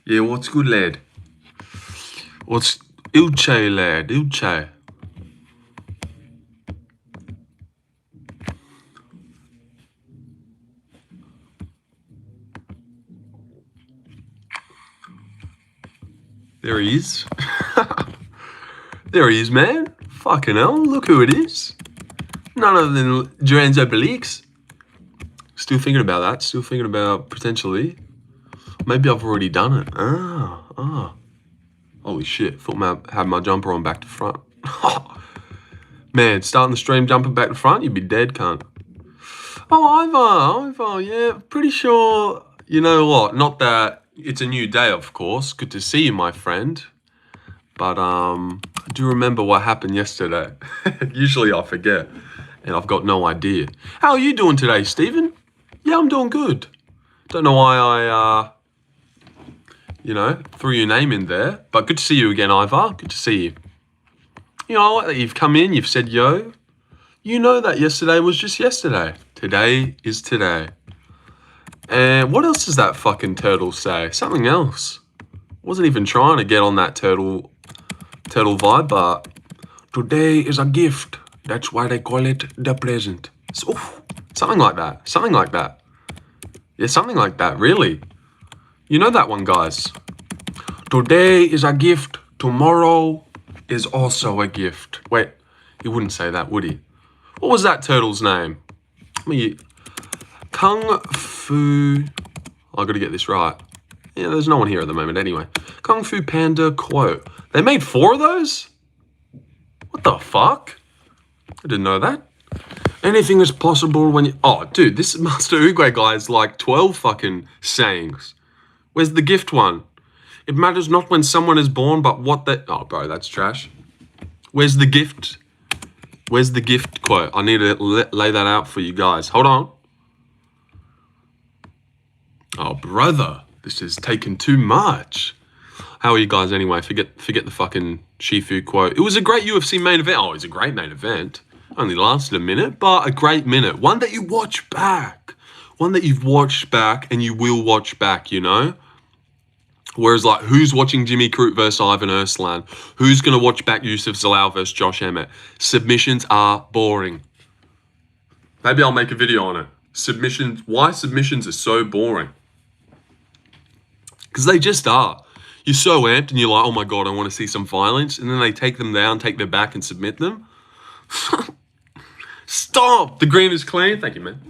Yeah, what's good, lad? What's Ilche, lad? Ilche. There he is. There he is, man. Fucking hell, look who it is. None other than Duran's Obliques. Still thinking about that. Still thinking about potentially. Maybe I've already done it. Holy shit. Thought I had my jumper on back to front. Man, starting the stream jumping back to front, you'd be dead, cunt. Oh, Ivor, yeah. Pretty sure, you know what? Not that it's a new day, of course. Good to see you, my friend. But I do remember what happened yesterday. Usually I forget, and I've got no idea. How are you doing today, Stephen? Yeah, I'm doing good. Don't know why I, threw your name in there. But good to see you again, Ivor. Good to see you. You know what? You've come in, you've said yo. You know that yesterday was just yesterday. Today is today. And what else does that fucking turtle say? Something else. Wasn't even trying to get on that turtle vibe, but today is a gift. That's why they call it the present. So, something like that. Something like that. Yeah, something like that, really. You know that one, guys. Today is a gift. Tomorrow is also a gift. Wait, he wouldn't say that, would he? What was that turtle's name? Kung Fu... I gotta get this right. Yeah, there's no one here at the moment anyway. Kung Fu Panda quote. They made 4 of those? What the fuck? I didn't know that. Anything is possible when you... Oh, dude, this Master Oogway guy has like 12 fucking sayings. Where's the gift one? It matters not when someone is born, but what they... Oh, bro, that's trash. Where's the gift? Where's the gift quote? I need to lay that out for you guys. Hold on. Oh, brother. This is taking too much. How are you guys anyway? Forget the fucking Shifu quote. It was a great UFC main event. Oh, it was a great main event. Only lasted a minute, but a great minute. One that you watch back. One that you've watched back and you will watch back, you know? Whereas, like, who's watching Jimmy Crute versus Ivan Erslan? Who's going to watch back Yusuf Zalal versus Josh Emmett? Submissions are boring. Maybe I'll make a video on it. Submissions. Why submissions are so boring. Because they just are. You're so amped and you're like, oh my God, I want to see some violence. And then they take them down, take them back and submit them. Stop! The green is clean. Thank you, man.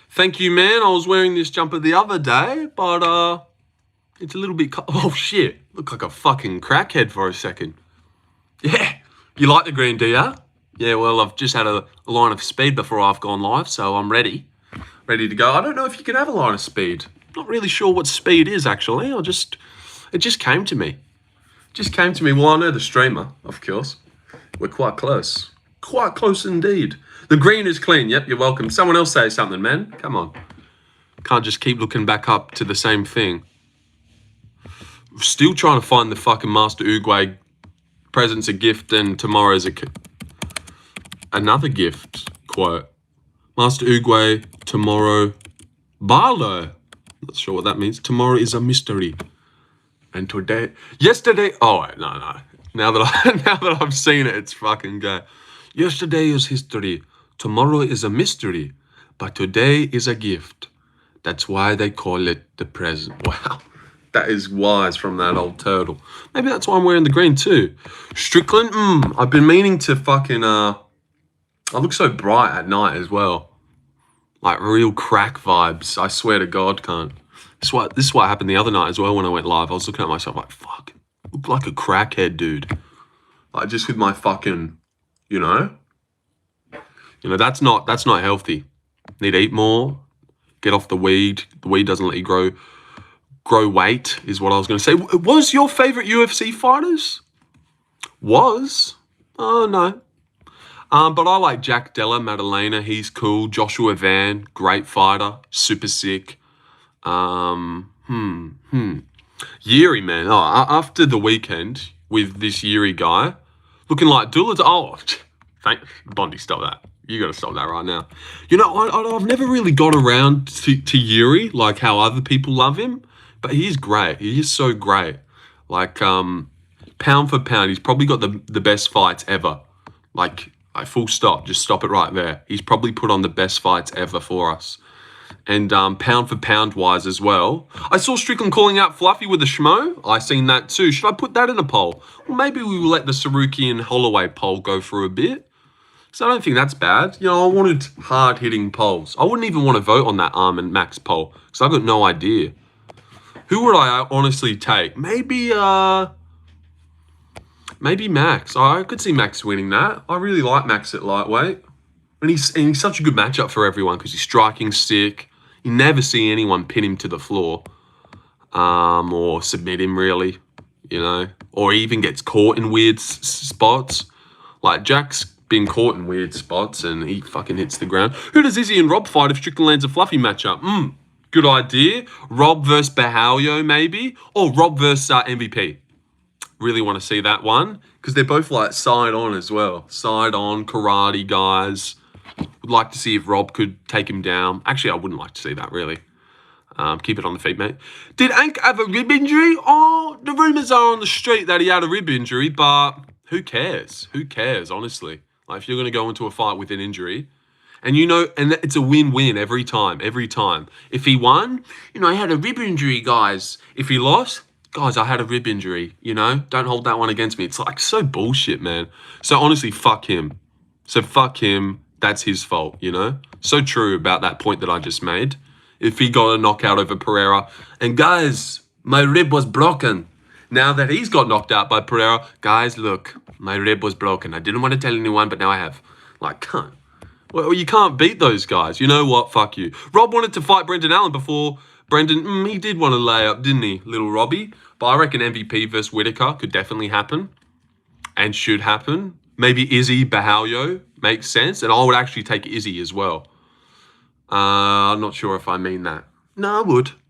Thank you, man. I was wearing this jumper the other day, but it's a little bit... Oh, shit. Look like a fucking crackhead for a second. Yeah. You like the green, do ya? Yeah, well, I've just had a line of speed before I've gone live, so I'm ready. Ready to go. I don't know if you can have a line of speed. Not really sure what speed is, actually. It just came to me. Well, I know the streamer, of course. We're quite close. Quite close indeed. The green is clean. Yep, you're welcome. Someone else say something, man. Come on. Can't just keep looking back up to the same thing. Still trying to find the fucking Master Oogway present's a gift and tomorrow's another gift quote. Master Oogway, tomorrow, Barlow. Not sure what that means. Tomorrow is a mystery. And yesterday, oh, no. Now that I've seen it, it's fucking gay. Yesterday is history. Tomorrow is a mystery. But today is a gift. That's why they call it the present. Wow. That is wise from that old turtle. Maybe that's why I'm wearing the green too. Strickland, I've been meaning to fucking, I look so bright at night as well. Like real crack vibes. I swear to God, cunt. This is what happened the other night as well when I went live. I was looking at myself like, fuck, look like a crackhead, dude. Like just with my fucking, you know, that's not healthy. Need to eat more, get off the weed. The weed doesn't let you grow weight is what I was going to say. Was your favorite UFC fighters? Was? Oh, no. But I like Jack Della Maddalena. He's cool. Joshua Van, great fighter. Super sick. Yuri, man. Oh, after the weekend with this Yuri guy, looking like Dula. Oh, Bondi, stop that. You got to stop that right now. You know, I've never really got around to Yuri, like how other people love him. But he is great. He is so great. Like, pound for pound, he's probably got the best fights ever. Like, full stop. Just stop it right there. He's probably put on the best fights ever for us. And pound for pound wise as well. I saw Strickland calling out Fluffy with a schmo. I seen that too. Should I put that in a poll? Well, maybe we will let the Saruki and Holloway poll go for a bit. So I don't think that's bad. You know, I wanted hard-hitting polls. I wouldn't even want to vote on that Arm and Max poll because I've got no idea. Who would I honestly take? Maybe Max. I could see Max winning that. I really like Max at lightweight. And he's such a good matchup for everyone because he's striking sick. You never see anyone pin him to the floor or submit him, really, you know, or he even gets caught in weird spots. Like, Jack's been caught in weird spots and he fucking hits the ground. Who does Izzy and Rob fight if Strickland lands a Fluffy matchup? Good idea. Rob versus Bahalio, maybe, or Rob versus MVP. Really want to see that one because they're both like side on as well. Side on karate guys. Would like to see if Rob could take him down. Actually, I wouldn't like to see that, really. Keep it on the feet, mate. Did Ank have a rib injury? Oh, the rumours are on the street that he had a rib injury, but who cares? Who cares, honestly? Like, if you're going to go into a fight with an injury, and you know, and it's a win-win every time. If he won, you know, I had a rib injury, guys. If he lost, guys, I had a rib injury, you know? Don't hold that one against me. It's like so bullshit, man. So honestly, fuck him. That's his fault, you know? So true about that point that I just made. If he got a knockout over Pereira. And guys, my rib was broken. Now that he's got knocked out by Pereira, guys, look, my rib was broken. I didn't want to tell anyone, but now I have. Like, can't. Well, you can't beat those guys. You know what? Fuck you. Rob wanted to fight Brendan Allen before. Brendan, he did want to lay up, didn't he, little Robbie? But I reckon MVP versus Whitaker could definitely happen. And should happen. Maybe Izzy, Bahalio makes sense. And I would actually take Izzy as well. I'm not sure if I mean that. No,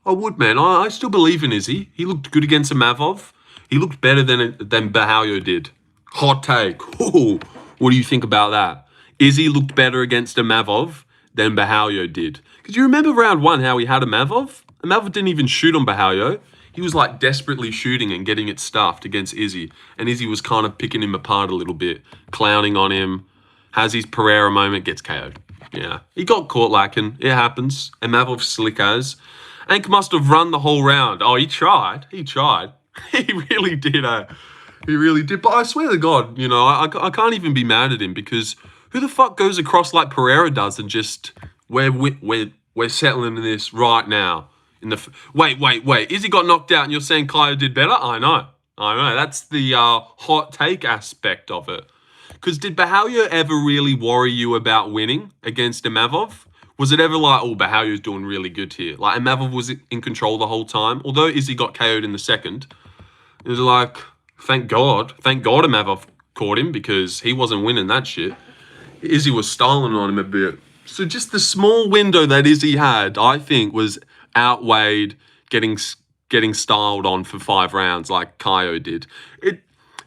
I would, man. I still believe in Izzy. He looked good against Amavov. He looked better than Bahalio did. Hot take. Ooh, what do you think about that? Izzy looked better against Amavov than Bahalio did. Because you remember round one how he had Amavov? Amavov didn't even shoot on Bahalio. He was like desperately shooting and getting it stuffed against Izzy. And Izzy was kind of picking him apart a little bit, clowning on him. Has his Pereira moment, gets KO'd. Yeah, he got caught lacking. It happens. Amavov slick as. Ank must have run the whole round. Oh, he tried. He really did. He really did. But I swear to God, you know, I can't even be mad at him because who the fuck goes across like Pereira does and just we're settling this right now. Wait. Izzy got knocked out and you're saying Kaya did better? I know. That's the hot take aspect of it. Because did Bahalio ever really worry you about winning against Amavov? Was it ever like, oh, Bahalio's doing really good here? Like, Amavov was in control the whole time. Although Izzy got KO'd in the second. It was like, thank God Amavov caught him because he wasn't winning that shit. Izzy was styling on him a bit. So just the small window that Izzy had, I think, was outweighed getting styled on for 5 rounds like Kaio did. It'd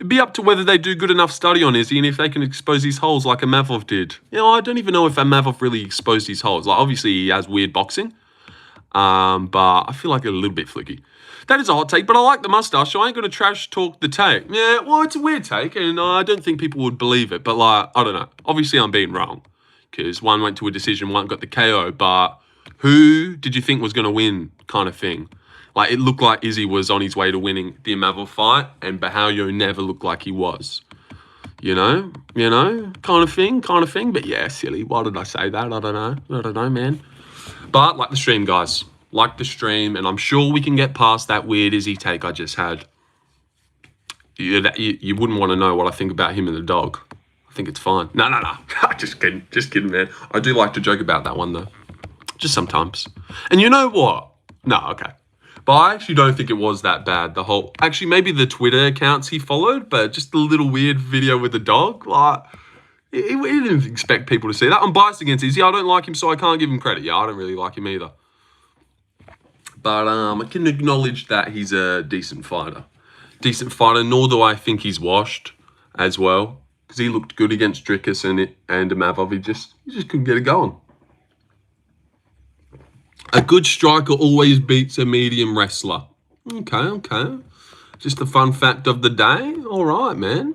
be up to whether they do good enough study on Izzy and if they can expose his holes like Amavov did. You know, I don't even know if Amavov really exposed his holes. Like, obviously, he has weird boxing, but I feel like a little bit flicky. That is a hot take, but I like the mustache, so I ain't going to trash talk the take. Yeah, well, it's a weird take, and I don't think people would believe it, but, like, I don't know. Obviously, I'm being wrong, because one went to a decision, one got the KO, but who did you think was going to win kind of thing? Like, it looked like Izzy was on his way to winning the Amavov fight, and Bahalio never looked like he was. You know, kind of thing. But yeah, silly. Why did I say that? I don't know, man. But like the stream, guys. Like the stream, and I'm sure we can get past that weird Izzy take I just had. You wouldn't want to know what I think about him and the dog. I think it's fine. No. Just kidding, man. I do like to joke about that one, though. Just sometimes. And you know what? No, okay. But I actually don't think it was that bad. Actually, maybe the Twitter accounts he followed, but just the little weird video with the dog. Like, he didn't expect people to see that. I'm biased against Izzy. I don't like him, so I can't give him credit. Yeah, I don't really like him either. But I can acknowledge that he's a decent fighter. Nor do I think he's washed as well. Because he looked good against Dricus and Amavov. He just couldn't get it going. A good striker always beats a medium wrestler. Okay. Just a fun fact of the day. All right, man.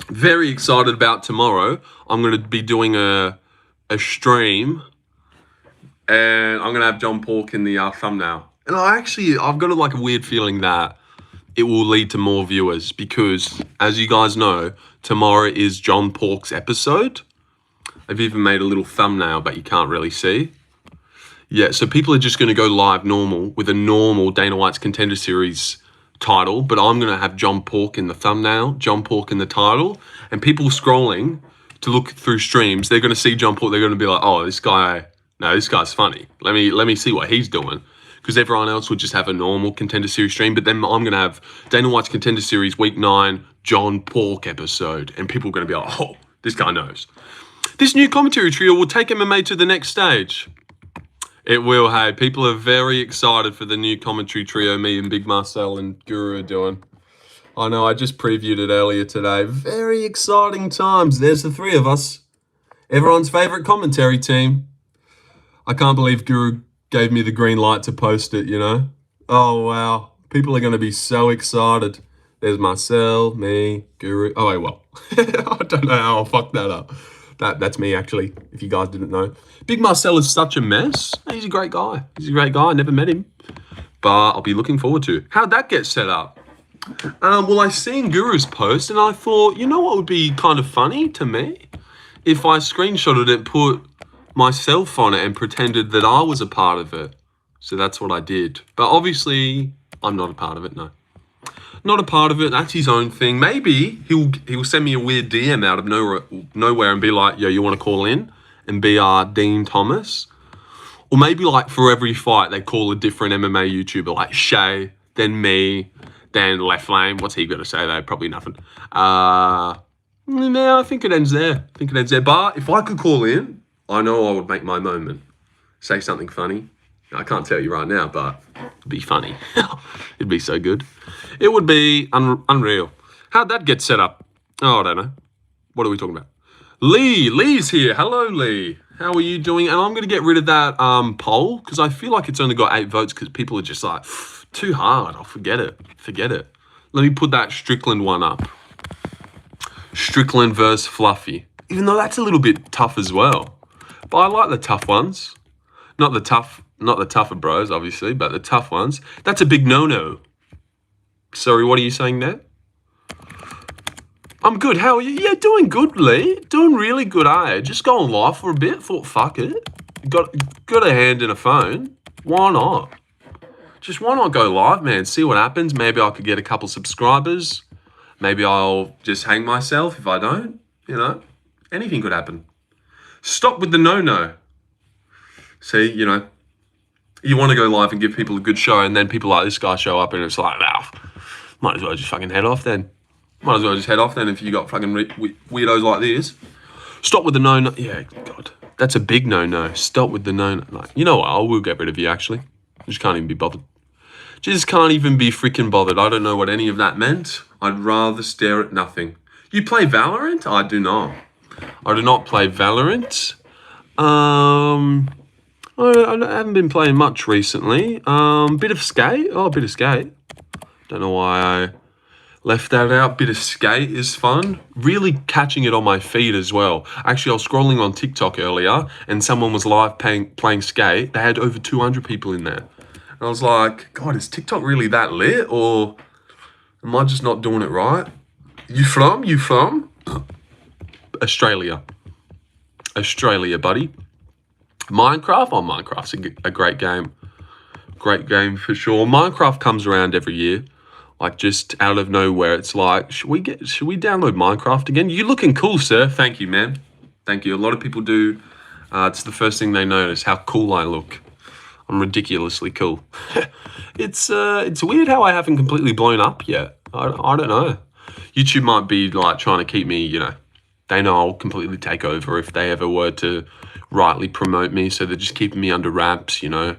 Very excited about tomorrow. I'm going to be doing a stream, and I'm going to have John Pork in the thumbnail. And I've got a weird feeling that it will lead to more viewers because, as you guys know, tomorrow is John Pork's episode. I've even made a little thumbnail, but you can't really see. Yeah, so people are just going to go live normal with a normal Dana White's Contender Series title, but I'm going to have John Pork in the thumbnail, John Pork in the title, and people scrolling to look through streams, they're going to see John Pork, they're going to be like, oh, this guy's funny. Let me see what he's doing. Because everyone else would just have a normal Contender Series stream, but then I'm going to have Dana White's Contender Series Week 9 John Pork episode, and people are going to be like, oh, this guy knows. This new commentary trio will take MMA to the next stage. It will, hey. People are very excited for the new commentary trio me and Big Marcel and Guru are doing. I know, I just previewed it earlier today. Very exciting times. There's the three of us. Everyone's favourite commentary team. I can't believe Guru gave me the green light to post it, you know? Oh, wow. People are going to be so excited. There's Marcel, me, Guru. Oh, wait, well. I don't know how I fucked that up. That's me, actually, if you guys didn't know. Big Marcel is such a mess. He's a great guy. I never met him. But I'll be looking forward to it. How'd that get set up? Well, I seen Guru's post, and I thought, you know what would be kind of funny to me? If I screenshotted it, put myself on it, and pretended that I was a part of it. So that's what I did. But obviously, I'm not a part of it, no. Not a part of it. That's his own thing. Maybe he'll send me a weird DM out of nowhere and be like, yo, you want to call in and be Dean Thomas? Or maybe like for every fight, they call a different MMA YouTuber like Shay, then me, then Left Lane. What's he got to say though? Probably nothing. No, I think it ends there. But if I could call in, I know I would make my moment. Say something funny. I can't tell you right now, but it'd be funny. It'd be so good. It would be unreal. How'd that get set up? Oh, I don't know. What are we talking about? Lee's here. Hello, Lee. How are you doing? And I'm going to get rid of that poll because I feel like it's only got 8 votes because people are just like, too hard. I'll forget it. Let me put that Strickland one up. Strickland versus Fluffy. Even though that's a little bit tough as well. But I like the tough ones. Not the tougher bros, obviously, but the tough ones. That's a big no-no. Sorry, what are you saying there? I'm good. How are you? Yeah, doing good, Lee. Doing really good, eh? Just going live for a bit. Thought, fuck it. Got a hand in a phone. Why not? Just why not go live, man? See what happens. Maybe I could get a couple subscribers. Maybe I'll just hang myself if I don't. You know, anything could happen. Stop with the no-no. See, you know, you want to go live and give people a good show, and then people like this guy show up, and it's like, wow, might as well just fucking head off then. If you got fucking weirdos like this. Stop with the no-no. Yeah, God, that's a big no-no. Stop with the no-no. Like, you know what? I will get rid of you, actually. I just can't even be bothered. Just can't even be freaking bothered. I don't know what any of that meant. I'd rather stare at nothing. You play Valorant? I do not. I do not play Valorant. I haven't been playing much recently. Bit of skate. Don't know why I left that out. Bit of skate is fun. Really catching it on my feed as well. Actually, I was scrolling on TikTok earlier, and someone was live playing skate. They had over 200 people in there. And I was like, God, is TikTok really that lit? Or am I just not doing it right? You from? Australia, buddy. Minecraft? Oh, Minecraft's a great game. Great game for sure. Minecraft comes around every year. Like just out of nowhere. It's like, should we download Minecraft again? You looking cool, sir. Thank you, man. Thank you. A lot of people do. It's the first thing they notice, how cool I look. I'm ridiculously cool. It's weird how I haven't completely blown up yet. I don't know. YouTube might be like trying to keep me, you know, they know I'll completely take over if they ever were to rightly promote me. So they're just keeping me under wraps, you know,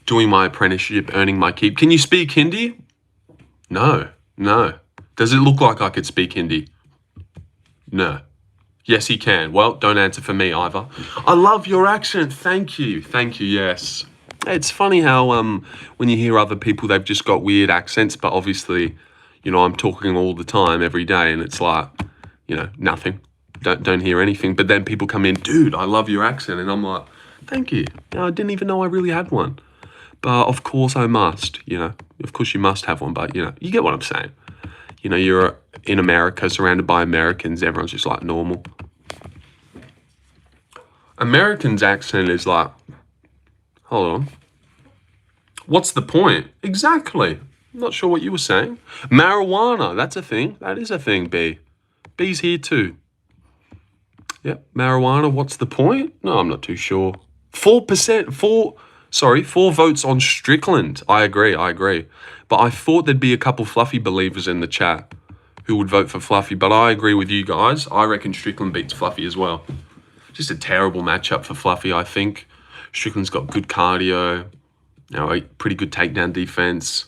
doing my apprenticeship, earning my keep. Can you speak Hindi? No. Does it look like I could speak Hindi? No. Yes, he can. Well, don't answer for me either. I love your accent. Thank you. Yes. It's funny how when you hear other people, they've just got weird accents, but obviously, I'm talking all the time, every day, and it's like, nothing. Don't hear anything. But then people come in, dude, I love your accent, and I'm like, thank you. I didn't even know I really had one. But of course I must. Of course you must have one. But you get what I'm saying. You're in America, surrounded by Americans. Everyone's just like normal. Americans' accent is like, hold on. What's the point? Exactly. I'm not sure what you were saying. Marijuana, that's a thing. That is a thing, B. B's here too. Yep, marijuana, what's the point? No, I'm not too sure. 4%, 4 votes on Strickland. I agree. But I thought there'd be a couple Fluffy believers in the chat who would vote for Fluffy, but I agree with you guys. I reckon Strickland beats Fluffy as well. Just a terrible matchup for Fluffy, I think. Strickland's got good cardio, a pretty good takedown defense.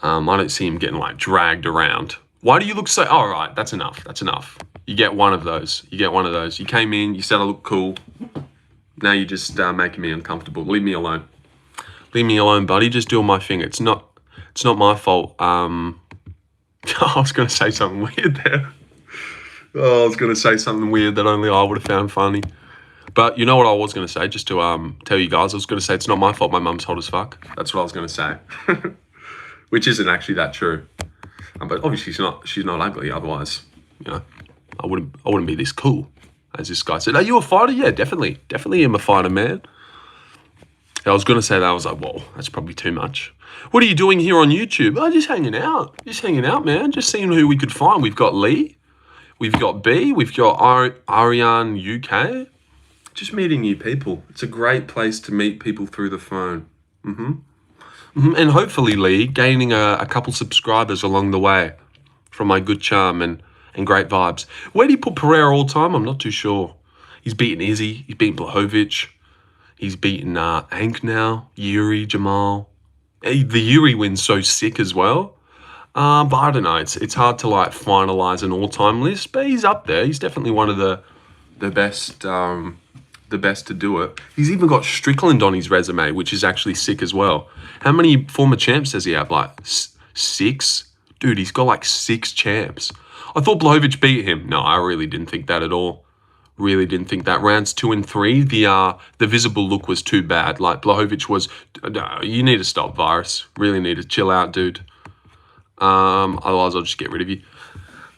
I don't see him getting like dragged around. Why do you look so... All right, that's enough. You get one of those. You came in, you said I look cool. Now you're just making me uncomfortable. Leave me alone. Leave me alone, buddy. Just doing my thing. It's not my fault. I was going to say something weird there. I was going to say something weird that only I would have found funny. But you know what I was going to say, just to tell you guys, I was going to say it's not my fault my mum's hot as fuck. That's what I was going to say. Which isn't actually that true. But obviously she's not ugly, otherwise, I wouldn't be this cool. As this guy said, are you a fighter? Yeah, definitely. Definitely am a fighter, man. I was going to say that. I was like, whoa, that's probably too much. What are you doing here on YouTube? Oh, just hanging out. Just hanging out, man. Just seeing who we could find. We've got Lee. We've got B. We've got Ariane UK. Just meeting new people. It's a great place to meet people through the phone. And hopefully, Lee, gaining a couple subscribers along the way from my good charm and great vibes. Where do you put Pereira all time? I'm not too sure. He's beaten Izzy. He's beaten Blachowicz. He's beaten Ank now. Yuri, Jamal. The Yuri win's so sick as well. But I don't know. It's hard to like finalize an all-time list. But he's up there. He's definitely one of the best. The best to do it. He's even got Strickland on his resume, which is actually sick as well. How many former champs does he have? Like 6? Dude, he's got like 6 champs. I thought Blachowicz beat him. No, I really didn't think that at all. Really didn't think that. Rounds 2 and 3, the visible look was too bad. Like Blachowicz was, no, you need to stop, Virus. Really need to chill out, dude. Otherwise I'll just get rid of you.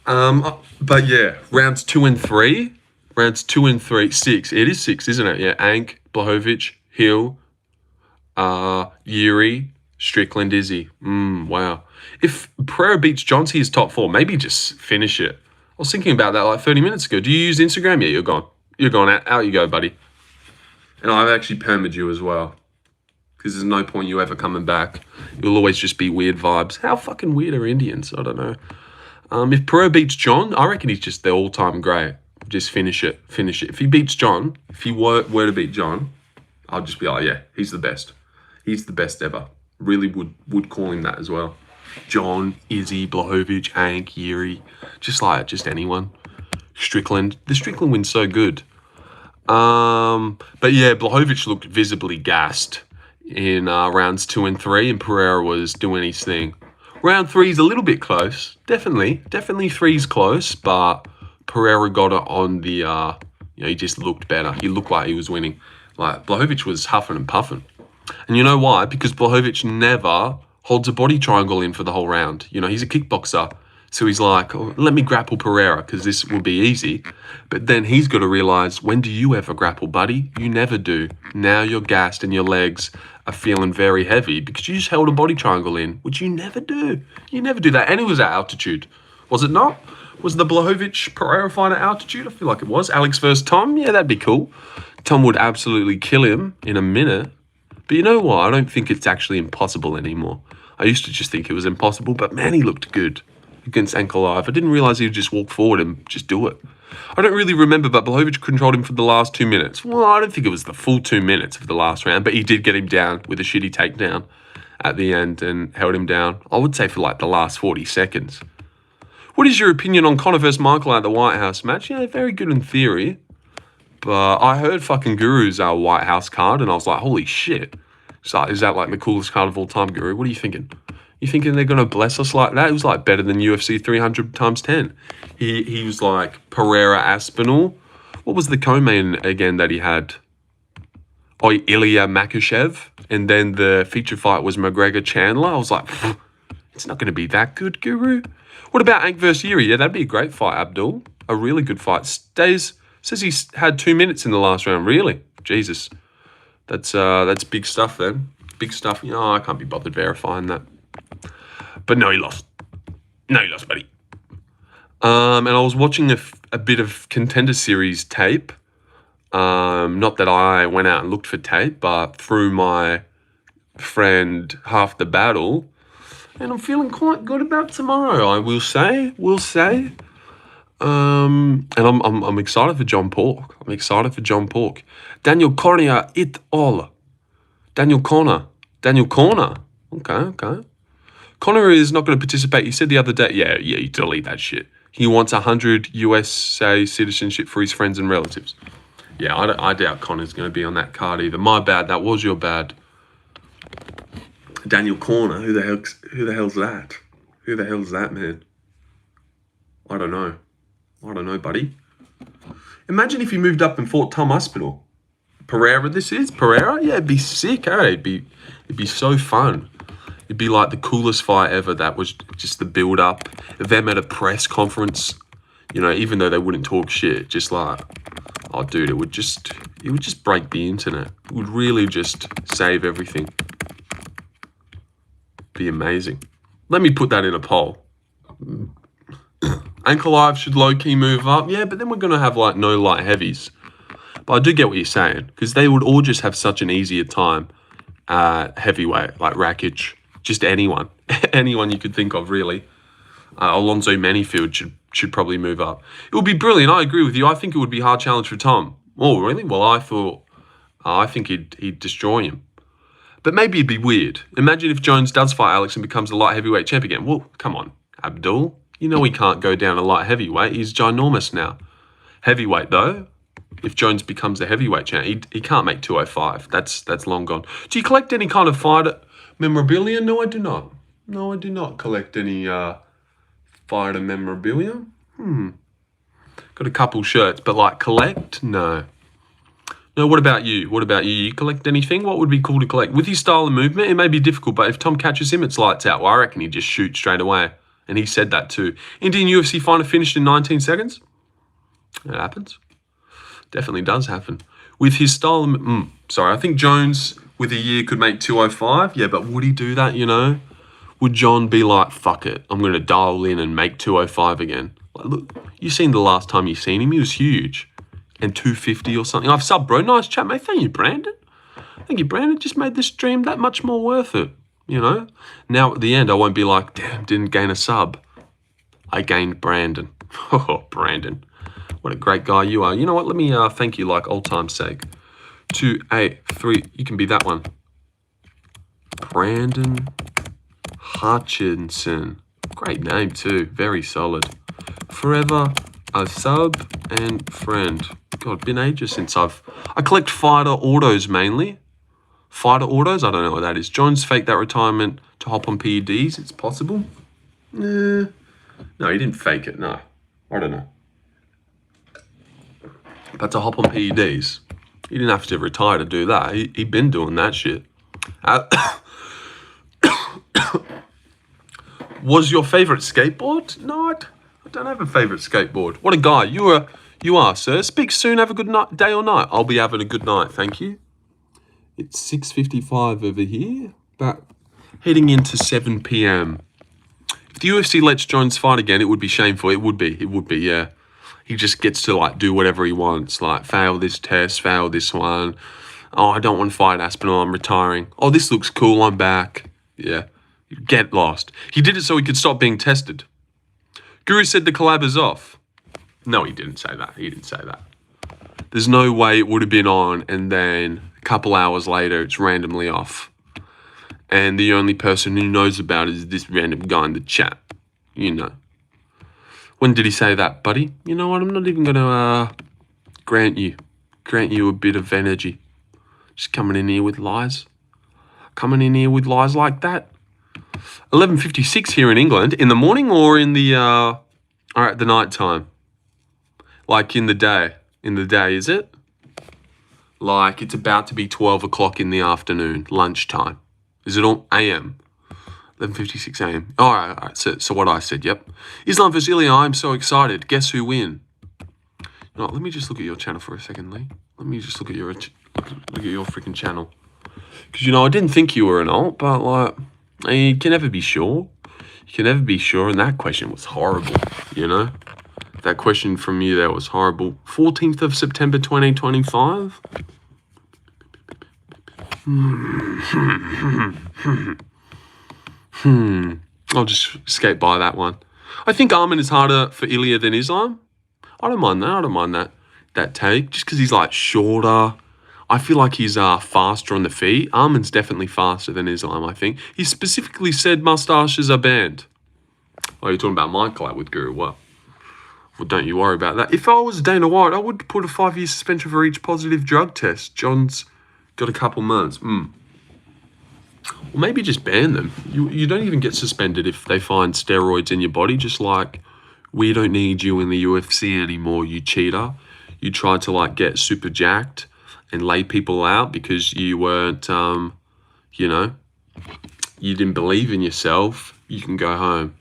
But yeah, rounds 2 and 3. Rounds 2 and 3, 6. It is 6, isn't it? Yeah, Ank, Blachowicz, Hill, Yuri, Strickland, Izzy. Wow. If Pereira beats Johns, he's top 4. Maybe just finish it. I was thinking about that like 30 minutes ago. Do you use Instagram? Yeah, you're gone. You're gone. Out you go, buddy. And I've actually permed you as well. Because there's no point you ever coming back. You'll always just be weird vibes. How fucking weird are Indians? I don't know. If Pereira beats John, I reckon he's just the all-time great. Just finish it. If he beats John, if he were to beat John, I'll just be like, yeah, he's the best. He's the best ever. Really would call him that as well. John, Izzy, Blachowicz, Ank, Yuri, just anyone. Strickland. The Strickland win's so good. But yeah, Blachowicz looked visibly gassed in rounds 2 and 3, and Pereira was doing his thing. Round 3 is a little bit close. Definitely 3's close, but Pereira got it on the, he just looked better. He looked like he was winning. Like, Blachowicz was huffing and puffing. And you know why? Because Blachowicz never holds a body triangle in for the whole round. He's a kickboxer. So he's like, oh, let me grapple Pereira because this will be easy. But then he's got to realize, when do you ever grapple, buddy? You never do. Now you're gassed and your legs are feeling very heavy because you just held a body triangle in, which you never do. You never do that. And it was at altitude. Was it not? Was the Blachowicz Pereira fight at altitude? I feel like it was. Alex versus Tom? Yeah, that'd be cool. Tom would absolutely kill him in a minute. But you know what? I don't think it's actually impossible anymore. I used to just think it was impossible, but man, he looked good against Ankalaev. I didn't realize he would just walk forward and just do it. I don't really remember, but Blachowicz controlled him for the last 2 minutes. Well, I don't think it was the full 2 minutes of the last round, but he did get him down with a shitty takedown at the end and held him down, I would say, for like the last 40 seconds. What is your opinion on Conor versus Michael at the White House match? Yeah, very good in theory. But I heard fucking Guru's White House card, and I was like, holy shit. So is that like the coolest card of all time, Guru? What are you thinking? You thinking they're going to bless us like that? It was like better than UFC 300 times 10. He was like Pereira Aspinall. What was the co-main again that he had? Oh, Ilya Makhachev. And then the feature fight was McGregor Chandler. I was like, it's not going to be that good, Guru. What about Ank versus Yuri? Yeah, that'd be a great fight, Abdul. A really good fight. Says he had 2 minutes in the last round. Really? Jesus. That's big stuff then. Big stuff. You know, I can't be bothered verifying that. But no, he lost. No, he lost, buddy. And I was watching a bit of Contender Series tape. Not that I went out and looked for tape, but through my friend Half the Battle. And I'm feeling quite good about tomorrow, I will say. And I'm excited for John Pork. Daniel Cormier it all. Daniel Corner. Okay. Connor is not going to participate. He said the other day, yeah, you delete that shit. He wants 100 USA citizenship for his friends and relatives. Yeah, I doubt Connor's going to be on that card either. My bad. That was your bad. Daniel Corner. Who the hell's that? Who the hell's that, man? I don't know, buddy. Imagine if he moved up and fought Tom Aspinall. Pereira, this is? Pereira? Yeah, it'd be sick, eh? It'd be so fun. It'd be like the coolest fight ever. That was just the build-up. Them at a press conference. You know, even though they wouldn't talk shit. Just like, oh, dude, it would just break the internet. It would really just save everything. Be amazing. Let me put that in a poll. Ankle Live should low-key move up. Yeah, but then we're going to have, like, no light heavies. But I do get what you're saying, because they would all just have such an easier time heavyweight, like Rakic, just anyone. Anyone you could think of, really. Alonzo Manifield should probably move up. It would be brilliant. I agree with you. I think it would be a hard challenge for Tom. Oh, really? Well, I think he'd destroy him. But maybe it'd be weird. Imagine if Jones does fight Alex and becomes the light heavyweight champ again. Well, come on, Abdul. You know he can't go down a light heavyweight. He's ginormous now. Heavyweight, though, if Jones becomes the heavyweight champ, he can't make 205. That's long gone. Do you collect any kind of fighter memorabilia? No, I do not. No, I do not collect any fighter memorabilia. Got a couple shirts, but like collect? No. No, what about you? You collect anything? What would be cool to collect? With his style and movement, it may be difficult, but if Tom catches him, it's lights out. Well, I reckon he'd just shoot straight away. And he said that too. Indian UFC fighter finished in 19 seconds. It happens. Definitely does happen. With his style, I think Jones with a year could make 205. Yeah, but would he do that, you know? Would John be like, fuck it, I'm going to dial in and make 205 again? Like, look, you seen the last time you seen him, he was huge. And 250 or something. I've subbed, bro. Nice chat, mate. Thank you, Brandon. Just made this stream that much more worth it, you know? Now, at the end, I won't be like, damn, didn't gain a sub. I gained Brandon. Oh, Brandon. What a great guy you are. You know what? Let me thank you like old time's sake. 283. You can be that one. Brandon Hutchinson. Great name, too. Very solid. Forever a sub and friend. God, been ages since I collect fighter autos mainly. Fighter autos? I don't know what that is. Jones faked that retirement to hop on PEDs. It's possible. No, he didn't fake it. No, I don't know. But to hop on PEDs, he didn't have to retire to do that. He'd been doing that shit. Was your favorite skateboard? No, I don't have a favorite skateboard. What a guy. You are, sir. Speak soon. Have a good night, day or night. I'll be having a good night. Thank you. It's 6:55 over here. But heading into 7 p.m. If the UFC lets Jones fight again, it would be shameful. It would be, yeah. He just gets to, like, do whatever he wants. Like, fail this test, fail this one. Oh, I don't want to fight Aspinall. I'm retiring. Oh, this looks cool. I'm back. Yeah. Get lost. He did it so he could stop being tested. Guru said the collab is off. No, he didn't say that. There's no way it would have been on and then a couple hours later it's randomly off. And the only person who knows about it is this random guy in the chat. You know. When did he say that, buddy? You know what? I'm not even going to grant you a bit of energy. Just coming in here with lies. coming in here with lies like that. 11:56 here in England. In the morning or in the the night time? Like in the day. In the day, is it? Like it's about to be 12 o'clock in the afternoon, lunchtime. Is it all AM? 11:56 AM. All right. So what I said, yep. Islam versus Ilya, I'm so excited. Guess who win? No, let me just look at your channel for a second, Lee. Let me just look at your freaking channel. Because, I didn't think you were an alt, but, like, you can never be sure. You can never be sure, and that question was horrible, That question from you there was horrible. 14th of September 2025? I'll just skate by that one. I think Armin is harder for Ilya than Islam. I don't mind that take. Just because he's, like, shorter. I feel like he's faster on the feet. Armin's definitely faster than Islam, I think. He specifically said mustaches are banned. Oh, you're talking about my collab with Guru. Well, don't you worry about that. If I was Dana White, I would put a 5-year suspension for each positive drug test. John's got a couple months. Or maybe just ban them. You don't even get suspended if they find steroids in your body. Just like, we don't need you in the UFC anymore, you cheater. You tried to, like, get super jacked and lay people out because you weren't, you didn't believe in yourself. You can go home.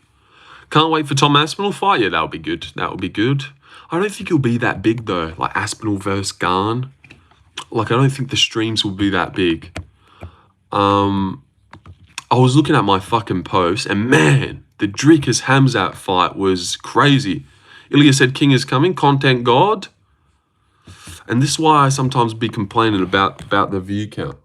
Can't wait for Tom Aspinall fight. Yeah, that would be good. That would be good. I don't think he'll be that big, though. Like, Aspinall versus Garn. Like, I don't think the streams will be that big. I was looking at my fucking post, and man, the Drickus Hamzat fight was crazy. Ilya said King is coming, content god. And this is why I sometimes be complaining about the view count.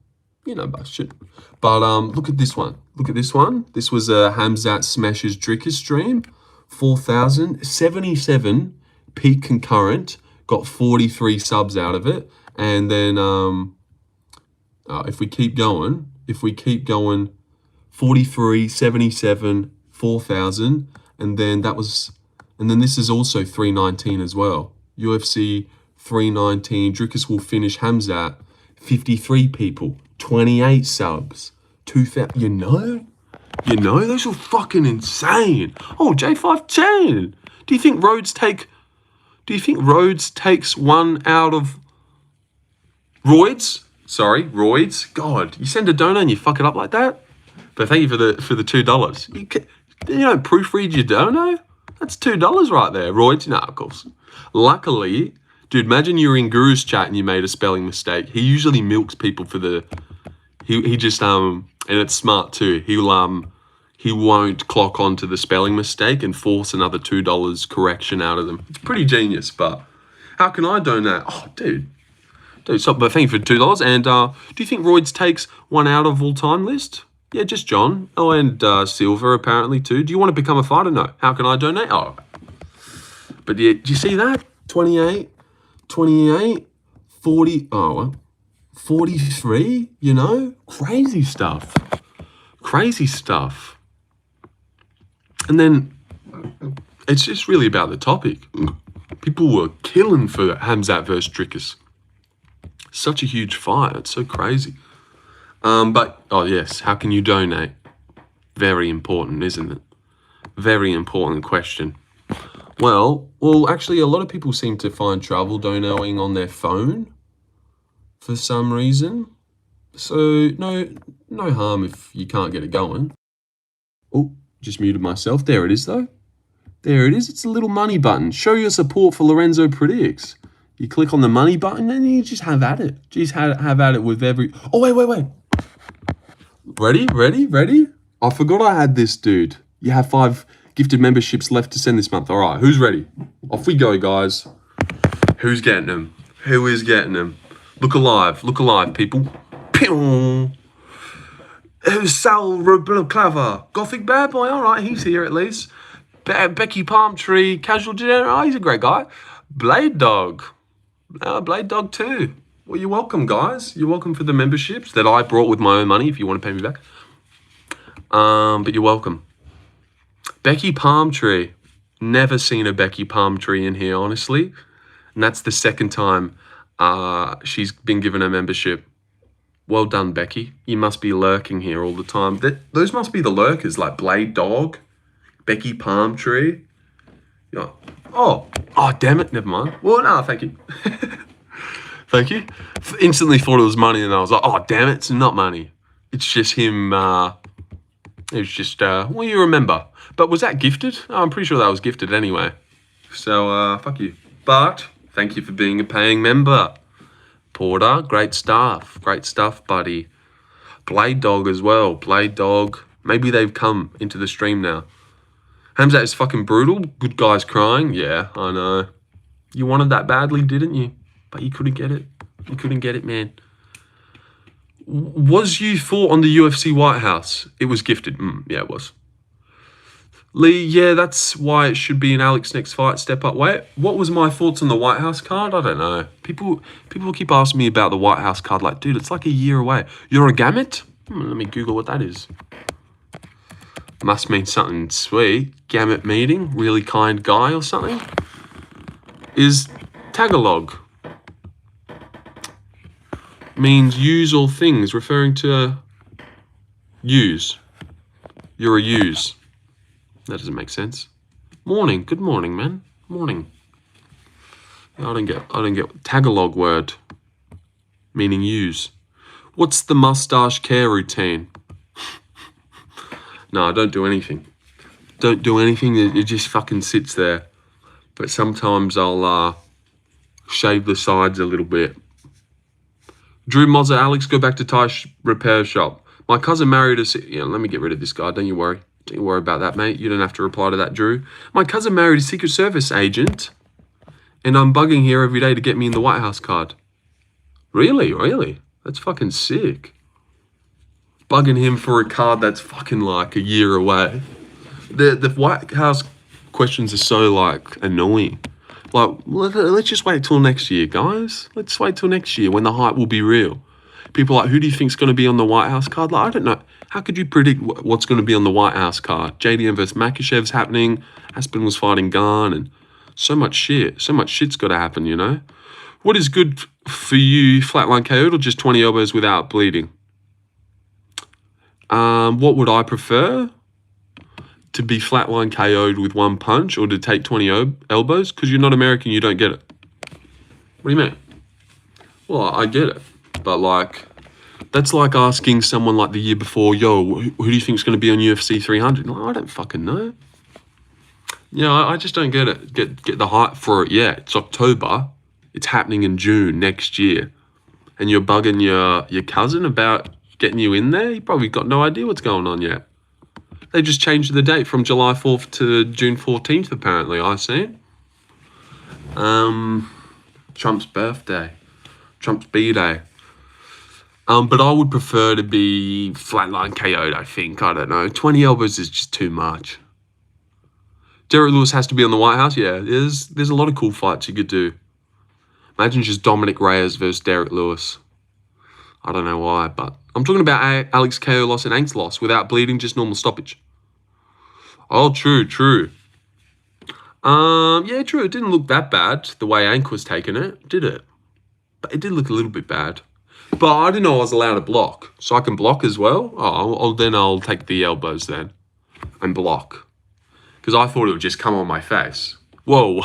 But shit. But look at this one. Look at this one. This was a Hamzat Smashes Drickus stream. 4,077 peak concurrent. Got 43 subs out of it. And then if we keep going, 43, 77, 4,000. And then this is also 319 as well. UFC 319. Drickus will finish Hamzat. 53 people. 28 subs. 2,000. Those are fucking insane. Oh, J510. Do you think Rhodes takes one out of Roids? Sorry, Roids. God, you send a donor and you fuck it up like that? But thank you for the $2. You don't proofread your dono? That's $2 right there. Roids, no, of course. Luckily, dude, imagine you were in Guru's chat and you made a spelling mistake. He usually milks people for the. He just and it's smart too. He won't clock onto the spelling mistake and force another $2 correction out of them. It's pretty genius. But how can I donate? Oh, dude. So, but thank you for $2. And do you think Roids takes one out of all time list? Yeah, just John. Oh, and Silver apparently too. Do you want to become a fighter? No. How can I donate? Oh. But yeah, do you see that? 28, 40, 43, Crazy stuff. And then it's just really about the topic. People were killing for Hamzat versus Drickus. Such a huge fight. It's so crazy. But, oh yes, how can you donate? Very important, isn't it? Very important question. Well, actually, a lot of people seem to find trouble donating on their phone for some reason. So, no harm if you can't get it going. Oh, just muted myself. There it is, though. There it is. It's a little money button. Show your support for Lorenzo Predicts. You click on the money button and you just have at it. Just have at it with every... Oh, wait. Ready? I forgot I had this, dude. You have 5 gifted memberships left to send this month. All right, who's ready? Off we go, guys. Who's getting them? Who is getting them? Look alive, people. Pew! Who's Sal Clever? Gothic bad boy? All right, he's here at least. Becky Palmtree, Casual Degenerate. Oh, he's a great guy. Blade Dog. Blade Dog too. Well, you're welcome, guys. You're welcome for the memberships that I brought with my own money if you want to pay me back. But you're welcome. Becky Palmtree. Never seen a Becky Palmtree in here, honestly. And that's the second time she's been given a membership. Well done, Becky. You must be lurking here all the time. Those must be the lurkers, like Blade Dog, Becky Palmtree. Yeah. Oh, damn it. Never mind. Well, no, thank you. Thank you. Instantly thought it was money, and I was like, oh, damn it, it's not money. It's just him. It was just, well, you remember. But was that gifted? Oh, I'm pretty sure that was gifted anyway. So, fuck you. But thank you for being a paying member. Porter, great stuff. Great stuff, buddy. Blade Dog as well. Blade Dog. Maybe they've come into the stream now. Hamzat is fucking brutal. Good guys crying. Yeah, I know. You wanted that badly, didn't you? But you couldn't get it. You couldn't get it, man. Was you thought on the UFC White House? It was gifted. Yeah, it was. Lee, yeah, that's why it should be in Alex's next fight. Step up weight. What was my thoughts on the White House card? I don't know. People keep asking me about the White House card. Like, dude, it's like a year away. You're a gamut? Let me Google what that is. Must mean something sweet. Gamut meeting. Really kind guy or something. Is Tagalog. Means use all things, referring to use. You're a use. That doesn't make sense. Morning. Good morning, man. Morning. I don't get Tagalog word. Meaning use. What's the mustache care routine? No, I don't do anything. Don't do anything. It just fucking sits there. But sometimes I'll shave the sides a little bit. Drew Mozza, Alex, go back to Thai repair shop. My cousin married a... Yeah, let me get rid of this guy. Don't you worry. Don't you worry about that, mate. You don't have to reply to that, Drew. My cousin married a Secret Service agent, and I'm bugging here every day to get me in the White House card. Really? Really? That's fucking sick. Bugging him for a card that's fucking like a year away. The White House questions are so, like, annoying. Like, let's just wait till next year, guys. Let's wait till next year when the hype will be real. People are like, who do you think's going to be on the White House card? Like, I don't know. How could you predict what's going to be on the White House card? JDM versus Makashev's happening. Aspen was fighting Garn, and so much shit. So much shit's got to happen, you know? What is good for you, flatline KO'd or just 20 elbows without bleeding? What would I prefer? To be flatline KO'd with one punch or to take 20 elbows? Because you're not American, you don't get it. What do you mean? Well, I get it. But, like, that's like asking someone like the year before, yo, who do you think's going to be on UFC 300? Like, I don't fucking know. Yeah, I just don't get it. Get the hype for it yet. It's October. It's happening in June next year. And you're bugging your cousin about getting you in there? You probably got no idea what's going on yet. They just changed the date from July 4th to June 14th, apparently, I see. Trump's birthday. Trump's B-Day. But I would prefer to be flatline KO'd, I think. I don't know. 20 elbows is just too much. Derek Lewis has to be on the White House? Yeah, there's a lot of cool fights you could do. Imagine just Dominic Reyes versus Derek Lewis. I don't know why, but I'm talking about Alex KO loss and Ank's loss without bleeding, just normal stoppage. Oh, true. Yeah, true. It didn't look that bad the way Ank was taking it, did it? But it did look a little bit bad. But I didn't know I was allowed to block. So I can block as well? Oh, then I'll take the elbows then and block. Because I thought it would just come on my face. Whoa.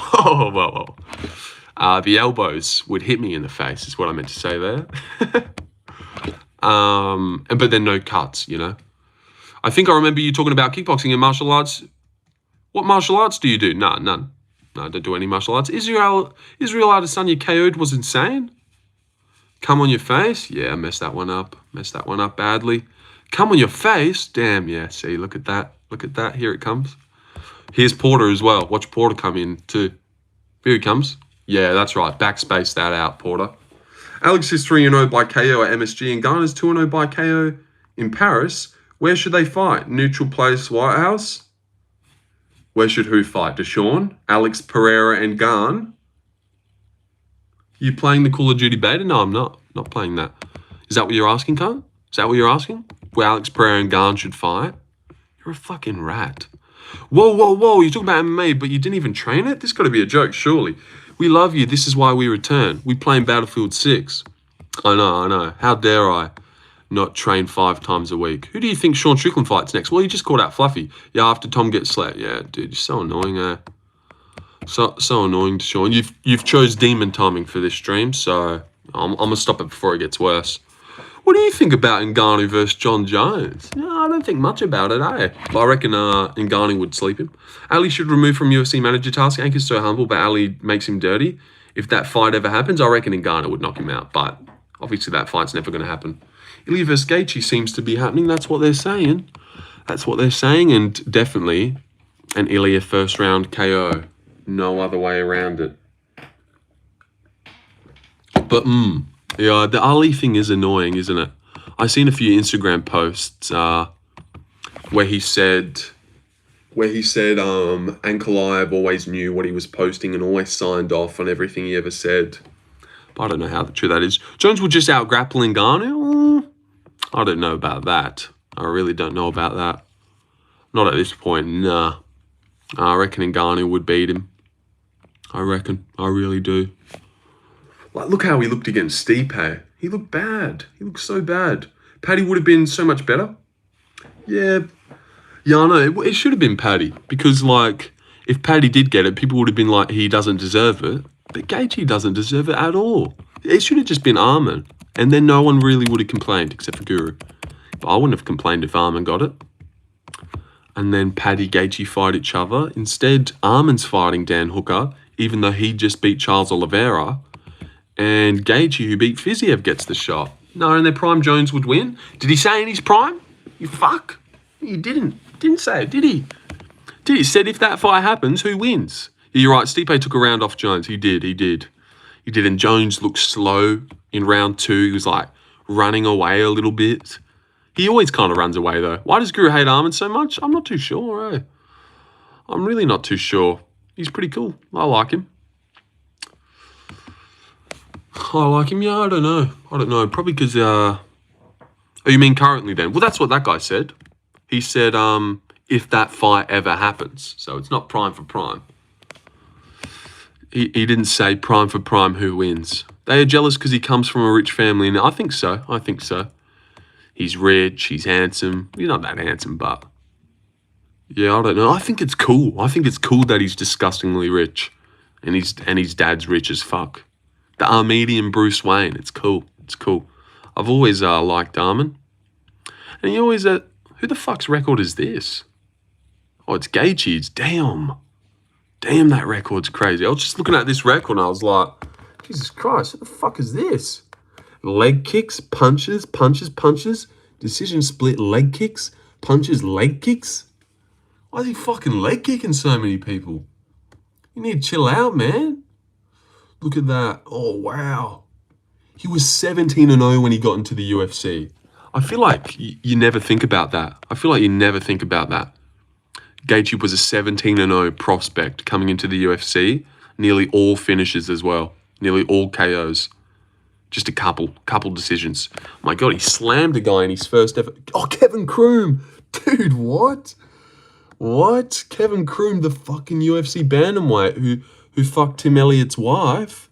The elbows would hit me in the face is what I meant to say there. But then no cuts, you know. I think I remember you talking about kickboxing and martial arts. What martial arts do you do? None. No, I don't do any martial arts. Israel Adesanya KO'd was insane. Come on your face. Yeah, I messed that one up. Messed that one up badly. Come on your face. Damn, yeah. See, look at that. Look at that. Here it comes. Here's Porter as well. Watch Porter come in too. Here he comes. Yeah, that's right. Backspace that out, Porter. Alex is 3-0 by KO at MSG and Garner's 2-0 by KO in Paris. Where should they fight? Neutral place, White House? Where should who fight? Deshaun, Alex, Pereira, and Garn? You playing the Call of Duty beta? No, I'm not. Not playing that. Is that what you're asking, cunt? Is that what you're asking? Where Alex, Pereira, and Garn should fight? You're a fucking rat. Whoa. You talk about MMA, but you didn't even train it? This got to be a joke, surely. We love you. This is why we return. We play in Battlefield 6. I know. How dare I? not train 5 times a week. Who do you think Sean Strickland fights next? Well, he just called out Fluffy. Yeah, after Tom gets slapped. Yeah, dude, you're so annoying, So annoying, Sean. You've chose demon timing for this stream, so I'm gonna stop it before it gets worse. What do you think about Ngannou versus John Jones? No, I don't think much about it, But I reckon Ngannou would sleep him. Ali should remove from UFC manager task. Anker's so humble, but Ali makes him dirty. If that fight ever happens, I reckon Ngannou would knock him out. But obviously that fight's never going to happen. Ilya versus Gaethje seems to be happening. That's what they're saying. And definitely an Ilya first round KO. No other way around it. But, yeah, the Ali thing is annoying, isn't it? I've seen a few Instagram posts where he said Ankalaev always knew what he was posting and always signed off on everything he ever said. But I don't know how true that is. Jones will just out-grapple Ngannou? I don't know about that. I really don't know about that. Not at this point, nah. I reckon Ngannou would beat him. I reckon. I really do. Like, look how he looked against Stipe. He looked bad. He looked so bad. Paddy would have been so much better. Yeah, I know. It should have been Paddy. Because, like, if Paddy did get it, people would have been like, he doesn't deserve it. But Gaethje doesn't deserve it at all. It should have just been Arman. And then no one really would have complained, except for Guru. But I wouldn't have complained if Arman got it. And then Paddy, Gaethje fight each other. Instead, Arman's fighting Dan Hooker, even though he just beat Charles Oliveira. And Gaethje, who beat Fiziev, gets the shot. No, in their prime, Jones would win. Did he say in his prime? You fuck. He didn't. Didn't say it, did he? He said if that fight happens, who wins? You're right, Stipe took a round off Jones. He did. And Jones looked slow in round 2. He was like running away a little bit. He always kind of runs away though. Why does Guru hate Arman so much? I'm not too sure, I'm really not too sure. He's pretty cool. I like him. Yeah, I don't know. Probably because, oh, you mean currently then? Well, that's what that guy said. He said, if that fight ever happens. So it's not prime for prime. He didn't say prime for prime who wins. They are jealous because he comes from a rich family. And I think so. He's rich. He's handsome. He's not that handsome, but yeah, I don't know. I think it's cool. That he's disgustingly rich, and his dad's rich as fuck. The Armenian Bruce Wayne. It's cool. I've always liked Arman. And you always, who the fuck's record is this? Oh, it's Gaethje's. Damn, that record's crazy. I was just looking at this record and I was like, Jesus Christ, what the fuck is this? Leg kicks, punches, decision split, leg kicks, punches, leg kicks. Why is he fucking leg kicking so many people? You need to chill out, man. Look at that. Oh, wow. He was 17-0 when he got into the UFC. I feel like you never think about that. Gaethje was a 17-0 prospect coming into the UFC. Nearly all finishes as well. Nearly all KOs. Just a couple decisions. My God, he slammed a guy in his first ever. Oh, Kevin Kroom. Dude, what? Kevin Kroom, the fucking UFC bantamweight who fucked Tim Elliott's wife.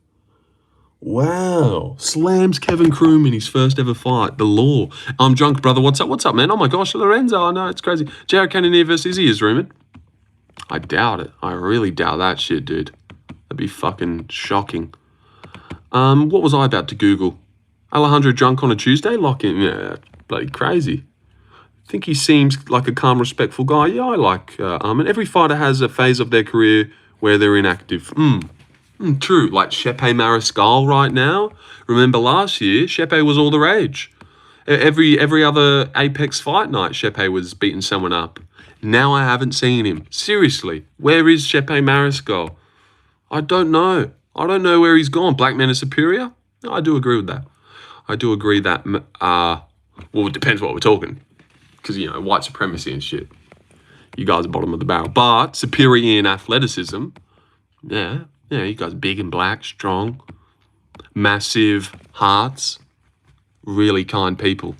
Wow. Slams Kevin Kroom in his first ever fight. The law. I'm drunk, brother. What's up, man? Oh my gosh, Lorenzo. I know, it's crazy. Jared Cannonier versus Izzy is rumored. I doubt it. I really doubt that shit, dude. That'd be fucking shocking. What was I about to Google? Alejandro drunk on a Tuesday? Lock in. Yeah, bloody crazy. I think he seems like a calm, respectful guy. Yeah, I like Arman. Every fighter has a phase of their career where they're inactive. True. Like Shepe Mariscal right now. Remember last year, Shepe was all the rage. Every other Apex fight night, Shepe was beating someone up. Now I haven't seen him. Seriously, where is Shepe Mariscal? I don't know. Where he's gone. Black men are superior? I do agree with that. Well, it depends what we're talking. Because, white supremacy and shit. You guys are bottom of the barrel. But superior in athleticism, yeah, you guys are big and black, strong, massive hearts, really kind people.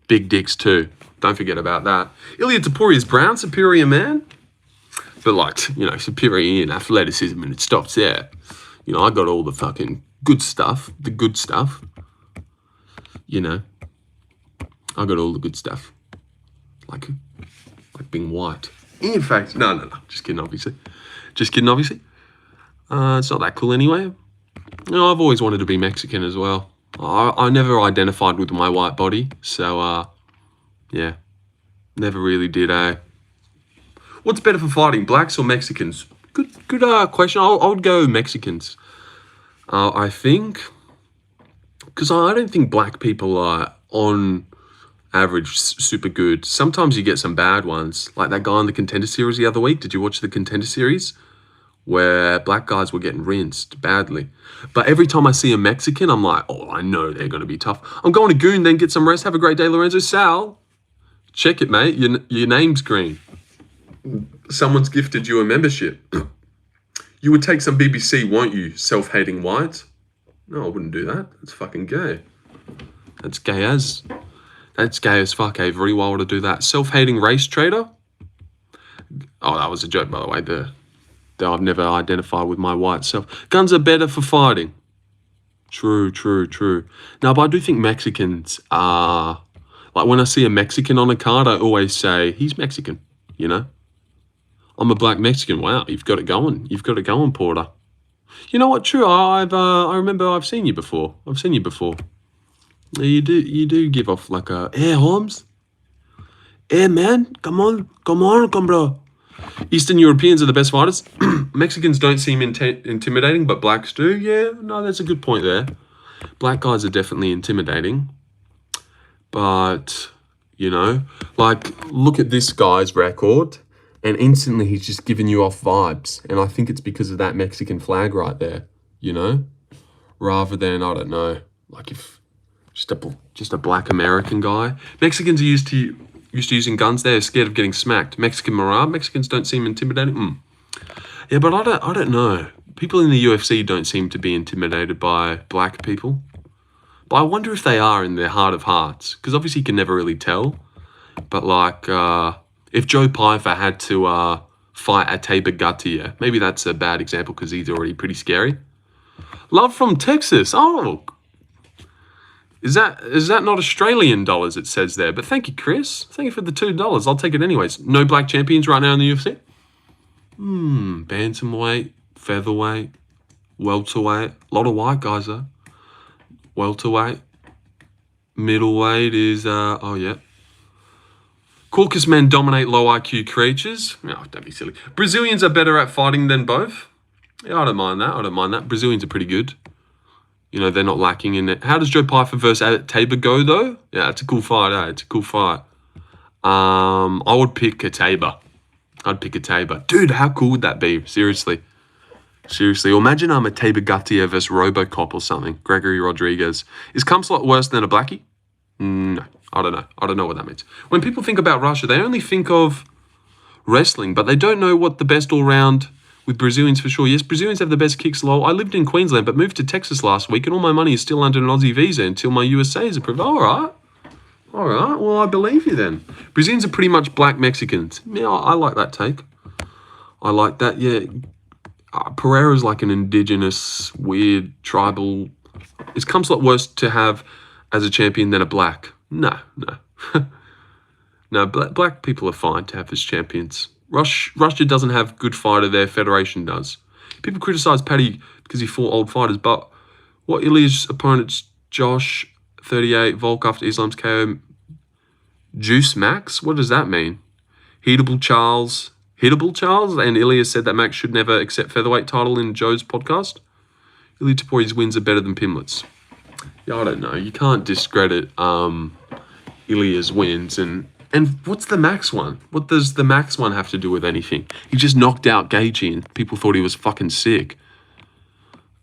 Big dicks too. Don't forget about that. Ilya Topuria brown, superior man. But superior in athleticism and it stops there. I got all the fucking good stuff, I got all the good stuff. Like being white. In fact, no. Just kidding, obviously. It's not that cool anyway. I've always wanted to be Mexican as well. I never identified with my white body, so yeah, never really did. What's better for fighting, blacks or Mexicans? Good question. I would go Mexicans. I think, because I don't think black people are on average super good. Sometimes you get some bad ones, like that guy on the Contender Series the other week. Did you watch the Contender Series? Where black guys were getting rinsed badly. But every time I see a Mexican, I'm like, oh, I know they're going to be tough. I'm going to Goon, then get some rest. Have a great day, Lorenzo. Sal, check it, mate. Your name's green. Someone's gifted you a membership. You would take some BBC, won't you, self-hating white? No, I wouldn't do that. That's fucking gay. That's gay as fuck, Avery. Why would I do that? Self-hating race trader? Oh, that was a joke, by the way. I've never identified with my white self. Guns are better for fighting. True. Now, but I do think Mexicans are... Like, when I see a Mexican on a card, I always say, he's Mexican, you know? I'm a black Mexican. Wow, you've got it going. Porter. You know what? True. I remember I've seen you before. You do give off like a... Hey, Holmes. Hey, man. Come on, bro. Eastern Europeans are the best fighters. Mexicans don't seem intimidating, but blacks do. Yeah, no, that's a good point there. Black guys are definitely intimidating. But, you know, like, look at this guy's record, and instantly he's just giving you off vibes. And I think it's because of that Mexican flag right there, you know? Rather than, I don't know, like if just a black American guy. Mexicans are used to using guns. They're scared of getting smacked. Mexican morale. Mexicans don't seem intimidating. Yeah, but I don't know. People in the UFC don't seem to be intimidated by black people. But I wonder if they are in their heart of hearts. Because obviously you can never really tell. But like, if Joe Pyfer had to fight Ate Bagatia, maybe that's a bad example because he's already pretty scary. Love from Texas. Oh, is that not Australian dollars, it says there? But thank you, Chris. Thank you for the $2. I'll take it anyways. No black champions right now in the UFC? Bantamweight, featherweight, welterweight. A lot of white guys, though. Welterweight. Middleweight is, oh, yeah. Caucus men dominate low IQ creatures. Oh, don't be silly. Brazilians are better at fighting than both. Yeah, I don't mind that. Brazilians are pretty good. You know, they're not lacking in it. How does Joe Pyfer versus Tabor go, though? Yeah, it's a cool fight, eh? It's a cool fight. I would pick a Tabor. Dude, how cool would that be? Seriously. Or imagine I'm a Tabor Gatia versus Robocop or something. Gregory Rodriguez. Is Kumslot worse than a blackie? No, I don't know. I don't know what that means. When people think about Russia, they only think of wrestling, but they don't know what the best all-round... With Brazilians for sure. Yes, Brazilians have the best kicks, lol. I lived in Queensland but moved to Texas last week and all my money is still under an Aussie visa until my USA is approved. All right. Well, I believe you then. Brazilians are pretty much black Mexicans. Yeah, I like that take. I like that, yeah. Pereira is like an indigenous, weird, tribal... Is Kumslot worse to have as a champion than a black? No. No, black people are fine to have as champions. Russia doesn't have good fighter, their federation does. People criticize Paddy because he fought old fighters, but what Ilya's opponents, Josh, 38, Volk after Islam's KO, Juice Max? What does that mean? Hittable Charles, and Ilya said that Max should never accept featherweight title in Joe's podcast. Ilya Tapori's wins are better than Pimlet's. Yeah, I don't know. You can't discredit Ilya's wins And what's the Max one? What does the Max one have to do with anything? He just knocked out Gaethje and people thought he was fucking sick.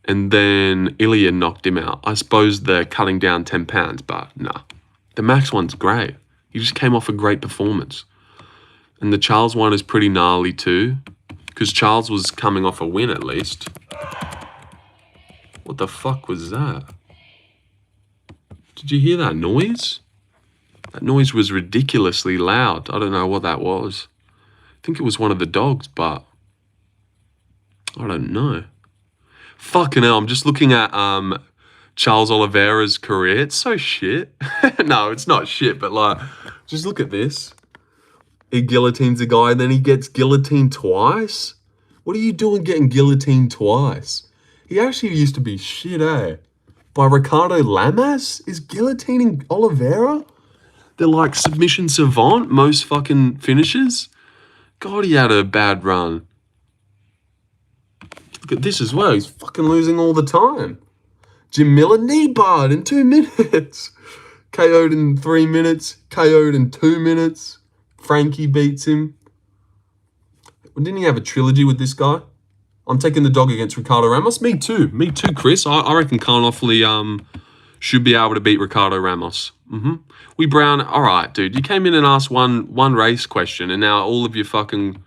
And then Ilya knocked him out. I suppose they're cutting down 10 pounds, but nah. The Max one's great. He just came off a great performance. And the Charles one is pretty gnarly too. Because Charles was coming off a win at least. What the fuck was that? Did you hear that noise? That noise was ridiculously loud. I don't know what that was. I think it was one of the dogs, but I don't know. Fucking hell, I'm just looking at Charles Oliveira's career. It's so shit. No, it's not shit, but like, just look at this. He guillotines a guy and then he gets guillotined twice. What are you doing getting guillotined twice? He actually used to be shit, eh? By Ricardo Lamas is guillotining Oliveira? They're like submission savant, most fucking finishes. God, he had a bad run. Look at this as well. He's fucking losing all the time. Jim Miller knee barred in 2 minutes. KO'd in 3 minutes. KO'd in 2 minutes. Frankie beats him. Didn't he have a trilogy with this guy? I'm taking the dog against Ricardo Ramos. Me too. Me too, Chris. I reckon Carnoffley should be able to beat Ricardo Ramos. We Brown. All right, dude. You came in and asked one race question, and now all of you fucking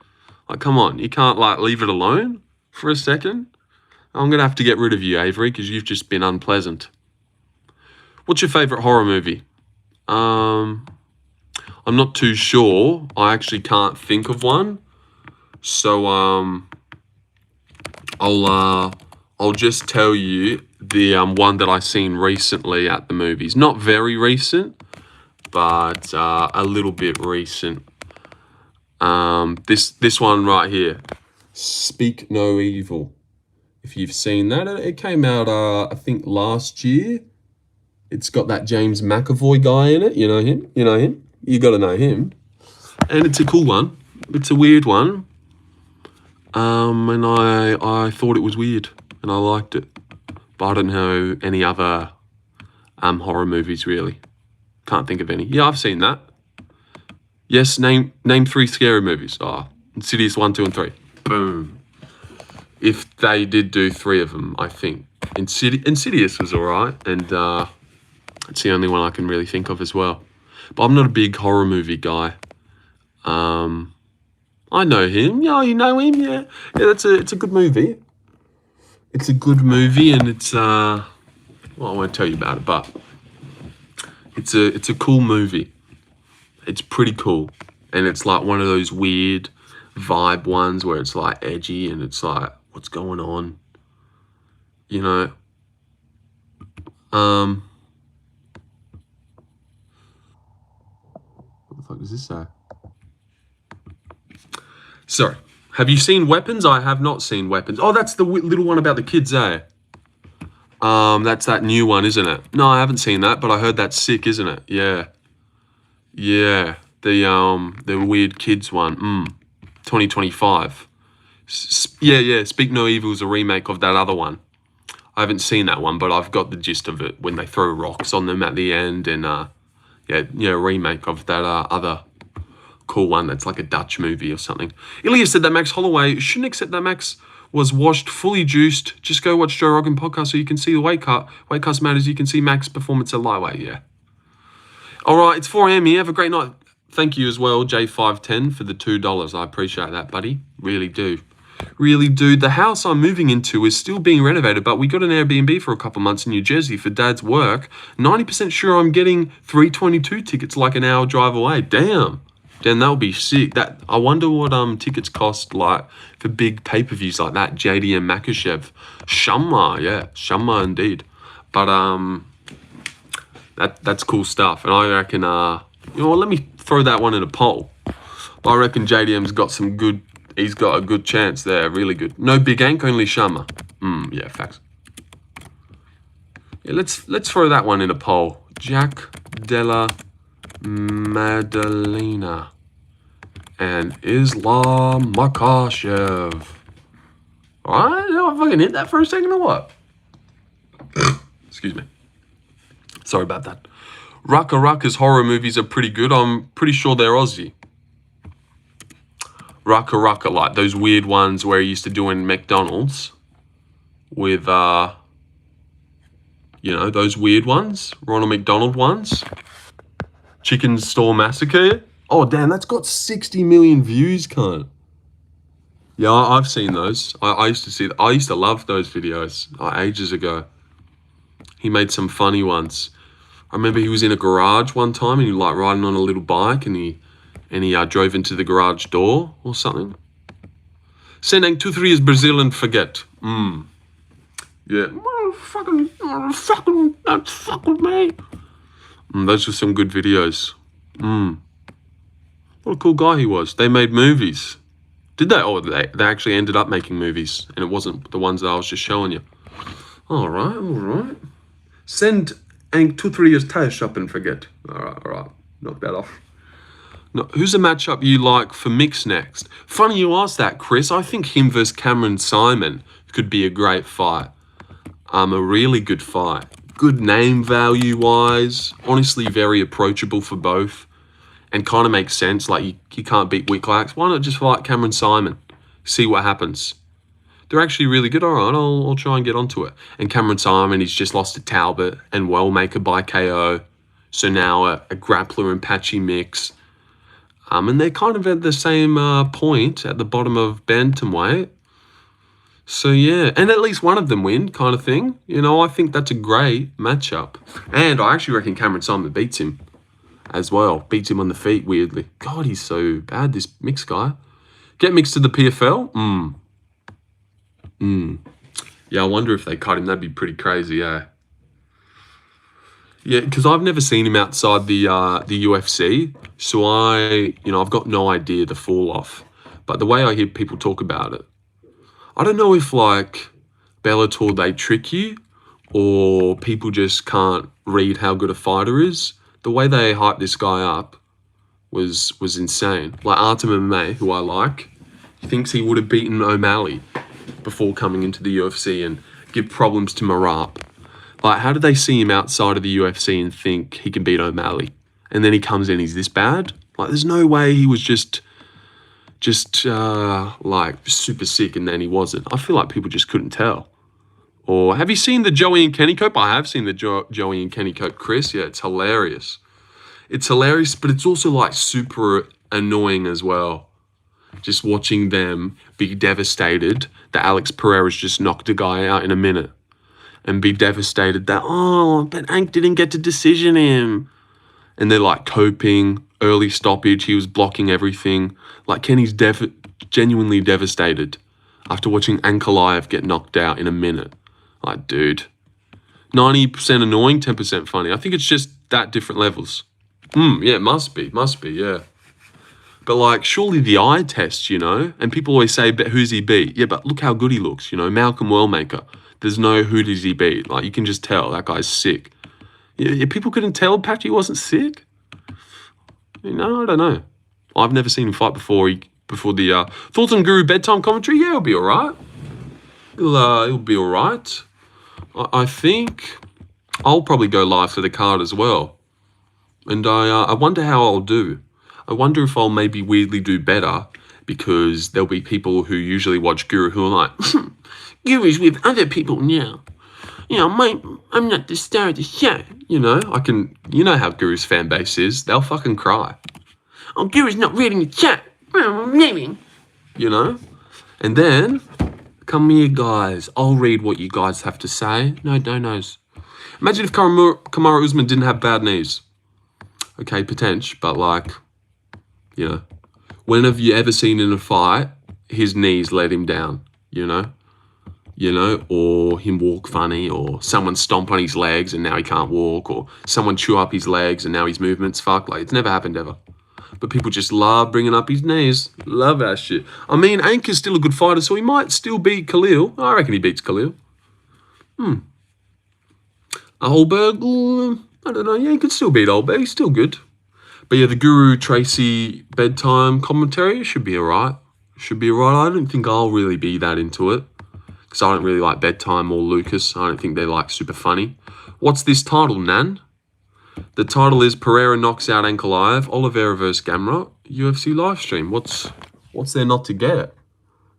like, come on. You can't like leave it alone for a second. I'm gonna have to get rid of you, Avery, because you've just been unpleasant. What's your favorite horror movie? I'm not too sure. I actually can't think of one. So I'll just tell you the one that I seen recently at the movies. Not very recent, but a little bit recent. This one right here, Speak No Evil. If you've seen that, it came out I think last year. It's got that James McAvoy guy in it. You know him. You got to know him. And it's a cool one. It's a weird one. And I thought it was weird, and I liked it. But I don't know any other horror movies, really. Can't think of any. Yeah, I've seen that. Yes, name 3 scary movies. Insidious 1, 2, and 3. Boom. If they did do 3 of them, I think. Insidious was alright, and it's the only one I can really think of as well. But I'm not a big horror movie guy. I know him. Yeah, you know him. Yeah. It's a good movie. It's a good movie, and it's well, I won't tell you about it, but it's a cool movie. It's pretty cool, and it's like one of those weird vibe ones where it's like edgy, and it's like, what's going on? You know. What the fuck does this say? Sorry. Have you seen Weapons? I have not seen Weapons. Oh, that's the little one about the kids, eh? That's that new one, isn't it? No, I haven't seen that, but I heard that's sick, isn't it? Yeah. Yeah. The weird kids one. 2025. Yeah. Speak No Evil is a remake of that other one. I haven't seen that one, but I've got the gist of it when they throw rocks on them at the end, and remake of that other cool one that's like a Dutch movie or something. Ilya said that Max Holloway shouldn't accept that Max was washed, fully juiced. Just go watch Joe Rogan podcast so you can see the weight cut. Weight cuts matters. You can see Max performance at lightweight. Yeah. All right, it's 4 a.m. here. Have a great night. Thank you as well, J510, for the $2. I appreciate that, buddy. Really do. Really do. The house I'm moving into is still being renovated, but we got an Airbnb for a couple months in New Jersey for Dad's work. 90% sure I'm getting 322 tickets like an hour drive away. Damn, that'll be sick. I wonder what tickets cost like for big pay-per-views like that. JDM Makachev. Shamma indeed. But that's cool stuff. And I reckon let me throw that one in a poll. I reckon JDM's got some good. He's got a good chance there, really good. No big Ank, only Shamma. Yeah, facts. Yeah, let's throw that one in a poll. Jack Della Madalena and Islam Makashev. Alright, I fucking hit that for a second or what? Excuse me. Sorry about that. Rucka's horror movies are pretty good. I'm pretty sure they're Aussie. Rucka, like those weird ones where he used to do in McDonald's with, those weird ones, Ronald McDonald ones. Chicken Store Massacre. Oh, damn, that's got 60 million views, cunt. Yeah, I've seen those. I used to see. I used to love those videos ages ago. He made some funny ones. I remember he was in a garage one time and he like riding on a little bike and he drove into the garage door or something. Sending 2-3 is Brazil and forget. Yeah. Well, fucking. don't fuck with me. Those were some good videos. What a cool guy he was. They made movies. Did they? Oh, they actually ended up making movies, and it wasn't the ones that I was just showing you. All right. Send Ank 2-3 years tire shop and forget. All right. Knock that off. No, who's a matchup you like for mix next? Funny you asked that, Chris. I think him versus Cameron Simon could be a great fight. A really good fight. Good name value-wise. Honestly, very approachable for both. And kind of makes sense. Like, you can't beat Wicklax. Why not just fight Cameron Simon? See what happens. They're actually really good. All right, I'll try and get onto it. And Cameron Simon, he's just lost to Talbot and Wellmaker by KO. So now a grappler and patchy mix. And they're kind of at the same point at the bottom of bantamweight. So yeah, and at least one of them win kind of thing. You know, I think that's a great matchup. And I actually reckon Cameron Simon beats him as well. Beats him on the feet, weirdly. God, he's so bad, this mix guy. Get mixed to the PFL? Yeah, I wonder if they cut him. That'd be pretty crazy, yeah. Yeah, because I've never seen him outside the UFC. So I've got no idea the fall off. But the way I hear people talk about it, I don't know if, like, Bellator, they trick you or people just can't read how good a fighter is. The way they hyped this guy up was insane. Like, Artem MMA, who I like, he thinks he would have beaten O'Malley before coming into the UFC and give problems to Marab. Like, how did they see him outside of the UFC and think he can beat O'Malley? And then he comes in, he's this bad? Like, there's no way he was just like, super sick and then he wasn't. I feel like people just couldn't tell. Or have you seen the Joey and Kenny Cope? I have seen the Joey and Kenny Cope, Chris. Yeah, it's hilarious. It's hilarious, but it's also, like, super annoying as well. Just watching them be devastated that Alex Pereira's just knocked a guy out in a minute. And be devastated that, but Ank didn't get to decision him. And they're, like, coping, early stoppage, he was blocking everything. Like, Kenny's genuinely devastated after watching Ankalaev get knocked out in a minute. Like, dude. 90% annoying, 10% funny. I think it's just that different levels. Yeah, it must be, yeah. But, like, surely the eye test, you know? And people always say, but who's he beat? Yeah, but look how good he looks, you know? Malcolm Wellmaker. There's no who does he beat. Like, you can just tell that guy's sick. Yeah, people couldn't tell Patchy wasn't sick? You know, I don't know. I've never seen him fight before the Thoughts on Guru bedtime commentary. Yeah, he'll be all right. He'll be all right. I think I'll probably go live for the card as well. And I wonder how I'll do. I wonder if I'll maybe weirdly do better because there'll be people who usually watch Guru who are like, Guru's with other people now. You know, I'm not the star of the show. You know, you know how Guru's fan base is. They'll fucking cry. Oh, Guru's not reading the chat. You know? And then, come here, guys. I'll read what you guys have to say. No donos. Imagine if Kamaru Usman didn't have bad knees. Okay, potential, but, like, you know, when have you ever seen in a fight his knees let him down, you know? Or him walk funny, or someone stomp on his legs and now he can't walk, or someone chew up his legs and now his movement's fucked. Like, it's never happened ever. But people just love bringing up his knees. Love that shit. I mean, Ank is still a good fighter, so he might still beat Khalil. I reckon he beats Khalil. Holberg, I don't know. Yeah, he could still beat Holberg. He's still good. But yeah, the Guru Tracy bedtime commentary should be all right. I don't think I'll really be that into it. Because I don't really like bedtime or Lucas. I don't think they're, like, super funny. What's this title, Nan? The title is Pereira knocks out Ankalaev, Oliveira versus Gamrot, UFC live stream. What's there not to get?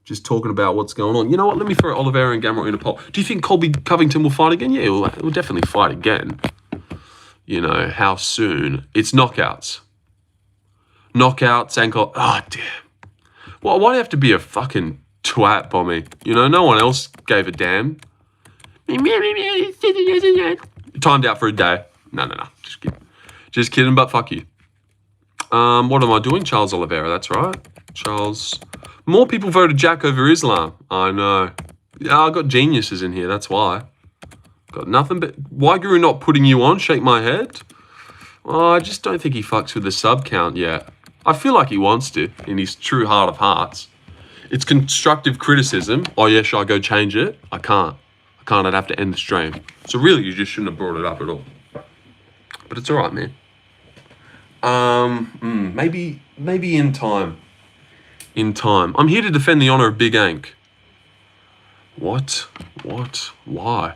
Just talking about what's going on. You know what? Let me throw Oliveira and Gamrot in a poll. Do you think Colby Covington will fight again? Yeah, he'll definitely fight again. You know, how soon? It's knockouts. Knockouts, Ankalaev. Oh, damn. Well, why do you have to be a fucking twat, Bommy? You know, no one else gave a damn. Timed out for a day. No. Just kidding, but fuck you. What am I doing? Charles Oliveira, that's right. Charles. More people voted Jack over Islam. I know. Yeah, I got geniuses in here, that's why. Got nothing but... Why Guru not putting you on? Shake my head? Oh, I just don't think he fucks with the sub count yet. I feel like he wants to, in his true heart of hearts. It's constructive criticism. Oh, yeah, should I go change it? I can't. I'd have to end the stream. So really, you just shouldn't have brought it up at all. But it's all right, man. Maybe in time. In time. I'm here to defend the honor of Big Ank. What? Why?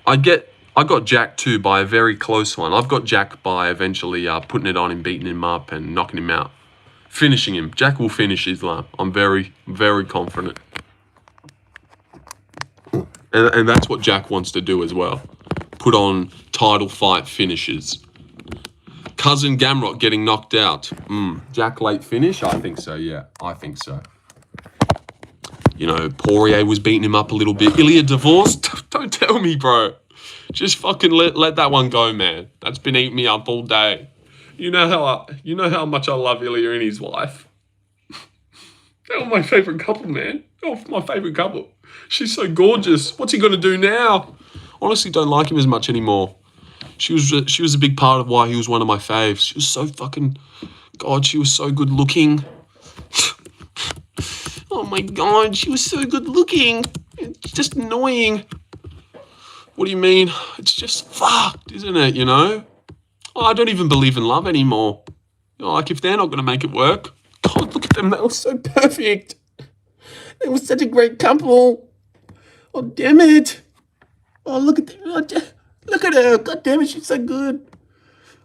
I got jacked too by a very close one. I've got jacked by eventually putting it on him, beating him up, and knocking him out. Finishing him. Jack will finish Islam. I'm very, very confident. And that's what Jack wants to do as well. Put on title fight finishes. Cousin Gamrot getting knocked out. Jack late finish? I think so, yeah. I think so. You know, Poirier was beating him up a little bit. Ilya divorced? Don't tell me, bro. Just fucking let that one go, man. That's been eating me up all day. You know how much I love Ilya and his wife. They're my favourite couple, man. Oh, my favourite couple. She's so gorgeous. What's he gonna do now? Honestly, don't like him as much anymore. She was a big part of why he was one of my faves. She was so fucking... God, she was so good looking. Oh my God, she was so good looking. It's just annoying. What do you mean? It's just fucked, isn't it, you know? Oh, I don't even believe in love anymore. You know, like, if they're not going to make it work... God, look at them. They were so perfect. They were such a great couple. Oh, damn it. Oh, look at them. Oh, look at her. God damn it, she's so good.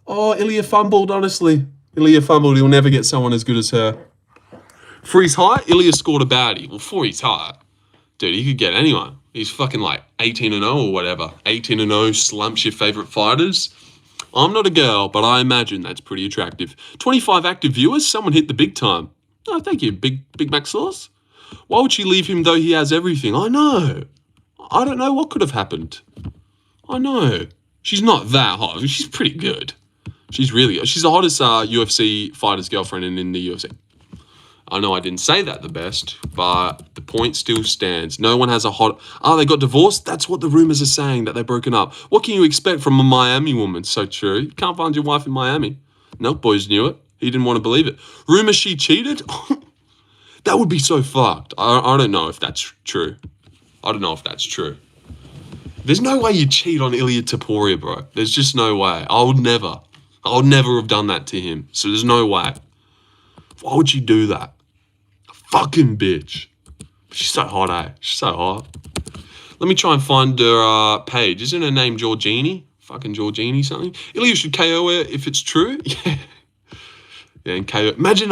Oh, Ilya fumbled, honestly. Ilya fumbled. He'll never get someone as good as her. For his height, Ilya scored a baddie. Well, for his height, dude, he could get anyone. He's fucking like 18-0 or whatever. 18-0, slumps your favourite fighters. I'm not a girl, but I imagine that's pretty attractive. 25 active viewers. Someone hit the big time. Oh, thank you, Big Mac Sauce. Why would she leave him though he has everything? I know. I don't know what could have happened. I know. She's not that hot. She's pretty good. She's really good. She's the hottest UFC fighter's girlfriend in the UFC. I know I didn't say that the best, but the point still stands. No one has a hot... Oh, they got divorced? That's what the rumors are saying, that they're broken up. What can you expect from a Miami woman? So true. You can't find your wife in Miami. No, boys knew it. He didn't want to believe it. Rumor she cheated? That would be so fucked. I don't know if that's true. I don't know if that's true. There's no way you cheat on Ilya Topuria, bro. There's just no way. I would never have done that to him. So there's no way. Why would she do that? Fucking bitch. She's so hot, eh? She's so hot. Let me try and find her page. Isn't her name Georgini? Fucking Georgini something. Ilya should KO her if it's true. Yeah. Yeah, and KO. Imagine,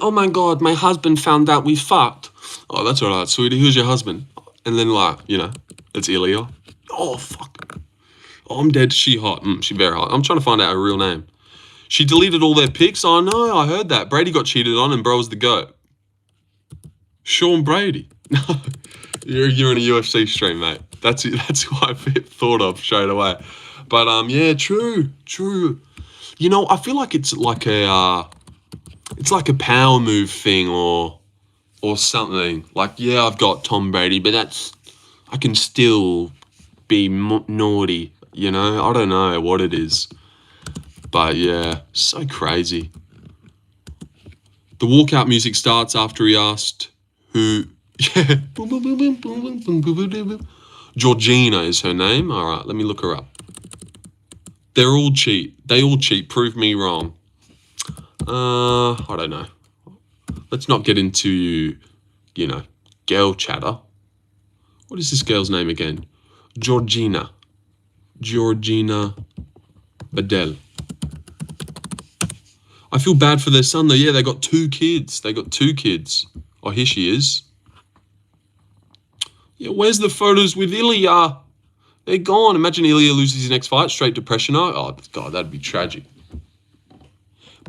oh my God, my husband found out we fucked. Oh, that's all right, sweetie. Who's your husband? And then, like, you know, it's Ilya. Oh, fuck. Oh, I'm dead. She hot. She very hot. I'm trying to find out her real name. She deleted all their pics. Oh, no, I heard that. Brady got cheated on and bro was the GOAT. Sean Brady. you're in a UFC stream, mate. That's who I thought of straight away. But, yeah, true. You know, I feel like it's like a power move thing or something. Like, yeah, I've got Tom Brady, but I can still be naughty, you know? I don't know what it is. But, yeah, so crazy. The walkout music starts after he asked who... Yeah. Georgina is her name. All right, let me look her up. They all cheat. Prove me wrong. I don't know. Let's not get into, you know, girl chatter. What is this girl's name again? Georgina Bedell. I feel bad for their son though. Yeah, they got 2 kids. Oh, here she is. Yeah, where's the photos with Ilya? They're gone. Imagine Ilya loses his next fight, straight depression. Oh, God, that'd be tragic.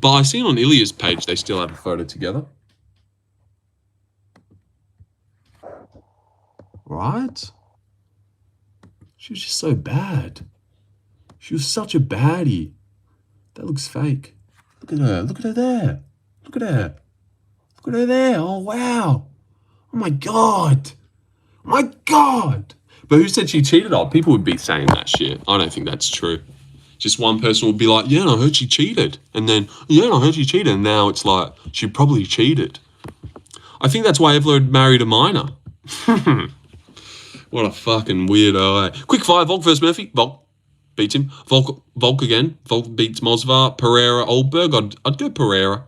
But I seen on Ilya's page they still have a photo together. Right? She was just so bad. She was such a baddie. That looks fake. Look at her. Look at her there. Look at her. Look at her there. Oh, wow. Oh, my God. My God. But who said she cheated? Oh, people would be saying that shit. I don't think that's true. Just one person would be like, yeah, I heard she cheated. And then, yeah, I heard she cheated. And now it's like, she probably cheated. I think that's why Evla married a minor. What a fucking weirdo, eh? Quick fire, Volk versus Murphy. Volk beats him. Volk again. Volk beats Mosvar. Pereira, Oldberg. I'd go Pereira.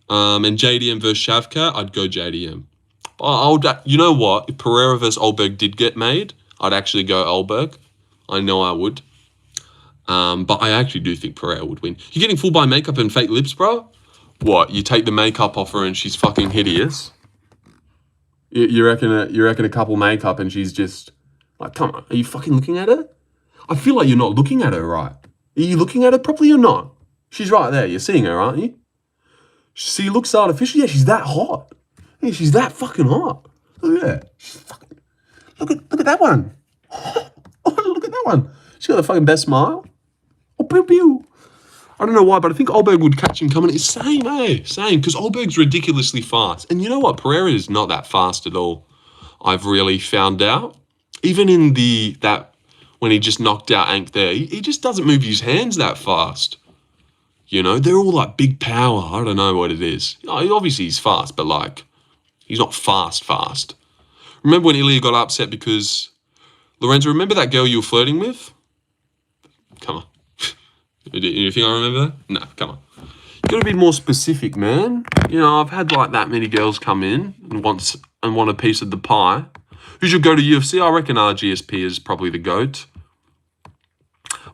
And JDM versus Shavkat, I'd go JDM. You know what? If Pereira versus Oldberg did get made, I'd actually go Oldberg. I know I would. But I actually do think Pereira would win. You're getting full by makeup and fake lips, bro? What? You take the makeup off her and she's fucking hideous? You reckon a couple makeup and she's just like, come on, are you fucking looking at her? I feel like you're not looking at her right. Are you looking at her properly or not? She's right there. You're seeing her, aren't you? She looks artificial. Yeah, she's that hot. Yeah, she's that fucking hot. Look at that. She's fucking. Look at that one. Oh, look at that one. She got the fucking best smile. Oh, pew pew. I don't know why, but I think Oldberg would catch him coming. It's same, eh? Same, because Oldberg's ridiculously fast. And you know what? Pereira is not that fast at all. I've really found out. Even in when he just knocked out Ank there, he just doesn't move his hands that fast. You know, they're all like big power. I don't know what it is. Obviously he's fast, but like, he's not fast. Remember when Ilya got upset because, Lorenzo, remember that girl you were flirting with? Come on. You think I remember that? No, come on. You gotta be more specific, man. You know, I've had like that many girls come in and want a piece of the pie. Who should go to UFC? I reckon RGSP is probably the GOAT.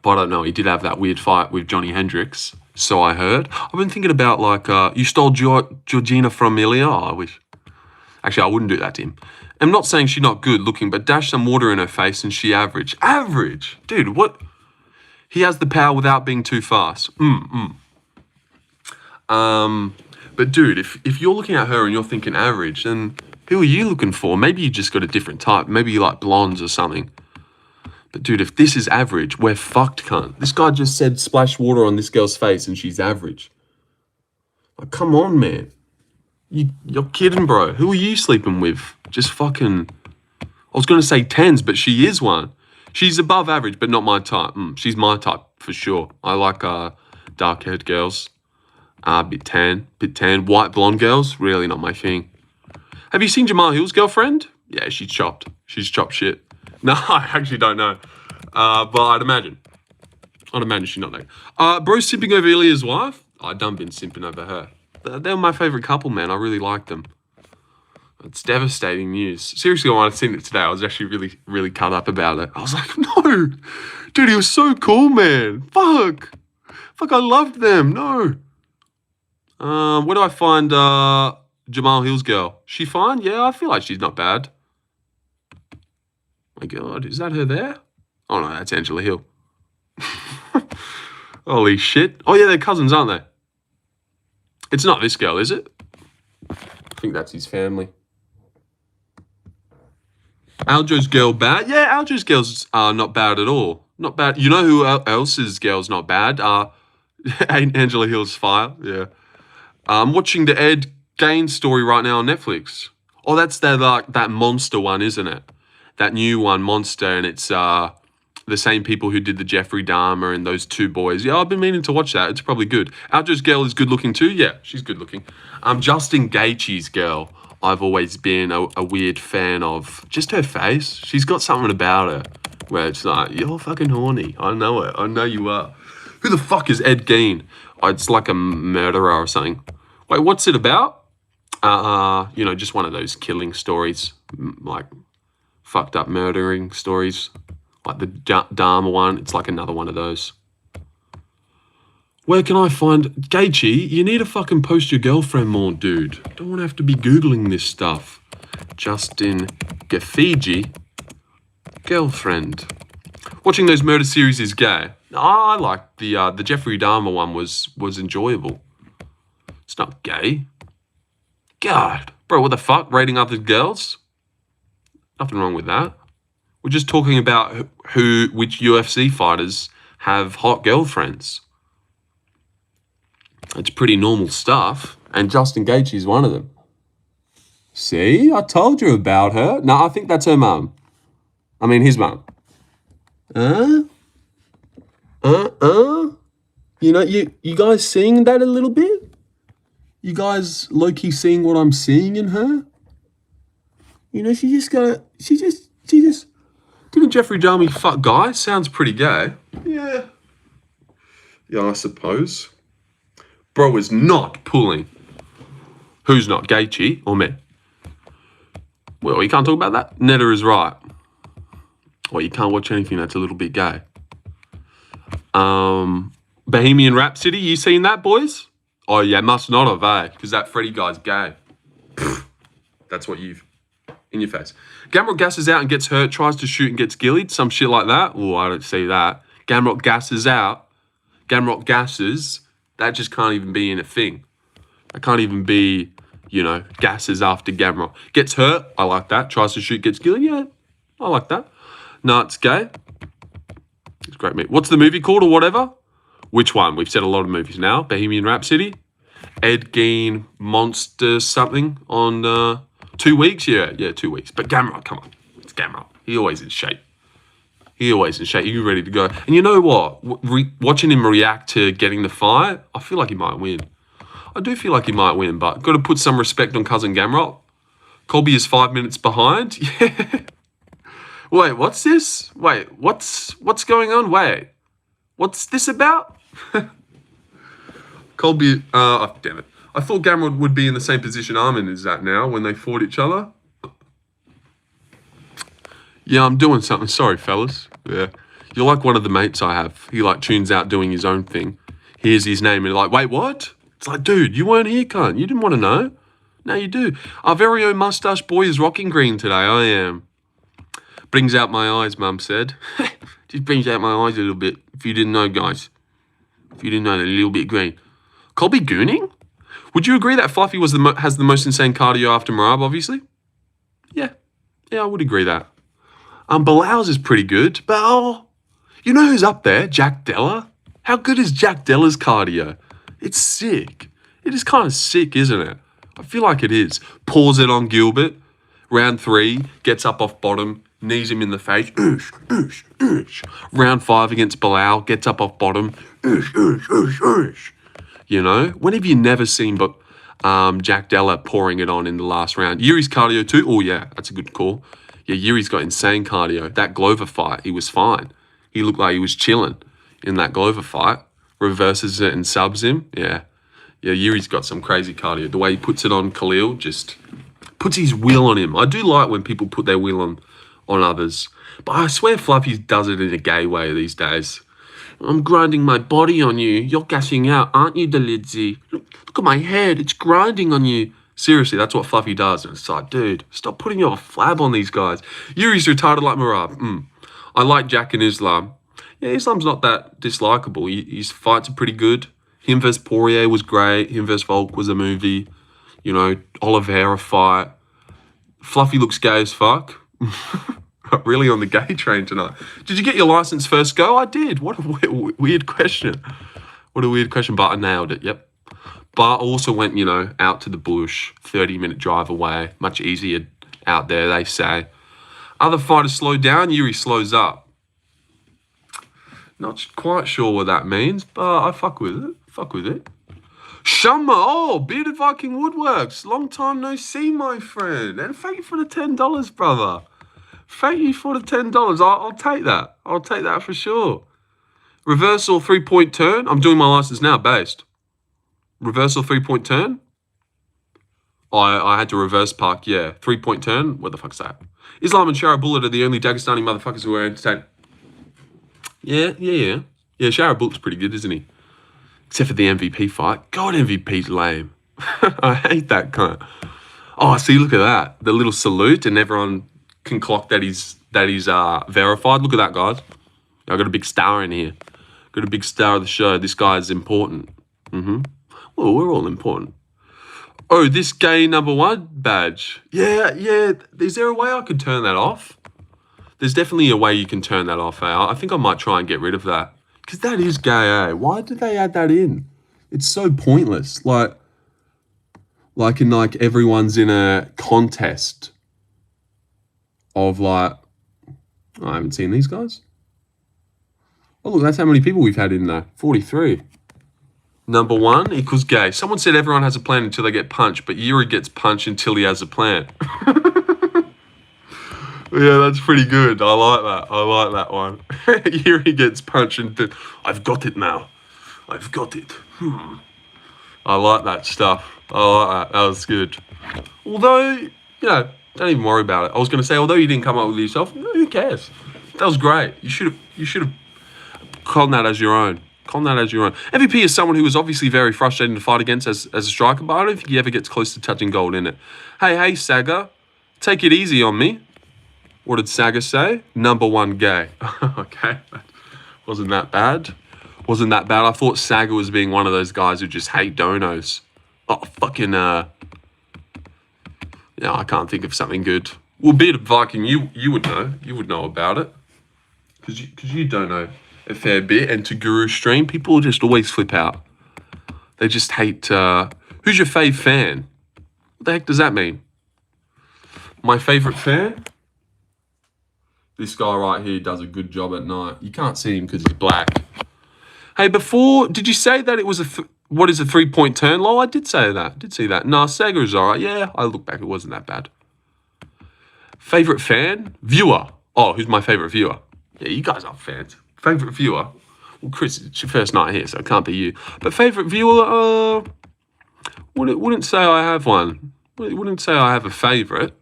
But I don't know. He did have that weird fight with Johnny Hendricks, so I heard. I've been thinking about like, you stole Georgina from Ilya. Oh, I wish. Actually, I wouldn't do that to him. I'm not saying she's not good looking, but dash some water in her face and she average. Average? Dude, what? He has the power without being too fast. But dude, if you're looking at her and you're thinking average, then who are you looking for? Maybe you just got a different type. Maybe you like blondes or something. But dude, if this is average, we're fucked, cunt. This guy just said splash water on this girl's face and she's average. Like, come on, man. You're kidding, bro. Who are you sleeping with? Just fucking... I was going to say 10s, but she is one. She's above average, but not my type. She's my type, for sure. I like dark-haired girls. Bit tan. White blonde girls, really not my thing. Have you seen Jamal Hill's girlfriend? Yeah, she's chopped. She's chopped shit. No, I actually don't know. But I'd imagine she's not like. Bro simping over Ilya's wife? I done been simping over her. They were my favourite couple, man. I really liked them. It's devastating news. Seriously, when I seen it today, I was actually really, really cut up about it. I was like, no. Dude, he was so cool, man. Fuck, I loved them. No. Where do I find Jamal Hill's girl? She fine? Yeah, I feel like she's not bad. My God, is that her there? Oh, no, that's Angela Hill. Holy shit. Oh, yeah, they're cousins, aren't they? It's not this girl, is it? I think that's his family. Aljo's girl bad? Yeah, Aljo's girl's not bad at all. Not bad. You know who else's girl's not bad? Angela Hill's fire. Yeah. I'm watching the Ed Gain story right now on Netflix. Oh, that's that monster one, isn't it? That new one, Monster, and it's the same people who did the Jeffrey Dahmer and those two boys. Yeah, I've been meaning to watch that. It's probably good. Aljo's girl is good looking too. Yeah, she's good looking. Justin Gaethje's girl, I've always been a weird fan of. Just her face. She's got something about her where it's like, you're fucking horny. I know it. I know you are. Who the fuck is Ed Gein? Oh, it's like a murderer or something. Wait, what's it about? You know, just one of those killing stories, like fucked up murdering stories. Like the Dharma one, it's like another one of those. Where can I find... Gaethje, you need to fucking post your girlfriend more, dude. Don't want to have to be Googling this stuff. Justin Gaethje, girlfriend. Watching those murder series is gay. I like the Jeffrey Dahmer one was enjoyable. It's not gay. God. Bro, what the fuck? Rating other girls? Nothing wrong with that. We're just talking about which UFC fighters have hot girlfriends. It's pretty normal stuff. And Justin Gaethje is one of them. See? I told you about her. No, I think that's her mum. I mean, his mum. You know, you guys seeing that a little bit? You guys low-key seeing what I'm seeing in her? You know, she just didn't Jeffrey Dahmer fuck guys? Sounds pretty gay. Yeah. Yeah, I suppose. Bro is not pulling. Who's not? Gaethje or me? Well, you can't talk about that. Netta is right. Well, you can't watch anything that's a little bit gay. Bohemian Rhapsody, you seen that, boys? Oh, yeah, must not have, eh? Because that Freddie guy's gay. That's what you've... In your face. Gamrot gasses out and gets hurt, tries to shoot and gets gillied. Some shit like that. Oh, I don't see that. Gamrot gasses out. Gamrot gasses. That just can't even be in a thing. That can't even be, you know, gasses after Gamrot. Gets hurt. I like that. Tries to shoot, gets gillied. Yeah, I like that. No, it's gay. It's great, mate. What's the movie called or whatever? Which one? We've said a lot of movies now. Bohemian Rhapsody. Ed Gein Monster something on 2 weeks. Yeah, 2 weeks. But Gamrot, come on. It's Gamrot. He always in shape. He's ready to go. And you know what? Watching him react to getting the fight, I feel like he might win. I do feel like he might win, but got to put some respect on cousin Gamrot. Colby is 5 minutes behind. Yeah. Wait, what's this? Wait, what's going on? Wait, what's this about? Colby, oh, damn it. I thought Gamrot would be in the same position Armin is at now when they fought each other. Yeah, I'm doing something. Sorry, fellas. Yeah. You're like one of the mates I have. He, like, tunes out doing his own thing. Hears his name and like, wait, what? It's like, dude, you weren't here, cunt. You didn't want to know. Now you do. Our very own mustache boy is rocking green today. I am. Brings out my eyes, Mum said. Just brings out my eyes a little bit. If you didn't know, guys. If you didn't know, they're a little bit green. Colby gooning? Would you agree that Fluffy has the most insane cardio after Marab, obviously? Yeah. Yeah, I would agree that. Bilau's is pretty good, but you know who's up there? Jack Della. How good is Jack Della's cardio? It's sick. It is kind of sick, isn't it? I feel like it is. Pours it on Gilbert. Round 3, gets up off bottom, knees him in the face. Oosh, oosh, oosh. Round 5 against Bilal, gets up off bottom. Oosh, oosh, oosh, oosh. You know, when have you never seen Jack Della pouring it on in the last round? Yuri's cardio too. Oh yeah, that's a good call. Yeah, Yuri's got insane cardio. That Glover fight, he was fine. He looked like he was chilling in that Glover fight. Reverses it and subs him. Yeah. Yeah, Yuri's got some crazy cardio. The way he puts it on Khalil just puts his will on him. I do like when people put their will on others. But I swear Fluffy does it in a gay way these days. I'm grinding my body on you. You're gassing out, aren't you, Delidzi? Look at my head. It's grinding on you. Seriously, that's what Fluffy does. And it's like, dude, stop putting your flab on these guys. Yuri's retarded like Marab. I like Jack and Islam. Yeah, Islam's not that dislikable. His fights are pretty good. Him versus Poirier was great. Him versus Volk was a movie. You know, Oliveira fight. Fluffy looks gay as fuck. Really on the gay train tonight. Did you get your license first go? I did. What a weird question. What a weird question, but I nailed it. Yep. But I also went, you know, out to the bush, 30-minute drive away. Much easier out there, they say. Other fighters slow down, Yuri slows up. Not quite sure what that means, but I fuck with it. Fuck with it. Shama, oh, Bearded Viking Woodworks. Long time no see, my friend. And thank you for the $10, brother. Thank you for the $10. I'll take that. I'll take that for sure. Reversal 3-point turn. I'm doing my license now, based. Reversal 3-point turn. I had to reverse park, yeah. 3-point turn. What the fuck's that? Islam and Shara Bullet are the only Dagestani motherfuckers who are entertained. Yeah. Yeah, Shara Bullet's pretty good, isn't he? Except for the MVP fight. God, MVP's lame. I hate that cunt. Oh, see, look at that. The little salute and everyone can clock that he's verified. Look at that, guys. I got a big star in here. Got a big star of the show. This guy is important. Well, we're all important. Oh, this gay #1 badge. Yeah. Is there a way I could turn that off? There's definitely a way you can turn that off, eh? I think I might try and get rid of that. Because that is gay, eh? Why did they add that in? It's so pointless. Like everyone's in a contest of like, I haven't seen these guys. Oh, look, that's how many people we've had in there. 43. Number 1 equals gay. Someone said everyone has a plan until they get punched, but Yuri gets punched until he has a plan. Yeah, that's pretty good. I like that. I like that one. Yuri gets punched until I've got it now. I've got it. I like that stuff. I like that. That was good. Although, don't even worry about it. I was going to say, although you didn't come up with it yourself, who cares? That was great. You should have conned that as your own. MVP is someone who was obviously very frustrating to fight against as a striker, but I don't think he ever gets close to touching gold in it. Hey, Saga, take it easy on me. What did Saga say? Number 1 gay. Okay, wasn't that bad. I thought Saga was being one of those guys who just hate donos. Oh, fucking, I can't think of something good. Well, Bearded Viking, you would know. You would know about it. Because you don't know a fair bit. And to Guru Stream, people just always flip out. They just hate, who's your fave fan? What the heck does that mean? My favorite fan? This guy right here does a good job at night. You can't see him because he's black. Hey, before, did you say that it was what is a 3-point turn? Lol, I did say that. Did see that. Nah, Sega is all right. Yeah, I look back. It wasn't that bad. Favorite fan? Viewer. Oh, who's my favorite viewer? Yeah, you guys are fans. Favorite viewer? Well, Chris, it's your first night here, so it can't be you. But favorite viewer, wouldn't say I have one. Wouldn't say I have a favorite.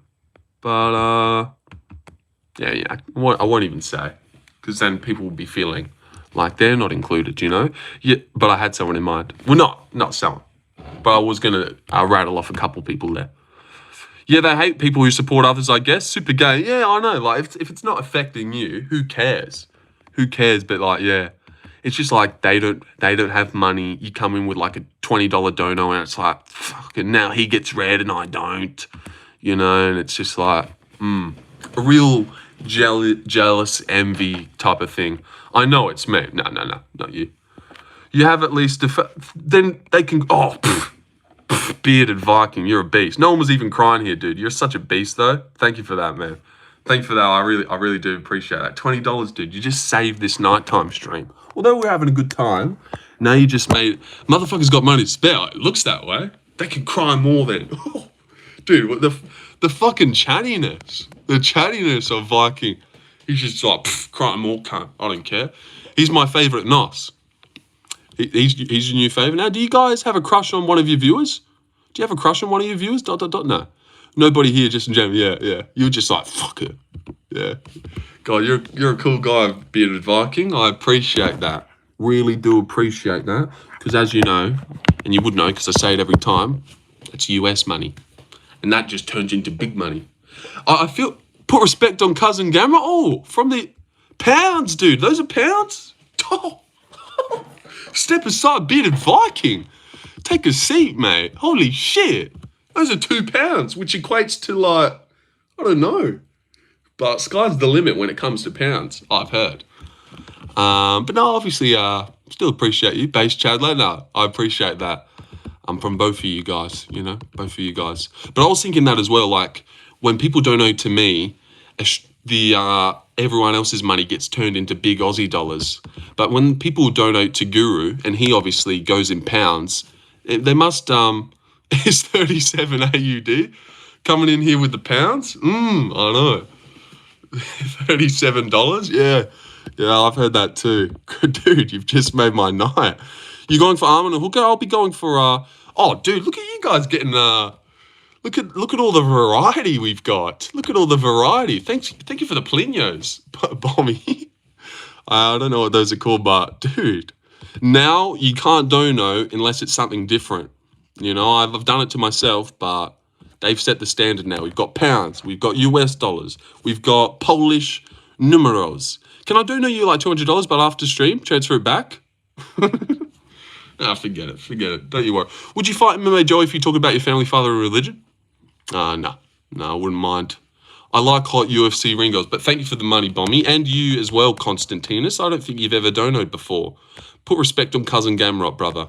But, yeah, I won't even say. Because then people will be feeling like they're not included, Yeah, but I had someone in mind. Well, not someone. But I was going to rattle off a couple people there. Yeah, they hate people who support others, I guess. Super gay. Yeah, I know. Like, if it's not affecting you, who cares? Who cares? But, like, yeah. It's just like they don't have money. You come in with, like, a $20 dono and it's like, fucking now he gets red and I don't. And it's just like, a real jealous envy type of thing. I know it's me. No, not you. You have at least, then they can, Bearded Viking, you're a beast. No one was even crying here, dude. You're such a beast, though. Thank you for that, man. Thank you for that. I really do appreciate that. $20, dude. You just saved this nighttime stream. Although we're having a good time, now you just made, motherfuckers got money to spare. It looks that way. They can cry more than, dude, the fucking chattiness. The chattiness of Viking. He's just like, crying more, cunt. I don't care. He's my favourite Nos. He's your new favourite. Now, do you guys have a crush on one of your viewers? Do you have a crush on one of your viewers? ... No. Nobody here, just in general. Yeah. You're just like, fuck it. Yeah. God, you're a cool guy, Bearded Viking. I appreciate that. Really do appreciate that. Because as you know, and you would know because I say it every time, it's US money. And that just turns into big money. I feel... Put respect on Cousin Gamma. Oh, from the pounds, dude. Those are pounds? Oh. Step aside, Bearded Viking. Take a seat, mate. Holy shit. Those are £2, which equates to like, I don't know. But sky's the limit when it comes to pounds, I've heard. But no, obviously, still appreciate you. Base Chadler, no, I appreciate that. From both of you guys, both of you guys. But I was thinking that as well, like, when people donate to me, everyone else's money gets turned into big Aussie dollars. But when people donate to Guru, and he obviously goes in pounds, they must, is 37 AUD coming in here with the pounds? I know. $37? Yeah, I've heard that too. Dude, you've just made my night. You going for arm and a hooker? I'll be going for, dude, look at you guys getting, Look at all the variety we've got. Look at all the variety. Thank you for the plinos, Bommy. I don't know what those are called, but dude, now you can't dono unless it's something different. I've done it to myself, but they've set the standard now. We've got pounds, we've got US dollars, we've got Polish numeros. Can I dono you like $200, but after stream, transfer it back? Nah, forget it. Don't you worry. Would you fight MMA Joe if you talk about your family, father, or religion? No, I wouldn't mind. I like hot UFC ringos, but thank you for the money, Bommy. And you as well, Constantinus. I don't think you've ever donoed before. Put respect on Cousin Gamrot, brother.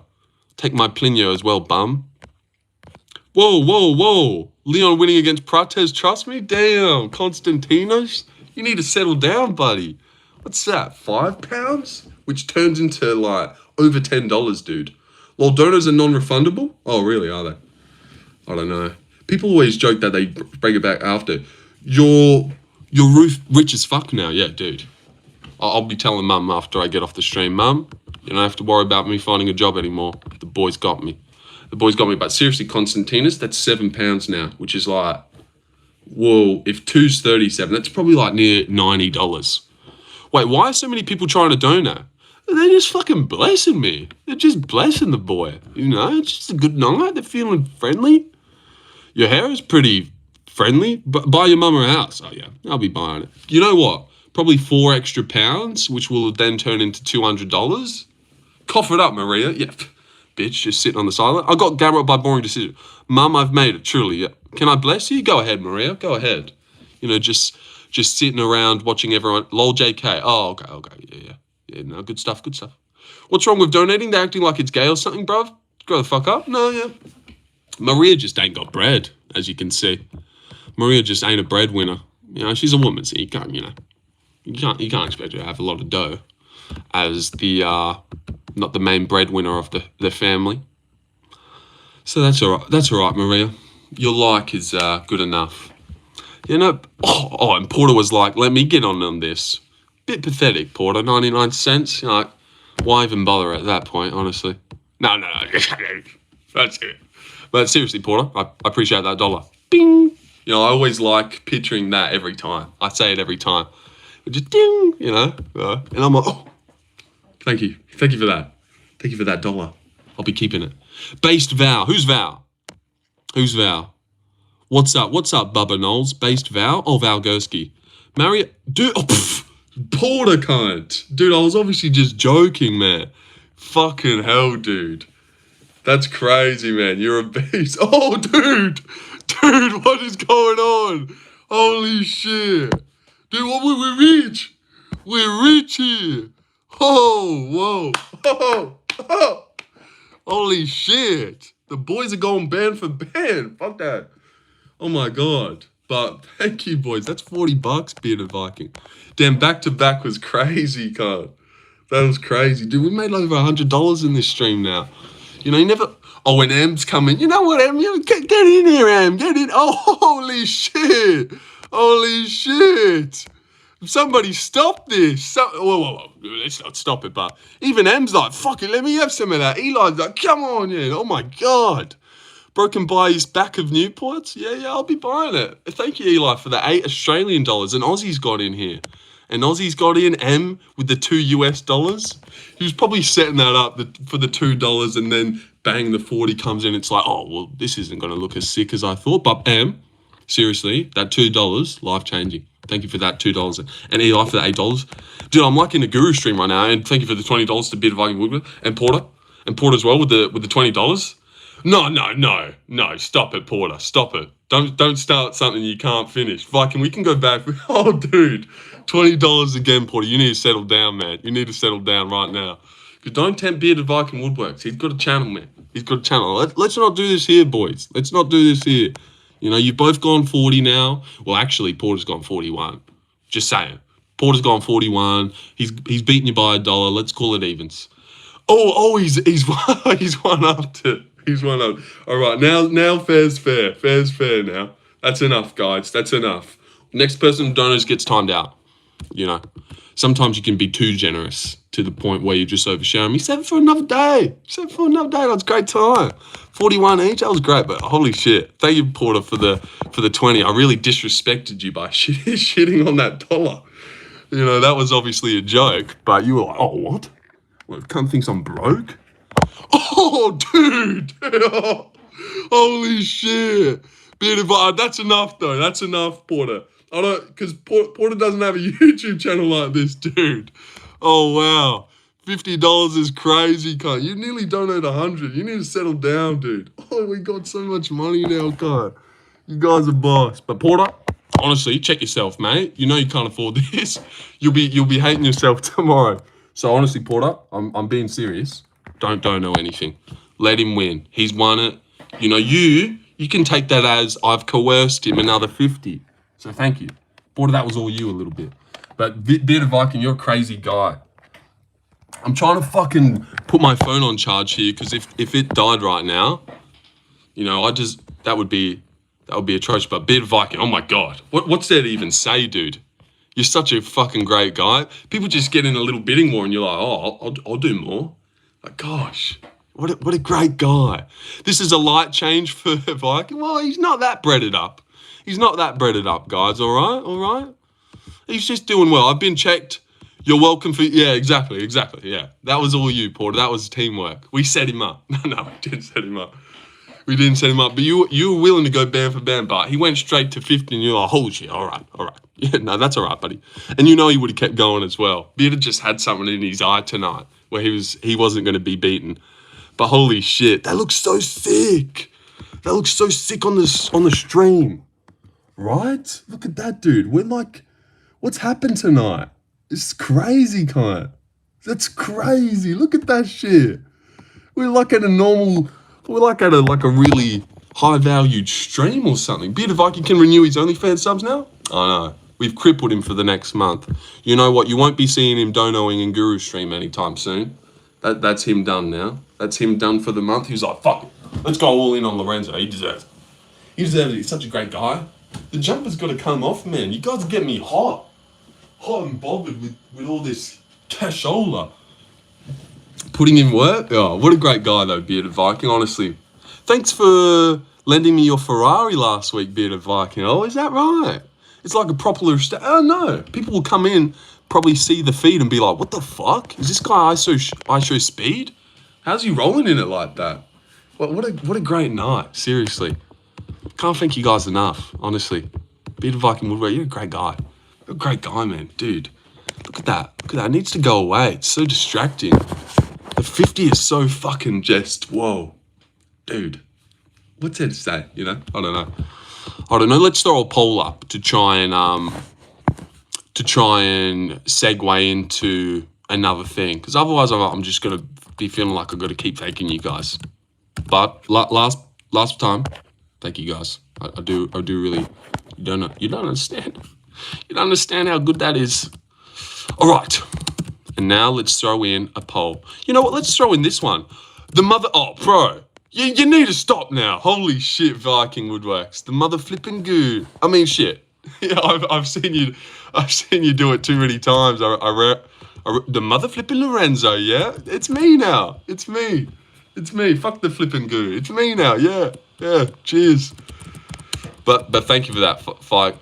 Take my Plinio as well, bum. Whoa. Leon winning against Prates, trust me? Damn, Constantinus. You need to settle down, buddy. What's that, £5? Which turns into like over $10, dude. Lol, donos are non-refundable? Oh, really, are they? I don't know. People always joke that they bring it back after. You're rich as fuck now. Yeah, dude. I'll be telling Mum after I get off the stream, Mum, you don't have to worry about me finding a job anymore. The boys got me. The boys got me. But seriously, Constantinus, that's £7 now, which is like, whoa, if two's 37, that's probably like near $90. Wait, why are so many people trying to donate? They're just fucking blessing me. They're just blessing the boy. You know, it's just a good night. They're feeling friendly. Your hair is pretty friendly. Buy your mum a house. Oh, yeah, I'll be buying it. You know what? Probably £4 extra, which will then turn into $200. Cough it up, Maria. Yeah, bitch, just sitting on the sideline. I got gambled by boring decision. Mum, I've made it, truly. Yeah. Can I bless you? Go ahead, Maria. Go ahead. You know, just sitting around watching everyone. Lol, JK. Oh, okay. Yeah, no, good stuff. What's wrong with donating? They're acting like it's gay or something, bruv. Grow the fuck up. No, yeah. Maria just ain't got bread, as you can see. Maria just ain't a breadwinner. You know, she's a woman, so you can't expect her to have a lot of dough as the not the main breadwinner of the family. So that's all right. That's all right, Maria. Your like is good enough. You know. Oh, and Porter was like, "Let me get on this." Bit pathetic, Porter. 99 cents. You know, like, why even bother at that point? Honestly, no. That's it. But seriously, Porter, I appreciate that $1. Bing. You know, I always like picturing that every time. I say it every time. Just ding, you know. And I'm like, oh, thank you for that. Thank you for that $1. I'll be keeping it. Based Val. Who's Val? What's up, Bubba Knowles? Based Val? Oh, Val Gursky. Marriott, dude. Oh, Porter cunt. Dude, I was obviously just joking, man. Fucking hell, dude. That's crazy, man. You're a beast. Oh, dude, what is going on? Holy shit. Dude, we're rich. We're rich here. Oh, whoa. Holy shit. The boys are going band for band. Fuck that. Oh, my God. But thank you, boys. That's $40, Bearded Viking. Damn, back-to-back was crazy, cunt. That was crazy. Dude, we made over $100 in this stream now. You know, you never... Oh, when M's coming, you know what, Em? Get in here, Em. Get in. Oh, holy shit. Somebody stop this. Whoa. Let's not stop it, but even M's like, fuck it, let me have some of that. Eli's like, come on, yeah. Oh, my God. Broken by his back of Newports? Yeah, I'll be buying it. Thank you, Eli, for the $8 Australian. And Aussie's got in here. And Aussie's got in M with the $2. He was probably setting that up for the $2 and then bang, the 40 comes in. It's like, oh, well, this isn't going to look as sick as I thought. But M, seriously, that $2, life-changing. Thank you for that $2. And Eli for the $8. Dude, I'm like in a guru stream right now. And thank you for the $20 to Bearded Viking Woodward. And Porter as well with the $20. No, stop it, Porter. Stop it. Don't start something you can't finish. Viking, we can go back. Oh, dude. $20 again, Porter. You need to settle down, man. You need to settle down right now. Because don't tempt Bearded Viking Woodworks. He's got a channel, man. He's got a channel. Let's not do this here, boys. Let's not do this here. You know, you've both gone 40 now. Well, actually, Porter's gone 41. Just saying. Porter's gone 41. He's beaten you by $1. Let's call it evens. Oh, he's one up to. He's one up. All right, now fair's fair. Fair's fair now. That's enough, guys. That's enough. Next person who donors gets timed out. You know, sometimes you can be too generous to the point where you're just oversharing me. Save it for another day. That was a great time. 41 each. That was great. But holy shit. Thank you, Porter, for the 20. I really disrespected you by shitting on that $1. You know, that was obviously a joke. But you were like, oh, what? What, cunt thinks I'm broke? Oh, dude. Holy shit. That's enough, though. That's enough, Porter. Because Porter doesn't have a YouTube channel like this, dude. Oh, wow. $50 is crazy, cunt. You nearly donate 100. You need to settle down, dude. Oh, we got so much money now, cunt. You guys are boss. But Porter, honestly, check yourself, mate. You know you can't afford this. You'll be hating yourself tomorrow. So honestly, Porter, I'm being serious. Don't know anything. Let him win. He's won it. You know, you can take that as I've coerced him another 50. So thank you. Border, that was all you a little bit. But Bearded Viking, you're a crazy guy. I'm trying to fucking put my phone on charge here because if it died right now, you know, that would be atrocious. But Bearded Viking, oh my god, what's there to even say, dude? You're such a fucking great guy. People just get in a little bidding war, and you're like, oh, I'll do more. Like, gosh, what a great guy. This is a light change for Viking. Well, he's not that breaded up. He's not that breaded up, guys. All right. He's just doing well. I've been checked. You're welcome for... Yeah, exactly. Yeah, that was all you, Porter. That was teamwork. We set him up. No, we didn't set him up. We didn't set him up. But you were willing to go band for band, but he went straight to 50 and you're like, holy shit, all right. Yeah, no, that's all right, buddy. And you know he would have kept going as well. Bearded just had something in his eye tonight where he wasn't going to be beaten. But holy shit, that looks so sick. That looks so sick on the stream. Right? Look at that, dude. We're like... What's happened tonight? It's crazy, cunt. That's crazy. Look at that shit. We're like at a really high-valued stream or something. Bearded Viking can renew his OnlyFans subs now? I know. We've crippled him for the next month. You know what? You won't be seeing him donoing in Guru stream anytime soon. That's him done now. That's him done for the month. He was like, fuck it. Let's go all in on Lorenzo. He deserves it. He's such a great guy. The jumper's got to come off, man. You guys get me hot and bothered with all this cashola. Putting in work. Oh, what a great guy though, Bearded Viking, honestly. Thanks for lending me your Ferrari last week, Bearded Viking. Oh, is that right? It's like a proper... Oh, no. People will come in, probably see the feed and be like, what the fuck? Is this guy ISO speed? How's he rolling in it like that? What a great night, seriously. Can't thank you guys enough, honestly. Bearded Viking Woodward, you're a great guy. You're a great guy, man. Dude, look at that. It needs to go away. It's so distracting. The 50 is so fucking just, whoa. Dude, what's there to say, you know? I don't know. Let's throw a poll up to try and segue into another thing. Because otherwise I'm just going to be feeling like I've got to keep thanking you guys. But last time, thank you guys. I do really... You don't understand. You don't understand how good that is. All right. And now let's throw in a poll. You know what? Let's throw in this one. The mother... Oh, bro. You need to stop now. Holy shit, Viking Woodworks. The mother flipping goo. I mean, shit. Yeah, I've seen you do it too many times. The mother flipping Lorenzo, yeah? It's me now. It's me. Fuck the flipping goo. It's me now, yeah. Cheers. But thank you for that,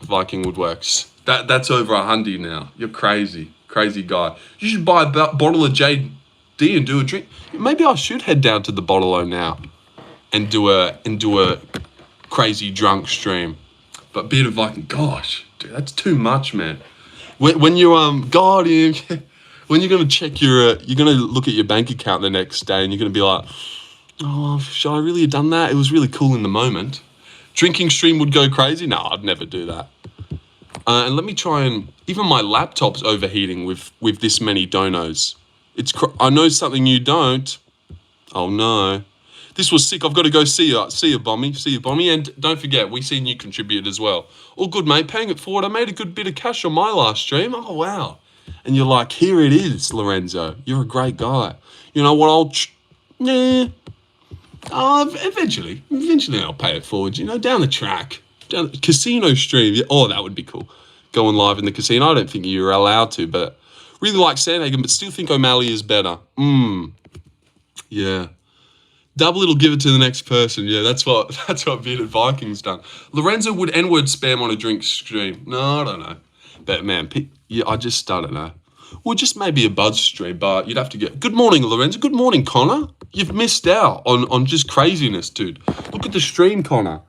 Viking Woodworks. That's over $100 now. You're crazy guy. You should buy a bottle of JD and do a drink. Maybe I should head down to the Bottle-O now and do a crazy drunk stream. But Bearded Viking, gosh, dude, that's too much, man. When you God, when you're gonna check you're gonna look at your bank account the next day and you're gonna be like, oh, should I really have done that? It was really cool in the moment. Drinking stream would go crazy? No, I'd never do that. And let me try and... Even my laptop's overheating with this many donos. I know something you don't. Oh, no. This was sick. I've got to go see you, Bommy. And don't forget, we seen you contribute as well. All good, mate. Paying it forward. I made a good bit of cash on my last stream. Oh, wow. And you're like, here it is, Lorenzo. You're a great guy. You know what? Eventually I'll pay it forward, you know, down the track. Down the casino stream. Yeah, oh, that would be cool. Going live in the casino. I don't think you're allowed to, but really like Sandhagen, but still think O'Malley is better. Yeah. Double it'll give it to the next person. Yeah, that's what Bearded Viking's done. Lorenzo would N-word spam on a drink stream. No, I don't know. But man, yeah, I don't know. Well, just maybe a buzz stream, but you'd have to get... Good morning, Lorenzo. Good morning, Connor. You've missed out on just craziness, dude. Look at the stream, Connor.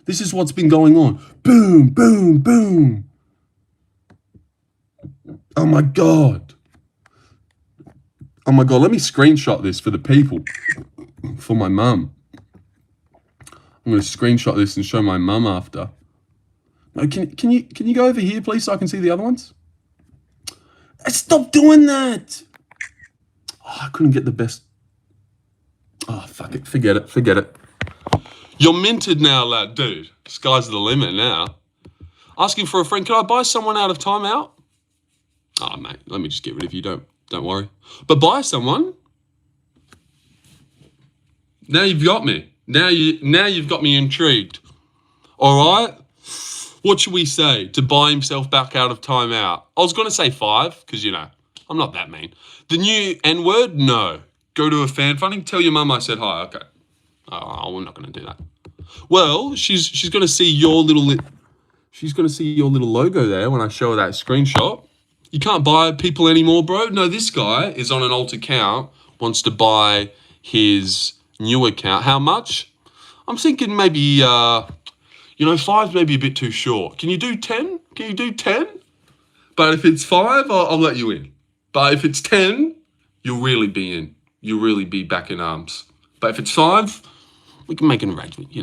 This is what's been going on. Boom, boom, boom. Oh, my God. Let me screenshot this for the people. For my mum. I'm going to screenshot this and show my mum after. No, can you go over here, please, so I can see the other ones? Stop doing that! Oh, I couldn't get the best... Oh, fuck it. Forget it. You're minted now, lad. Dude, sky's the limit now. Asking for a friend. Can I buy someone out of timeout? Oh, mate, let me just get rid of you. Don't worry. But buy someone. Now you've got me. Now you've got me intrigued. All right. What should we say to buy himself back out of timeout? I was going to say 5 because, you know, I'm not that mean. The new N-word? No. Go to a fan funding. Tell your mum I said hi. Okay. Oh, we're not going to do that. Well, she's going to see your little... She's going to see your little logo there when I show her that screenshot. You can't buy people anymore, bro. No, this guy is on an alt account, wants to buy his new account. How much? I'm thinking maybe, 5's maybe a bit too short. Can you do 10? Can you do 10? But if it's 5, I'll let you in. But if it's 10, you'll really be in. You'll really be back in arms. But if it's 5, we can make an arrangement,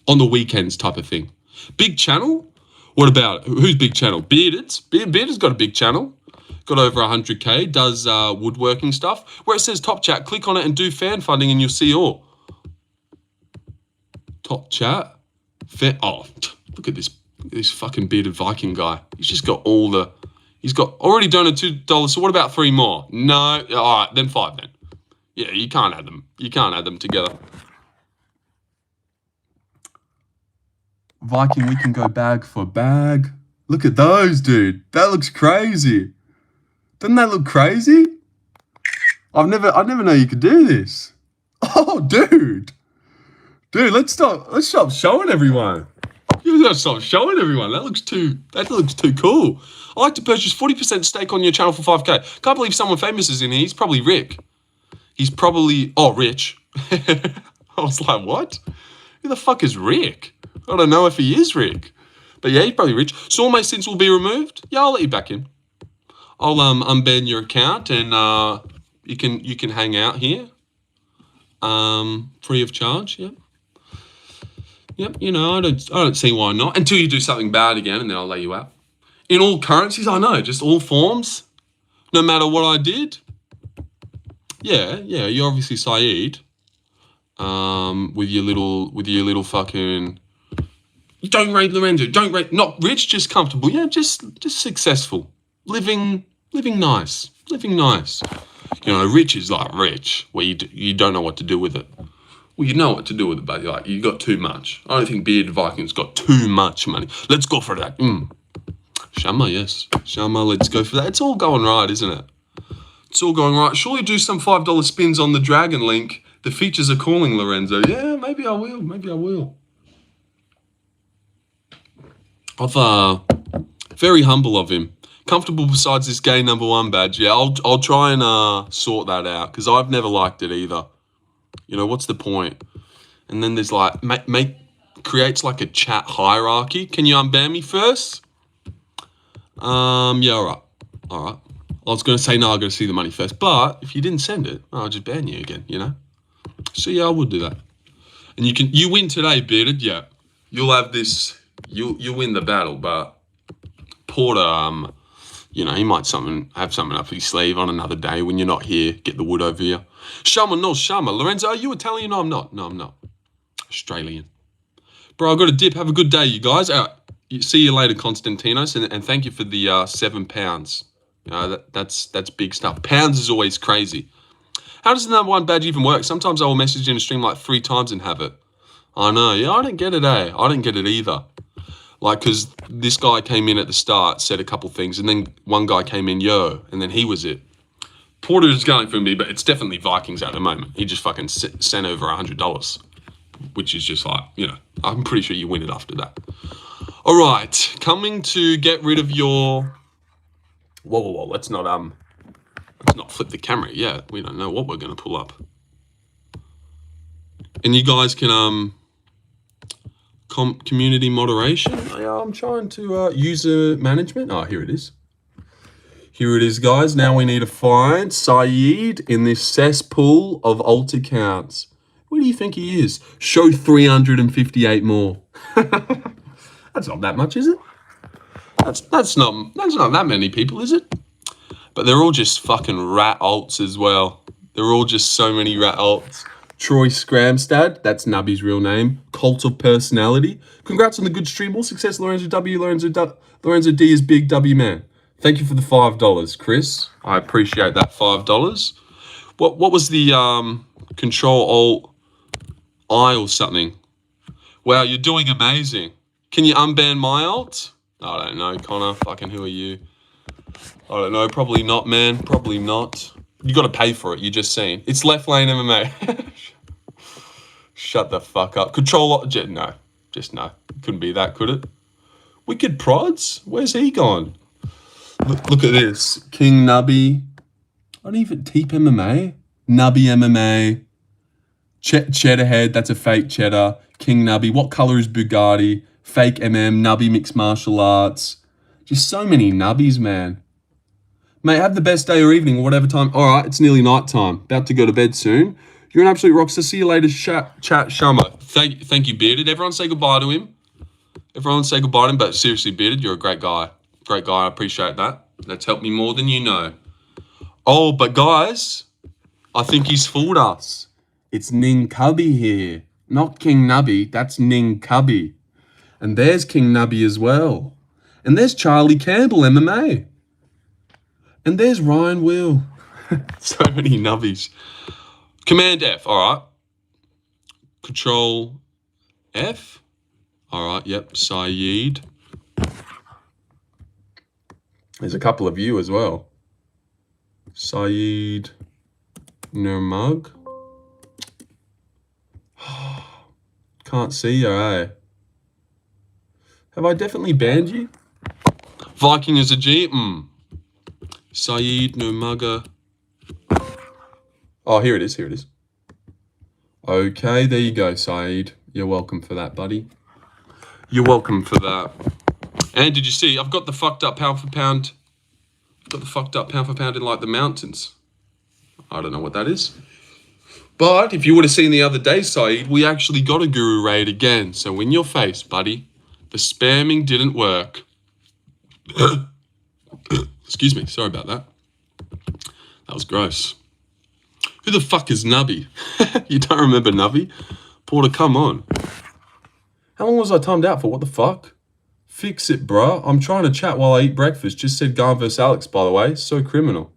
on the weekends type of thing. Big channel? What about it? Who's big channel? Bearded's. Bearded's got a big channel. Got over 100K. Does woodworking stuff. Where it says Top Chat, click on it and do fan funding and you'll see all. Top Chat. Oh, look at this fucking bearded Viking guy. He's just got all the... He's got already donated $2. So what about 3 more? No. All right, then 5 then. Yeah, you can't add them. You can't add them together. Viking, we can go bag for bag. Look at those, dude. That looks crazy. Doesn't that look crazy? I never know you could do this. Oh, dude. Dude, let's stop showing everyone. You gotta stop showing everyone. That looks too cool. I like to purchase 40% stake on your channel for 5K. Can't believe someone famous is in here. He's probably Rick. He's probably Rich. I was like, what? Who the fuck is Rick? I don't know if he is Rick. But yeah, he's probably rich. So all my sins will be removed? Yeah, I'll let you back in. I'll unban your account and you can hang out here. Free of charge, yeah. Yep, I don't see why not. Until you do something bad again and then I'll lay you out. In all currencies, I know, just all forms. No matter what I did. Yeah, you're obviously Saeed. With your little fucking... Don't rate Lorenzo. Don't rate... Not rich, just comfortable. Yeah, just successful. Living nice. Living nice. Rich is like rich, where you don't know what to do with it. Well, you know what to do with it, but you got too much. I don't think Bearded Vikings got too much money. Let's go for that. Shama, yes. Shama, let's go for that. It's all going right, isn't it? It's all going right. Surely do some $5 spins on the Dragon Link. The features are calling, Lorenzo. Yeah, maybe I will. I've very humble of him. Comfortable besides this gay #1 badge. Yeah, I'll try and sort that out because I've never liked it either. What's the point? And then there's like creates like a chat hierarchy. Can you unban me first? Yeah, all right. I was going to say no, I got to see the money first. But if you didn't send it, I'll just ban you again. So yeah, I would do that. And you win today, Bearded. Yeah, you'll have this. You win the battle, but Porter, he might have something up his sleeve on another day when you're not here. Get the wood over here. Shama, no Shama. Lorenzo, are you Italian? No, I'm not. No, I'm not. Australian. Bro, I got a dip. Have a good day, you guys. See you later, Constantinos, and thank you for the £7. That's big stuff. Pounds is always crazy. How does the #1 badge even work? Sometimes I will message in a stream like 3 times and have it. I know. Yeah, I don't get it, I don't get it either. Because this guy came in at the start, said a couple things, and then one guy came in, and then he was it. Porter is going for me, but it's definitely Vikings at the moment. He just fucking sent over $100, which is just like, I'm pretty sure you win it after that. All right, coming to get rid of your... Whoa, let's not flip the camera. Yeah, we don't know what we're going to pull up. And you guys can... community moderation. Yeah, I'm trying to user management. Oh, here it is. Here it is, guys. Now we need to find Saeed in this cesspool of alt accounts. Where do you think he is? Show 358 more. That's not that much, is it? That's not that many people, is it? But they're all just fucking rat alts as well. They're all just so many rat alts. Troy Scramstad, that's Nubby's real name. Cult of Personality. Congrats on the good stream. All success, Lorenzo W. Lorenzo D is big W man. Thank you for the $5, Chris. I appreciate that $5. What was the Control-Alt-I or something? Wow, you're doing amazing. Can you unban my alt? I don't know, Connor. Fucking who are you? I don't know. Probably not, man. Probably not. You got to pay for it. You just seen. It's left lane MMA. Shut the fuck up. No. Just no. Couldn't be that, could it? Wicked Prods? Where's he gone? Look at this. King Nubby. I don't even... Teep MMA? Nubby MMA. Cheddarhead. That's a fake cheddar. King Nubby. What color is Bugatti? Fake Nubby Mixed Martial Arts. Just so many Nubbies, man. Mate, have the best day or evening or whatever time. All right, it's nearly night time. About to go to bed soon. You're an absolute rockstar. See you later, chat Shama. Thank you, Bearded. Everyone say goodbye to him. Everyone say goodbye to him. But seriously, Bearded, you're a great guy. Great guy. I appreciate that. That's helped me more than you know. Oh, but guys, I think he's fooled us. It's Ning Cubby here. Not King Nubby. That's Ning Cubby. And there's King Nubby as well. And there's Charlie Campbell, MMA. And there's Ryan Will. So many Nubbies. Command F, all right. Control F. All right, yep, Saeed. There's a couple of you as well. Saeed Nurmug. Can't see you, eh? Have I definitely banned you? Viking is a G? Saeed Nurmugger. Oh, here it is. Here it is. Okay, there you go, Saeed. You're welcome for that, buddy. You're welcome for that. And did you see? I've got the fucked up pound for pound. I've got the fucked up pound for pound in like the mountains. I don't know what that is. But if you would have seen the other day, Saeed, we actually got a guru raid again. So in your face, buddy. The spamming didn't work. Excuse me. Sorry about that. That was gross. Who the fuck is Nubby? You don't remember Nubby? Porter, come on. How long was I timed out for? What the fuck? Fix it, bruh. I'm trying to chat while I eat breakfast. Just said Garn vs. Alex, by the way. So criminal.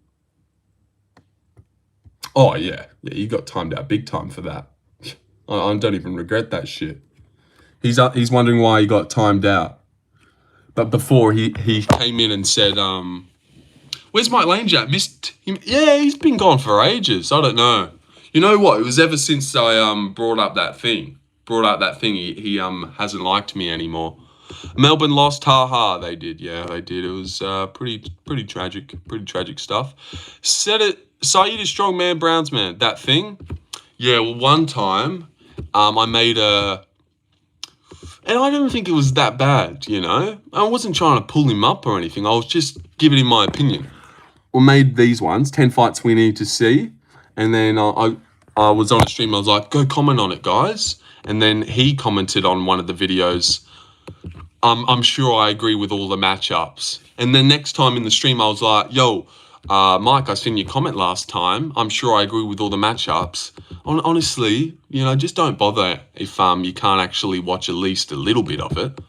Oh, yeah. Yeah, you got timed out big time for that. I don't even regret that shit. He's wondering why he got timed out. But before, he came in and said, where's Mike Lanejat? Missed him. Yeah, he's been gone for ages. I don't know. You know what? It was ever since I brought out that thing. He hasn't liked me anymore. Melbourne lost. Ha. They did. Yeah, they did. It was pretty tragic. Pretty tragic stuff. Said it. Saeed is strong man, Browns man. That thing. Yeah. Well, one time, I made a. And I don't think it was that bad, you know? I wasn't trying to pull him up or anything. I was just giving him my opinion. We made these ones, 10 fights we need to see. And then I was on a stream. I was like, go comment on it, guys. And then he commented on one of the videos. I'm sure I agree with all the matchups. And then next time in the stream, I was like, yo, Mike, I seen your comment last time. I'm sure I agree with all the matchups. Honestly, you know, just don't bother if you can't actually watch at least a little bit of it.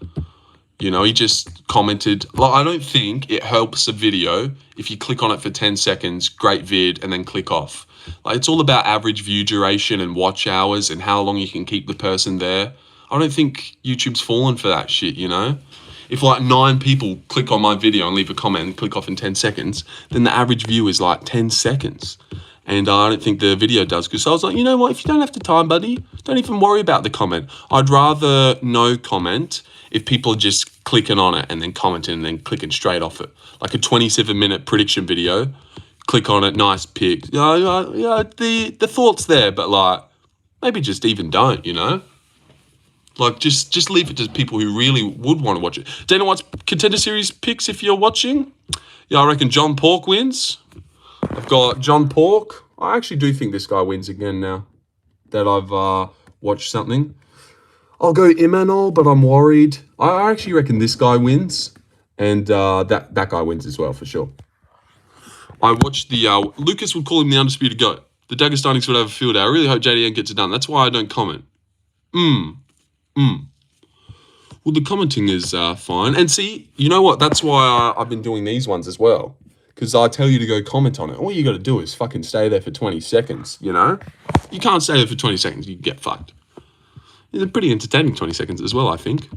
You know, he just commented. Like, I don't think it helps a video if you click on it for 10 seconds, great vid, and then click off. Like, it's all about average view duration and watch hours and how long you can keep the person there. I don't think YouTube's fallen for that shit, you know? If like 9 people click on my video and leave a comment and click off in 10 seconds, then the average view is like 10 seconds. And I don't think the video does. Because I was like, you know what? If you don't have the time, buddy, don't even worry about the comment. I'd rather no comment if people are just clicking on it and then commenting and then clicking straight off it. Like a 27-minute prediction video. Click on it, nice pick. The thought's there, but like, maybe just even don't, you know? Like, just leave it to people who really would want to watch it. Dana White's Contender Series picks if you're watching. Yeah, I reckon John Pork wins. I've got John Pork. I actually do think this guy wins again now that I've watched something. I'll go Imanol, but I'm worried. I actually reckon this guy wins. And that guy wins as well, for sure. I watched the... Lucas would call him the Undisputed GOAT. The Dagestanis would have a field day. I really hope JDN gets it done. That's why I don't comment. Well, the commenting is fine. And see, you know what? That's why I've been doing these ones as well. Because I tell you to go comment on it. All you got to do is fucking stay there for 20 seconds, you know? You can't stay there for 20 seconds. You get fucked. It's a pretty entertaining 20 seconds as well, I think.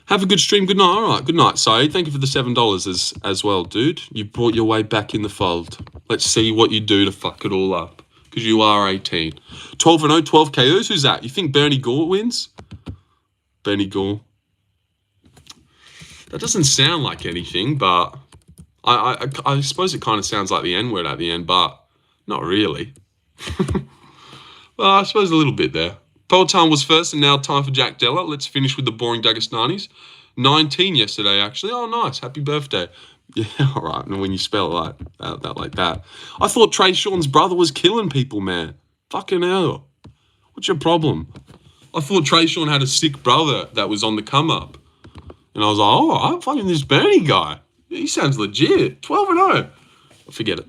Have a good stream. Good night. All right. Good night, Saeed. Thank you for the $7 as well, dude. You brought your way back in the fold. Let's see what you do to fuck it all up. Because you are 18. 12-0, 12 KOs. Who's that? You think Bernie Gore wins? Bernie Gore. That doesn't sound like anything, but I suppose it kind of sounds like the N-word at the end, but not really. Well, I suppose a little bit there. Peloton was first, and now time for Jack Della. Let's finish with the boring Dagestanis. 19 yesterday, actually. Oh, nice. Happy birthday. Yeah, all right. And when you spell it like that. I thought Trey Sean's brother was killing people, man. Fucking hell. What's your problem? I thought Trey Sean had a sick brother that was on the come up. And I was like, oh, I'm fucking this Bernie guy. He sounds legit. 12-0. Forget it.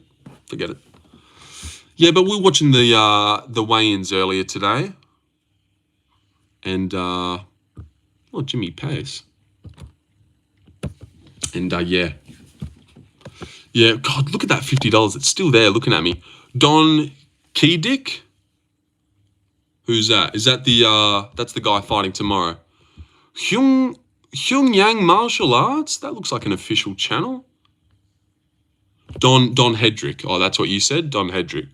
Yeah, but we were watching the weigh-ins earlier today. And, Jimmy Pace. And, yeah. Yeah, God, look at that $50. It's still there looking at me. Don Kedick? Who's that? Is that that's the guy fighting tomorrow? Yang Martial Arts? That looks like an official channel. Don Hedrick. Oh, that's what you said? Don Hedrick.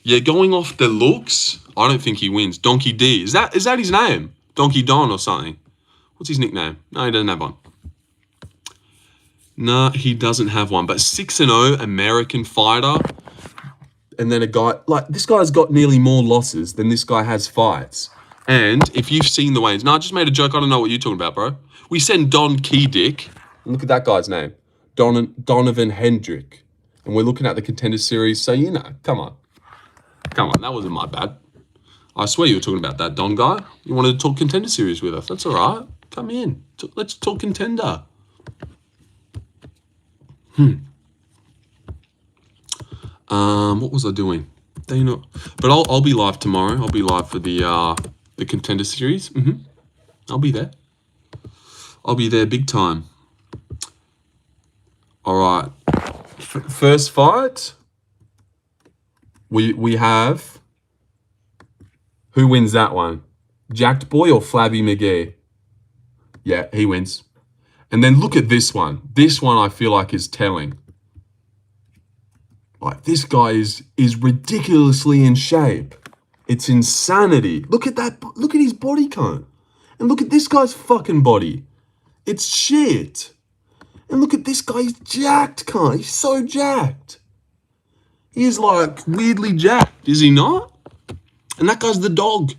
Yeah, going off the looks, I don't think he wins. Donkey D. Is that his name? Donkey Don or something? What's his nickname? No, he doesn't have one. Nah, he doesn't have one. But 6-0 American fighter. And then a guy, like, this guy's got nearly more losses than this guy has fights. And if you've seen the weigh-ins, no, I just made a joke. I don't know what you're talking about, bro. We send Don Kedick. Look at that guy's name. Donovan Hendrick. And we're looking at the Contender Series. So, you know, come on. That wasn't my bad. I swear you were talking about that, Don guy. You wanted to talk Contender Series with us. That's all right. Come in. Let's talk Contender. What was I doing? But I'll be live tomorrow. I'll be live for the Contender Series. I'll be there. I'll be there big time. All right. First fight. We have. Who wins that one? Jacked Boy or Flabby McGee? Yeah, he wins. And then look at this one. This one I feel like is telling. Like, this guy is ridiculously in shape. It's insanity. Look at that. Look at his body count. And look at this guy's fucking body. It's shit. And look at this guy. He's jacked, cunt. He's so jacked. He is, like, weirdly jacked. Is he not? And that guy's the dog.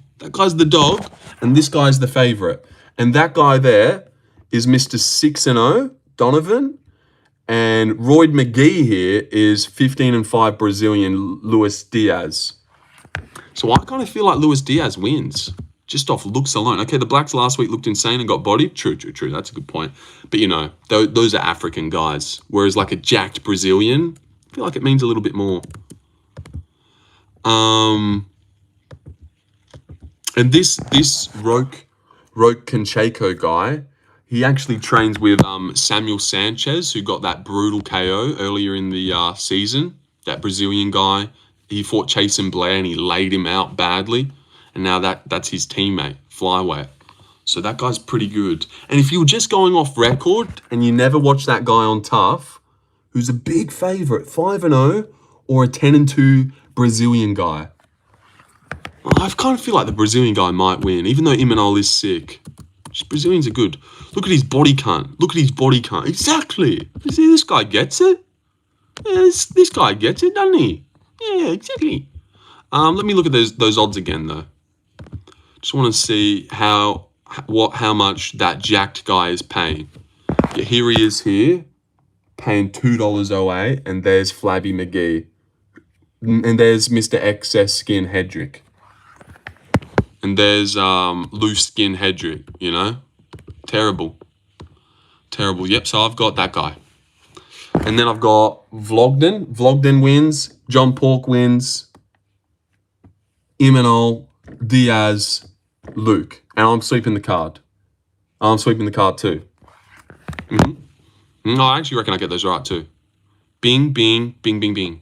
And this guy's the favorite. And that guy there is Mr. 6-0, Donovan. And Royd McGee here is 15-5 Brazilian Luis Diaz. So I kind of feel like Luis Diaz wins, just off looks alone. Okay, the blacks last week looked insane and got bodied. True. That's a good point. But, you know, those are African guys. Whereas, like, a jacked Brazilian, I feel like it means a little bit more. And this Roque Concheco guy, he actually trains with Samuel Sanchez, who got that brutal KO earlier in the season. That Brazilian guy, he fought Chasen Blair and he laid him out badly. And now that's his teammate, flyweight. So that guy's pretty good. And if you were just going off record and you never watched that guy on Tough, who's a big favorite, 5-0 or a 10-2 Brazilian guy, I kind of feel like the Brazilian guy might win, even though Imanol is sick. Just Brazilians are good. Look at his body count. Exactly. You see, this guy gets it. Yeah, this guy gets it, doesn't he? Yeah, exactly. Let me look at those odds again, though. Just want to see how much that jacked guy is paying. Yeah, here he is here, paying $2.08, and there's Flabby McGee. And there's Mr. Excess Skin Hedrick. And there's loose skin Hedrick, you know? Terrible. Yep, so I've got that guy. And then I've got Vlogden. Vlogden wins. John Pork wins. Imanol, Diaz, Luke. And I'm sweeping the card. I'm sweeping the card too. No, I actually reckon I get those right too. Bing, bing, bing, bing, bing.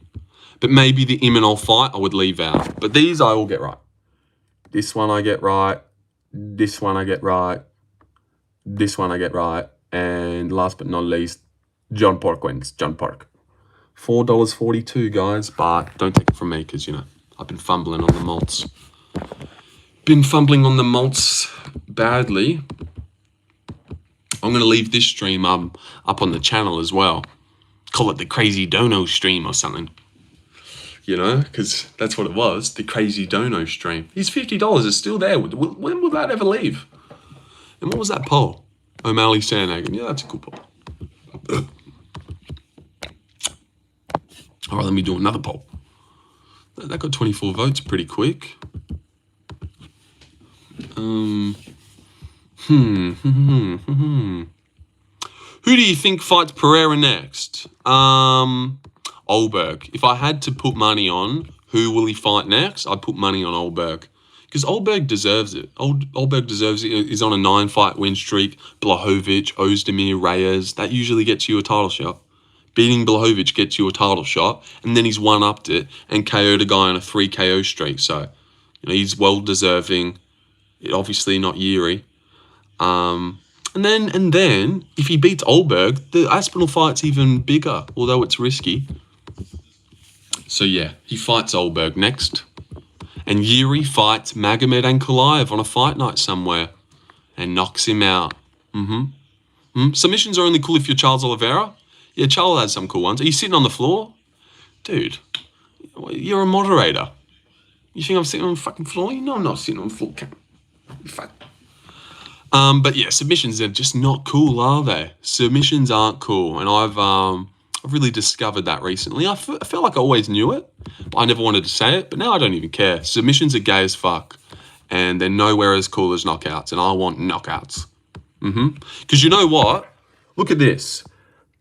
But maybe the Imanol fight I would leave out. But these I all get right. This one I get right. This one I get right. This one I get right. And last but not least, John Pork wins. John Pork. $4.42, guys. But don't take it from me because, you know, I've been fumbling on the malts. Been fumbling on the malts badly. I'm going to leave this stream up on the channel as well. Call it the Crazy Dono stream or something. You know, because that's what it was. The Crazy Dono stream. His $50 is still there. When will that ever leave? And what was that poll? O'Malley Sandhagen. Yeah, that's a cool poll. All right, let me do another poll. That got 24 votes pretty quick. Who do you think fights Pereira next? Olberg. If I had to put money on who will he fight next, I'd put money on Olberg. Because Olberg deserves it. Olberg deserves it. He's on a 9-fight win streak. Blachowicz, Ozdemir, Reyes. That usually gets you a title shot. Beating Blachowicz gets you a title shot. And then he's one-upped it and KO'd a guy on a 3 KO streak. So, you know, he's well-deserving. Obviously not Yuri. And then, if he beats Olberg, the Aspinall fight's even bigger, although it's risky. So yeah, he fights Olberg next. And Yuri fights Magomed Ankalaev on a fight night somewhere and knocks him out. Submissions are only cool if you're Charles Oliveira. Yeah, Charles has some cool ones. Are you sitting on the floor? Dude, you're a moderator. You think I'm sitting on the fucking floor? You know I'm not sitting on the floor. Fuck. But yeah, submissions are just not cool, are they? Submissions aren't cool, and I've really discovered that recently. I felt like I always knew it, but I never wanted to say it. But now I don't even care. Submissions are gay as fuck, and they're nowhere as cool as knockouts, and I want knockouts. Because you know what? Look at this.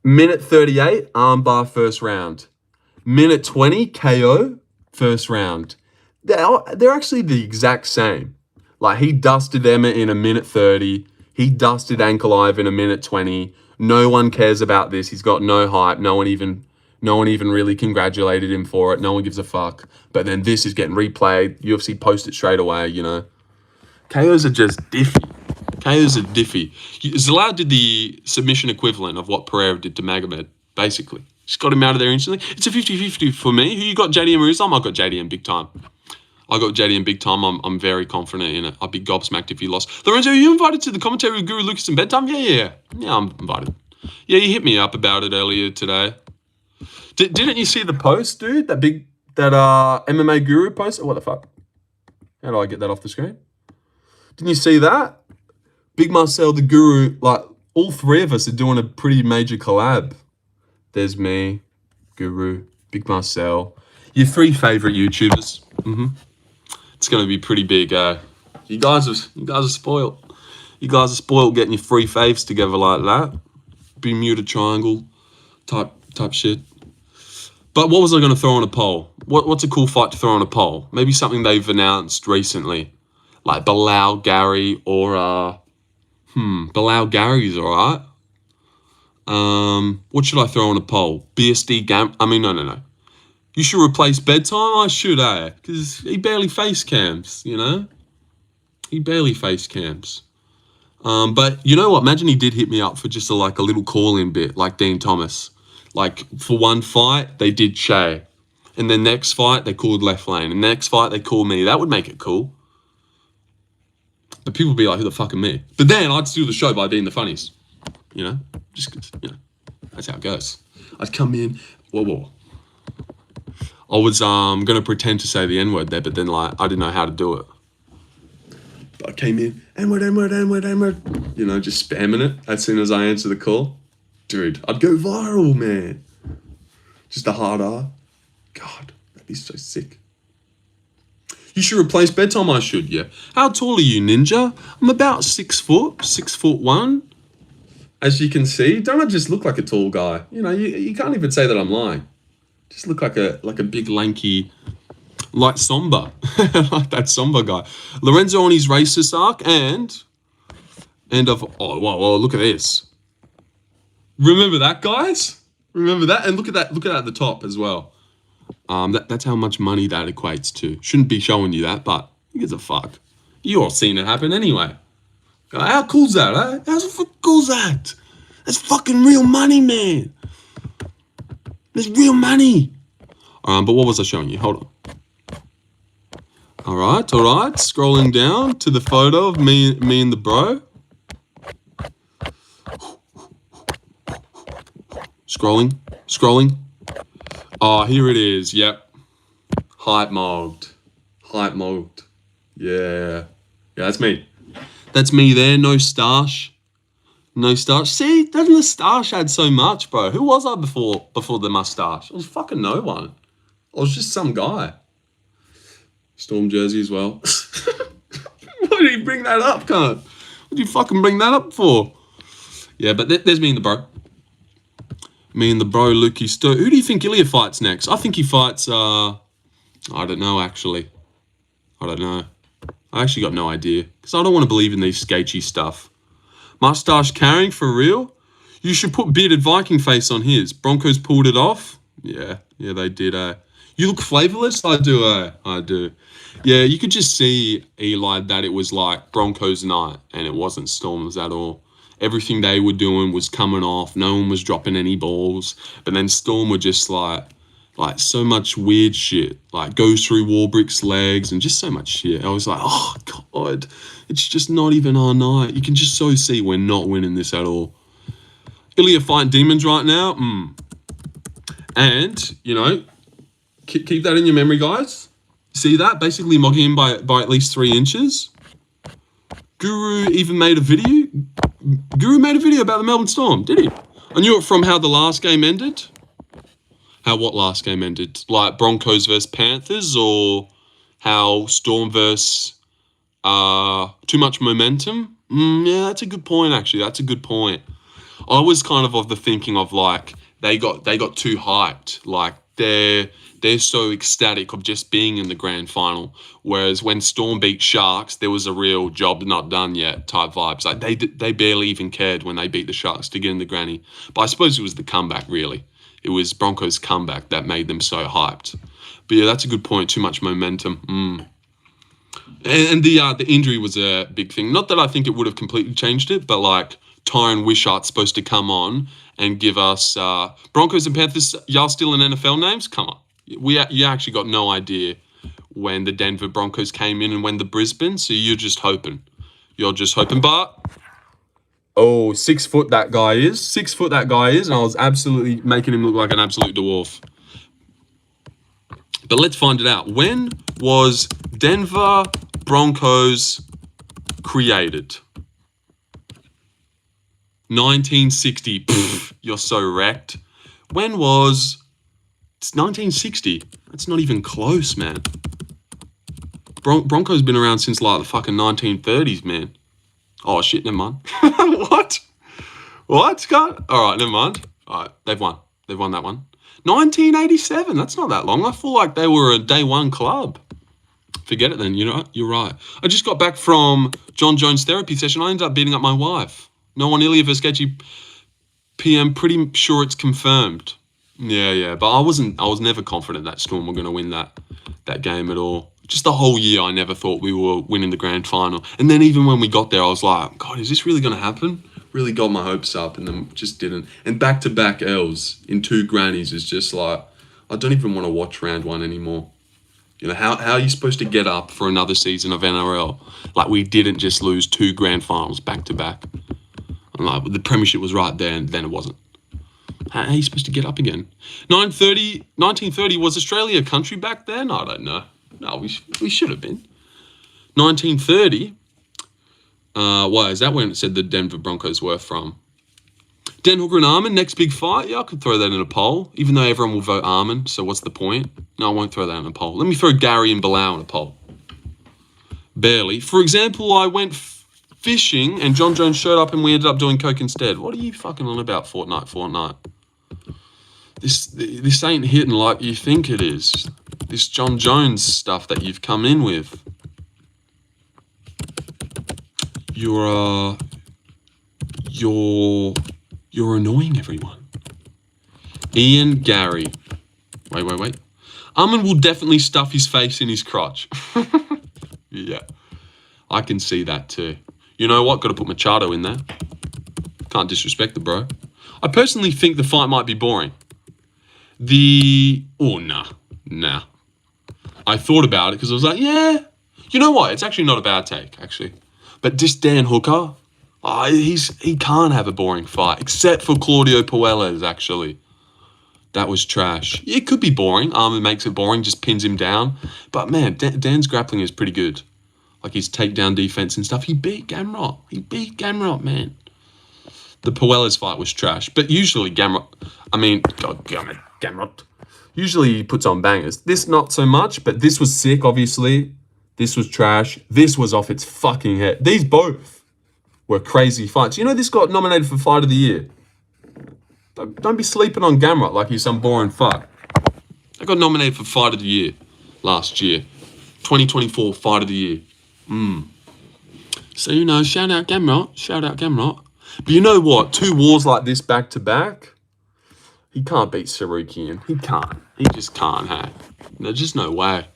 Minute 38, armbar first round. Minute 20, KO first round. They're actually the exact same. Like, he dusted Emmett in a minute 30. He dusted Ankalaev in a minute 20. No one cares about this. He's got no hype. No one even really congratulated him for it. No one gives a fuck. But then this is getting replayed. UFC post it straight away, you know. KOs are just diffy. KOs are diffy. Zalal did the submission equivalent of what Pereira did to Magomed, basically. Just got him out of there instantly. It's a 50-50 for me. Who you got, JDM or Islam? I got JDM big time. I got JDM big time. I'm very confident in it. I'd be gobsmacked if he lost. Lorenzo, are you invited to the commentary with Guru Lucas and Bedtime? Yeah, I'm invited. Yeah, you hit me up about it earlier today. Didn't you see the post, dude? That MMA Guru post? Oh, what the fuck? How do I get that off the screen? Didn't you see that? Big Marcel, the Guru, like, all three of us are doing a pretty major collab. There's me, Guru, Big Marcel. Your 3 favorite YouTubers. It's going to be pretty big. You guys are spoiled. You guys are spoiled getting your 3 faves together like that. Bermuda Triangle type shit. But what was I going to throw on a poll? What's a cool fight to throw on a poll? Maybe something they've announced recently, like Bilal Gary or Bilal Gary's alright. What should I throw on a poll? BSD no. You should replace Bedtime? I should, because he barely face cams, you know? He barely face cams. But you know what? Imagine he did hit me up for just a little call-in bit, like Dean Thomas. Like, for one fight, they did Shay. And then next fight, they called Left Lane. And next fight, they called me. That would make it cool. But people would be like, who the fuck are me? But then I'd steal the show by being the funniest. You know? Just, you know, that's how it goes. I'd come in, whoa. I was going to pretend to say the N-word there, but then, I didn't know how to do it. But I came in, N-word, you know, just spamming it as soon as I answer the call. Dude, I'd go viral, man. Just a hard R. God, that'd be so sick. You should replace Bedtime, I should, yeah. How tall are you, Ninja? I'm about 6 foot, 6'1". As you can see, don't I just look like a tall guy? You know, you can't even say that I'm lying. Just look like a big lanky, like Somba, like that Somba guy. Lorenzo on his racist arc and of whoa, look at this. Remember that, guys? Remember that? And look at that at the top as well. That's how much money that equates to. Shouldn't be showing you that, but who gives a fuck? You all seen it happen anyway. How cool's that, eh? How fucking cool's that? That's fucking real money, man. That's real money. But what was I showing you? Hold on. All right. Scrolling down to the photo of me and the bro. Scrolling. Oh, here it is. Yep. Hype mogged. Yeah, that's me. That's me there. No stash. See, doesn't the stash add so much, bro? Who was I before the mustache? I was fucking no one. I was just some guy. Storm jersey as well. Why did you bring that up, cunt? What did you fucking bring that up for? Yeah, but there's me and the bro. Me and the bro, Lukey Sto. Who do you think Ilya fights next? I think he fights, I don't know, actually. I actually got no idea. Because I don't want to believe in these sketchy stuff. Mustache carrying, for real? You should put bearded Viking face on his. Broncos pulled it off? Yeah, they did, You look flavorless? I do. Yeah, you could just see, Eli, that it was like Broncos night. And it wasn't Stormers at all. Everything they were doing was coming off. No one was dropping any balls. But then Storm were just like so much weird shit. Like goes through Warbrick's legs and just so much shit. I was like, oh, God. It's just not even our night. You can just so see we're not winning this at all. Ilya fighting demons right now. And, you know, keep that in your memory, guys. See that? Basically mogging him by at least 3 inches. Guru even made a video. Guru made a video about the Melbourne Storm, did he? I knew it from how the last game ended. How what last game ended? Like Broncos versus Panthers, or how Storm versus too much momentum? Yeah, that's a good point, actually. That's a good point. I was kind of the thinking of like they got too hyped. Like they're so ecstatic of just being in the grand final. Whereas when Storm beat Sharks, there was a real job not done yet type vibes. Like they barely even cared when they beat the Sharks to get in the granny. But I suppose it was the comeback, really. It was Broncos' comeback that made them so hyped. But yeah, that's a good point. Too much momentum. And the injury was a big thing. Not that I think it would have completely changed it, but like Tyron Wishart's supposed to come on and give us Broncos and Panthers. Y'all still in NFL names? Come on. You actually got no idea when the Denver Broncos came in and when the Brisbane. So you're just hoping. But 6 foot that guy is. 6 foot that guy is. And I was absolutely making him look like an absolute dwarf. But let's find it out. When was Denver Broncos created? 1960. Pfft, you're so wrecked. When was... It's 1960. That's not even close, man. Broncos been around since like the fucking 1930s, man. Oh, shit, never mind. What, Scott? All right, never mind. All right, they've won. They've won that one. 1987. That's not that long. I feel like they were a day one club. Forget it then. You're right. I just got back from John Jones' therapy session. I ended up beating up my wife. No one Ilya Vescacci PM. Pretty sure it's confirmed. Yeah. But I was never confident that Storm were going to win that game at all. Just the whole year, I never thought we were winning the grand final. And then even when we got there, I was like, God, is this really going to happen? Really got my hopes up, and then just didn't. And back-to-back L's in 2 grannies is just like, I don't even want to watch round 1 anymore. You know, how are you supposed to get up for another season of NRL? Like, we didn't just lose 2 grand finals back-to-back. And like, the premiership was right there, and then it wasn't. How are you supposed to get up again? 1930, was Australia a country back then? I don't know. No, we should have been. 1930, why, is that when it said the Denver Broncos were from? Dan Hooker and Armin, next big fight? Yeah, I could throw that in a poll, even though everyone will vote Armin, so what's the point? No, I won't throw that in a poll. Let me throw Gary and Bilal in a poll. Barely. For example, I went fishing, and John Jones showed up and we ended up doing coke instead. What are you fucking on about, Fortnite? This ain't hitting like you think it is. This John Jones stuff that you've come in with. You're annoying everyone. Ian Gary. Wait. Armin will definitely stuff his face in his crotch. Yeah, I can see that too. You know what? Got to put Machado in there. Can't disrespect the bro. I personally think the fight might be boring. Nah. I thought about it because I was like, yeah. You know what? It's actually not a bad take, actually. But this Dan Hooker, he can't have a boring fight, except for Claudio Puelles, actually. That was trash. It could be boring. Armin makes it boring, just pins him down. But man, Dan's grappling is pretty good. Like his takedown defense and stuff. He beat Gamrot, man. The Puelles fight was trash. But usually Gamrot, usually he puts on bangers. This not so much, but this was sick, obviously. This was trash. This was off its fucking head. These both were crazy fights. You know this got nominated for Fight of the Year. Don't be sleeping on Gamrot like he's some boring fuck. I got nominated for Fight of the Year last year. 2024 Fight of the Year. So, you know, shout out Gamrot. But you know what? 2 wars like this back to back, he can't beat Sarukian. He can't. He just can't, hey. There's just no way.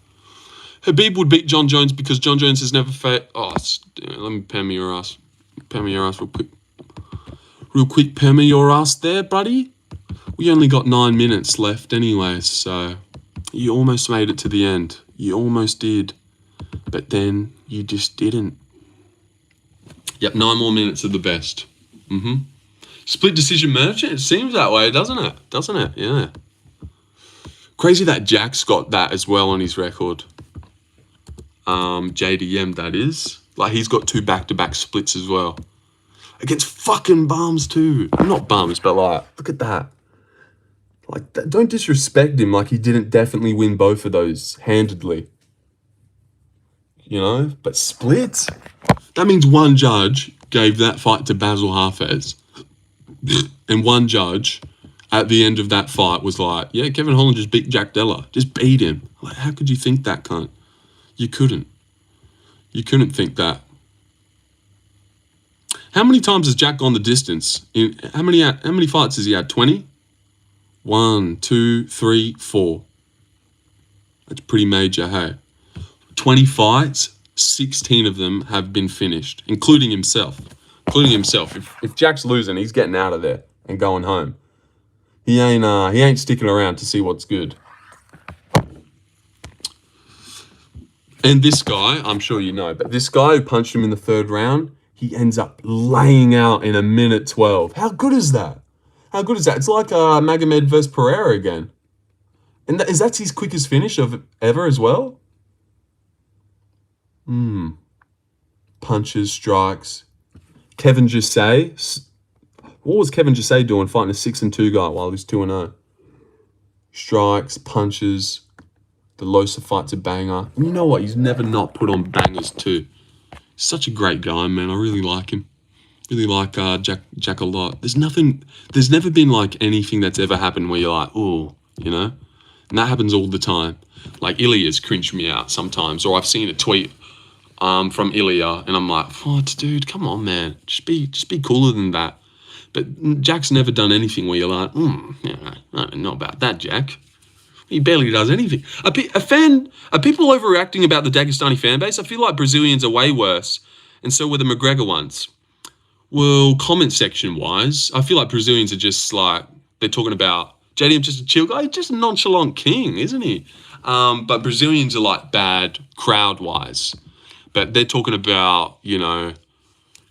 Habib would beat John Jones because John Jones has never let me pam your ass. Pam your ass real quick. Real quick, pam your ass there, buddy. We only got 9 minutes left anyway, so you almost made it to the end. You almost did. But then you just didn't. Yep, 9 more minutes of the best. Split decision merchant? It seems that way, doesn't it? Yeah. Crazy that Jack's got that as well on his record. JDM, that is. Like, he's got 2 back-to-back splits as well. Against fucking bums too. Not bums, but like, look at that. Like, don't disrespect him like he didn't definitely win both of those handedly. You know? But splits? That means one judge gave that fight to Basil Hafez. And one judge at the end of that fight was like, yeah, Kevin Holland just beat Jack Della. Just beat him. Like, how could you think that, cunt? You couldn't. You couldn't think that. How many times has Jack gone the distance? How many fights has he had? 20? 1, 2, 3, 4. That's pretty major, hey. 20 fights, 16 of them have been finished, including himself. If Jack's losing, he's getting out of there and going home. He ain't sticking around to see what's good. And this guy, I'm sure you know, but this guy who punched him in the 3rd round, he ends up laying out in 1:12. How good is that? It's like Magomed versus Pereira again. And that's his quickest finish of ever as well? Punches, strikes. Kevin Gisay. What was Kevin Gisay doing fighting a 6-2 guy while he's 2-0? Strikes, punches. The Losa fight's a banger. And you know what? He's never not put on bangers too. Such a great guy, man. I really like him. Really like Jack a lot. There's never been like anything that's ever happened where you're like, ooh, you know? And that happens all the time. Like Ilya's cringed me out sometimes, or I've seen a tweet from Ilya and I'm like, what, dude, come on, man. Just be cooler than that. But Jack's never done anything where you're like, yeah, I don't know about that, Jack. He barely does anything. Are people overreacting about the Dagestani fan base? I feel like Brazilians are way worse, and so were the McGregor ones. Well, comment section wise, I feel like Brazilians are just like, they're talking about JDM just a chill guy. He's just a nonchalant king, isn't he? But Brazilians are like bad crowd wise. But they're talking about, you know,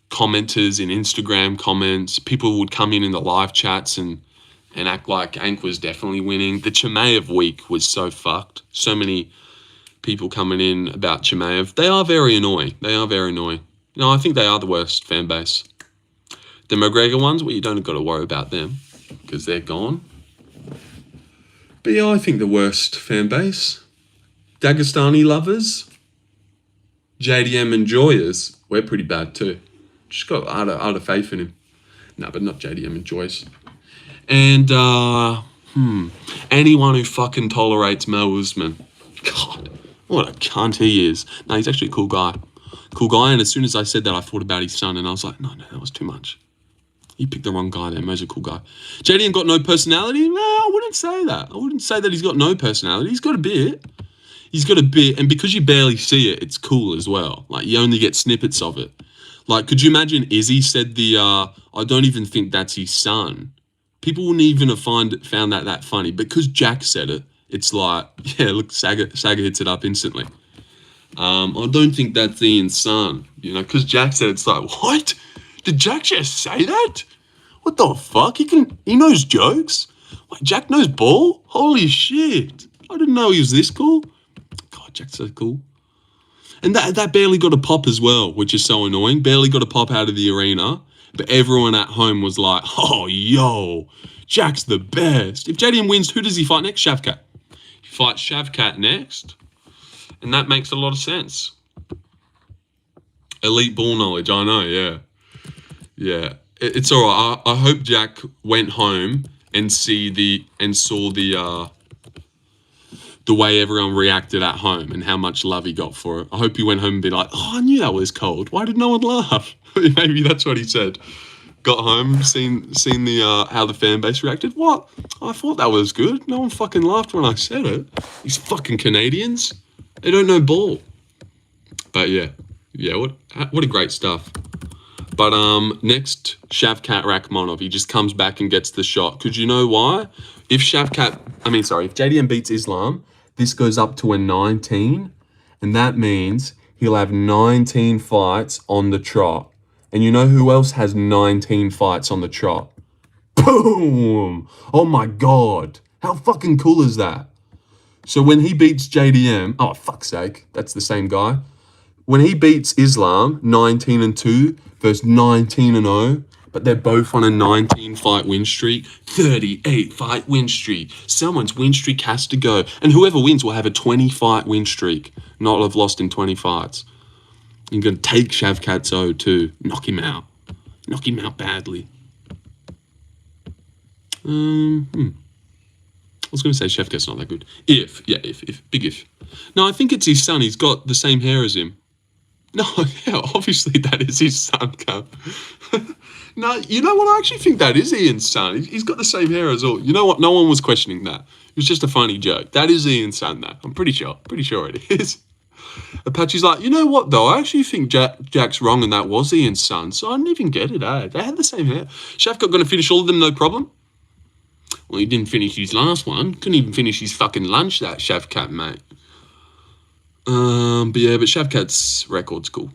commenters in Instagram comments. People would come in the live chats and act like Ank was definitely winning. The Chimaev week was so fucked. So many people coming in about Chimaev. They are very annoying. You know, I think they are the worst fan base. The McGregor ones, well, you don't got to worry about them because they're gone. But yeah, I think the worst fan base. Dagestani lovers, JDM enjoyers, we're pretty bad too. I had a faith in him. No, but not JDM and Joyce. And anyone who fucking tolerates Mel Usman. God, what a cunt he is. No, he's actually a cool guy. Cool guy, and as soon as I said that, I thought about his son, and I was like, no, that was too much. You picked the wrong guy there. Mo's a cool guy. JDM got no personality? No, I wouldn't say that. I wouldn't say that he's got no personality. He's got a bit. He's got a bit, and because you barely see it, it's cool as well. Like, you only get snippets of it. Like, could you imagine Izzy said I don't even think that's his son. People wouldn't even have found that funny. Because Jack said it, it's like, yeah, look, Saga hits it up instantly. I don't think that's Ian's son. You know, because Jack said it, it's like, what? Did Jack just say that? What the fuck? He knows jokes? Like, Jack knows ball? Holy shit. I didn't know he was this cool. God, Jack's so cool. And that barely got a pop as well, which is so annoying. Barely got a pop out of the arena. But everyone at home was like, oh, yo, Jack's the best. If JDM wins, who does he fight next? Shavkat. He fights Shavkat next. And that makes a lot of sense. Elite ball knowledge, I know, yeah. Yeah, it's all right. I hope Jack went home and saw the way everyone reacted at home and how much love he got for it. I hope he went home and be like, oh, I knew that was cold. Why did no one laugh? Maybe that's what he said. Got home, seen the how the fan base reacted. What? I thought that was good. No one fucking laughed when I said it. These fucking Canadians, they don't know ball. But yeah, what a great stuff. But next, Shavkat Rakhmonov, he just comes back and gets the shot. Because you know why? If JDM beats Islam, this goes up to a 19. And that means he'll have 19 fights on the trot. And you know who else has 19 fights on the trot? Boom! Oh my God. How fucking cool is that? So when he beats JDM, oh, fuck's sake, that's the same guy. When he beats Islam, 19-2 versus 19-0, but they're both on a 19-fight win streak, 38-fight win streak. Someone's win streak has to go. And whoever wins will have a 20-fight win streak, not have lost in 20 fights. You're going to take Shavkat's O too. Knock him out. Knock him out badly. I was going to say Shavkat's not that good. If. Big if. No, I think it's his son. He's got the same hair as him. No, yeah, obviously that is his son, Cam. No, you know what? I actually think that is Ian's son. He's got the same hair as all. You know what? No one was questioning that. It was just a funny joke. That is Ian's son, though. I'm pretty sure. Pretty sure it is. Apache's like, you know what, though? I actually think Jack's wrong and that was Ian's son. So I didn't even get it, eh? They had the same hair. Shavkat going to finish all of them, no problem? Well, he didn't finish his last one. Couldn't even finish his fucking lunch, that Shavkat, mate. But Shavkat's record's cool.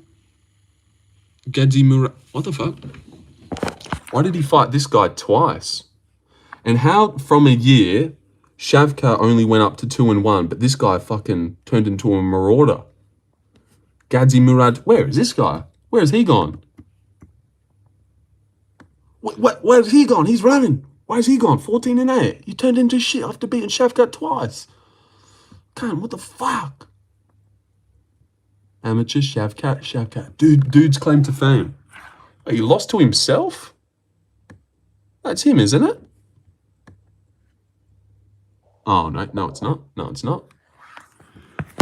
Gadzi Murad. What the fuck? Why did he fight this guy twice? And how from a year, Shavkat only went up to 2-1, but this guy fucking turned into a marauder. Gadzi Murad. Where is this guy? Where has he gone? Where's he gone? He's running. Where's he gone? 14-8. You turned into shit after beating Shavkat twice. Come, what the fuck? Amateur Shavkat. Dude's claim to fame. Oh, he lost to himself? That's him, isn't it? Oh, no, it's not. No, it's not.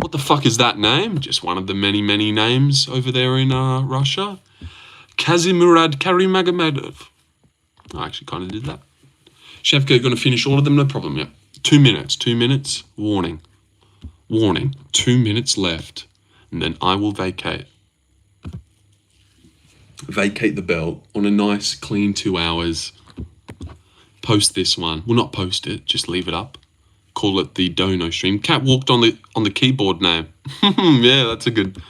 What the fuck is that name? Just one of the many, many names over there in Russia. Kazimurad Karimagomedov. I actually kind of did that. Shavkat going to finish all of them, no problem, yeah. 2 minutes, warning. 2 minutes left. And then I will vacate the belt on a nice, clean 2 hours. Post this one. Well, not post it, just leave it up. Call it the Dono stream. Cat walked on the keyboard name. Yeah, that's good.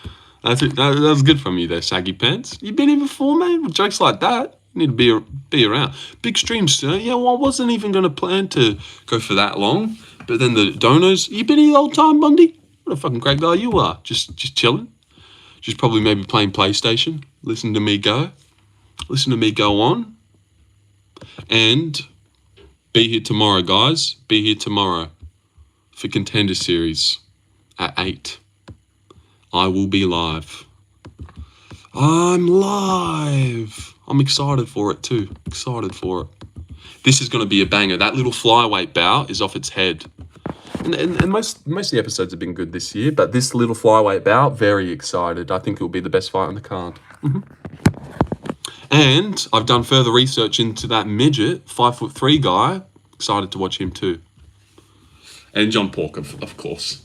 That was good from you there, saggy pants. You been here before, man? With jokes like that, you need to be around. Big stream, sir. Yeah, well, I wasn't even going to plan to go for that long. But then the Donos, you been here the whole time, Bundy? What a fucking great guy you are. Just chilling. Just probably maybe playing PlayStation. Listen to me go on. And be here tomorrow, guys. Be here tomorrow for Contender Series at 8. I will be live. I'm live. I'm excited for it too. Excited for it. This is going to be a banger. That little flyweight bout is off its head. And most of the episodes have been good this year, but this little flyweight bout, very excited. I think it will be the best fight on the card. And I've done further research into that midget, 5'3" guy. Excited to watch him too. And John Pork, of course.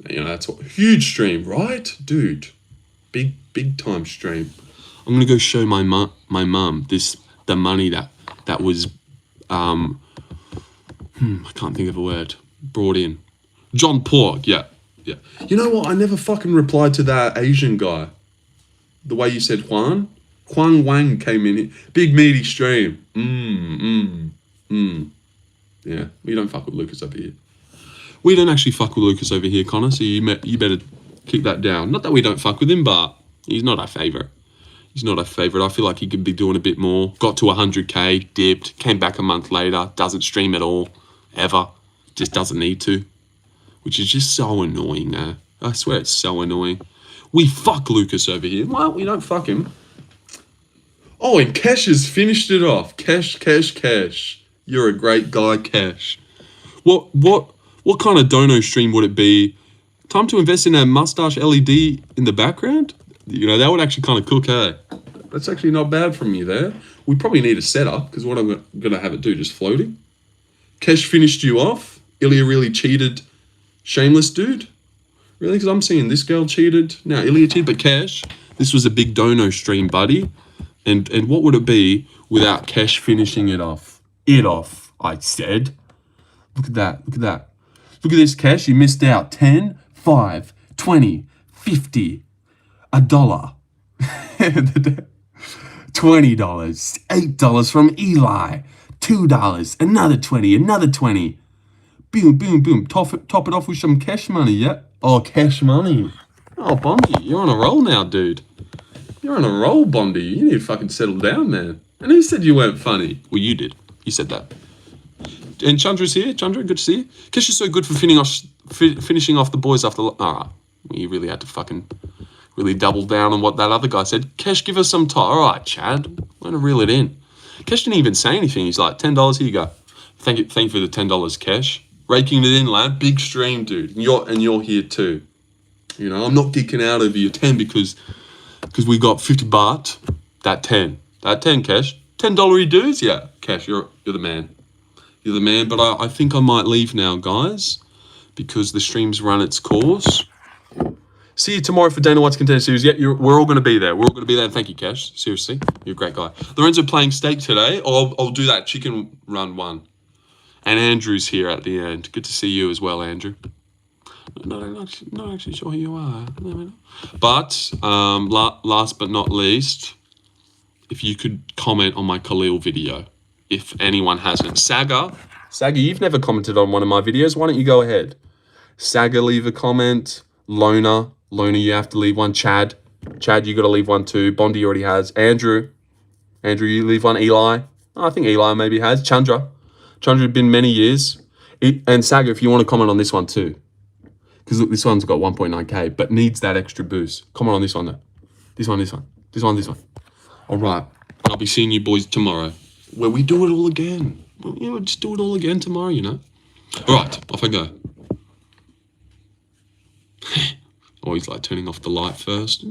You know, that's what huge stream, right, dude? Big time stream. I'm gonna go show my mum the money that was I can't think of a word, brought in. John Pork, yeah. You know what? I never fucking replied to that Asian guy. The way you said Juan Wang came in. Big meaty stream. Yeah, we don't fuck with Lucas over here. We don't actually fuck with Lucas over here, Connor, so you better kick that down. Not that we don't fuck with him, but he's not our favourite. I feel like he could be doing a bit more. Got to 100k, dipped, came back a month later, doesn't stream at all, ever. Just doesn't need to. Which is just so annoying, I swear it's so annoying. We fuck Lucas over here. Well, we don't fuck him. Oh, and Kesh has finished it off. Kesh. You're a great guy, Kesh. What kind of dono stream would it be? Time to invest in a mustache LED in the background? You know, that would actually kind of cook, hey? That's actually not bad from you there. We probably need a setup, because what I'm going to have it do, just floating. Kesh finished you off. Ilya really cheated. Shameless dude. Really? Because I'm seeing this girl cheated. Now, Ilya cheated, but Kesh, this was a big dono stream, buddy. And what would it be without Kesh finishing it off? I said. Look at that. Look at this, Kesh. You missed out. 10, 5, 20, 50, $1. $20, $8 from Eli, $2, another 20. Boom. Top it off with some cash money, yeah? Oh, cash money. Oh, Bondi, you're on a roll now, dude. You're on a roll, Bondi. You need to fucking settle down, man. And who said you weren't funny? Well, you did. You said that. And Chandra's here. Chandra, good to see you. Kesh is so good for finishing off the boys after... you really had to fucking really double down on what that other guy said. Kesh, give us some time. All right, Chad. We're going to reel it in. Kesh didn't even say anything. He's like, $10, here you go. Thank you for the $10, Kesh. Raking it in, lad. Big stream, dude. And you're here too. You know, I'm not geeking out over your 10 because we got 50 baht. That 10, Kesh. $10 dues? Yeah, Kesh, you're the man. You're the man, but I think I might leave now, guys, because the stream's run its course. See you tomorrow for Dana White's Contender Series. Yeah, we're all going to be there. And thank you, Kesh. Seriously, you're a great guy. Lorenzo playing steak today. I'll do that chicken run one. And Andrew's here at the end. Good to see you as well, Andrew. Not actually sure who you are. But last but not least, if you could comment on my Khalil video. If anyone hasn't. Saga, you've never commented on one of my videos. Why don't you go ahead? Saga, leave a comment. Lona, you have to leave one. Chad, you got to leave one too. Bondi already has. Andrew, you leave one. Eli, I think Eli maybe has. Chandra, been many years. And Saga, if you want to comment on this one too. Because look, this one's got 1.9k, but needs that extra boost. Comment on this one though. This one. All right. I'll be seeing you boys tomorrow, where we do it all again. We'll just do it all again tomorrow, you know. All right, off I go. Always like turning off the light first.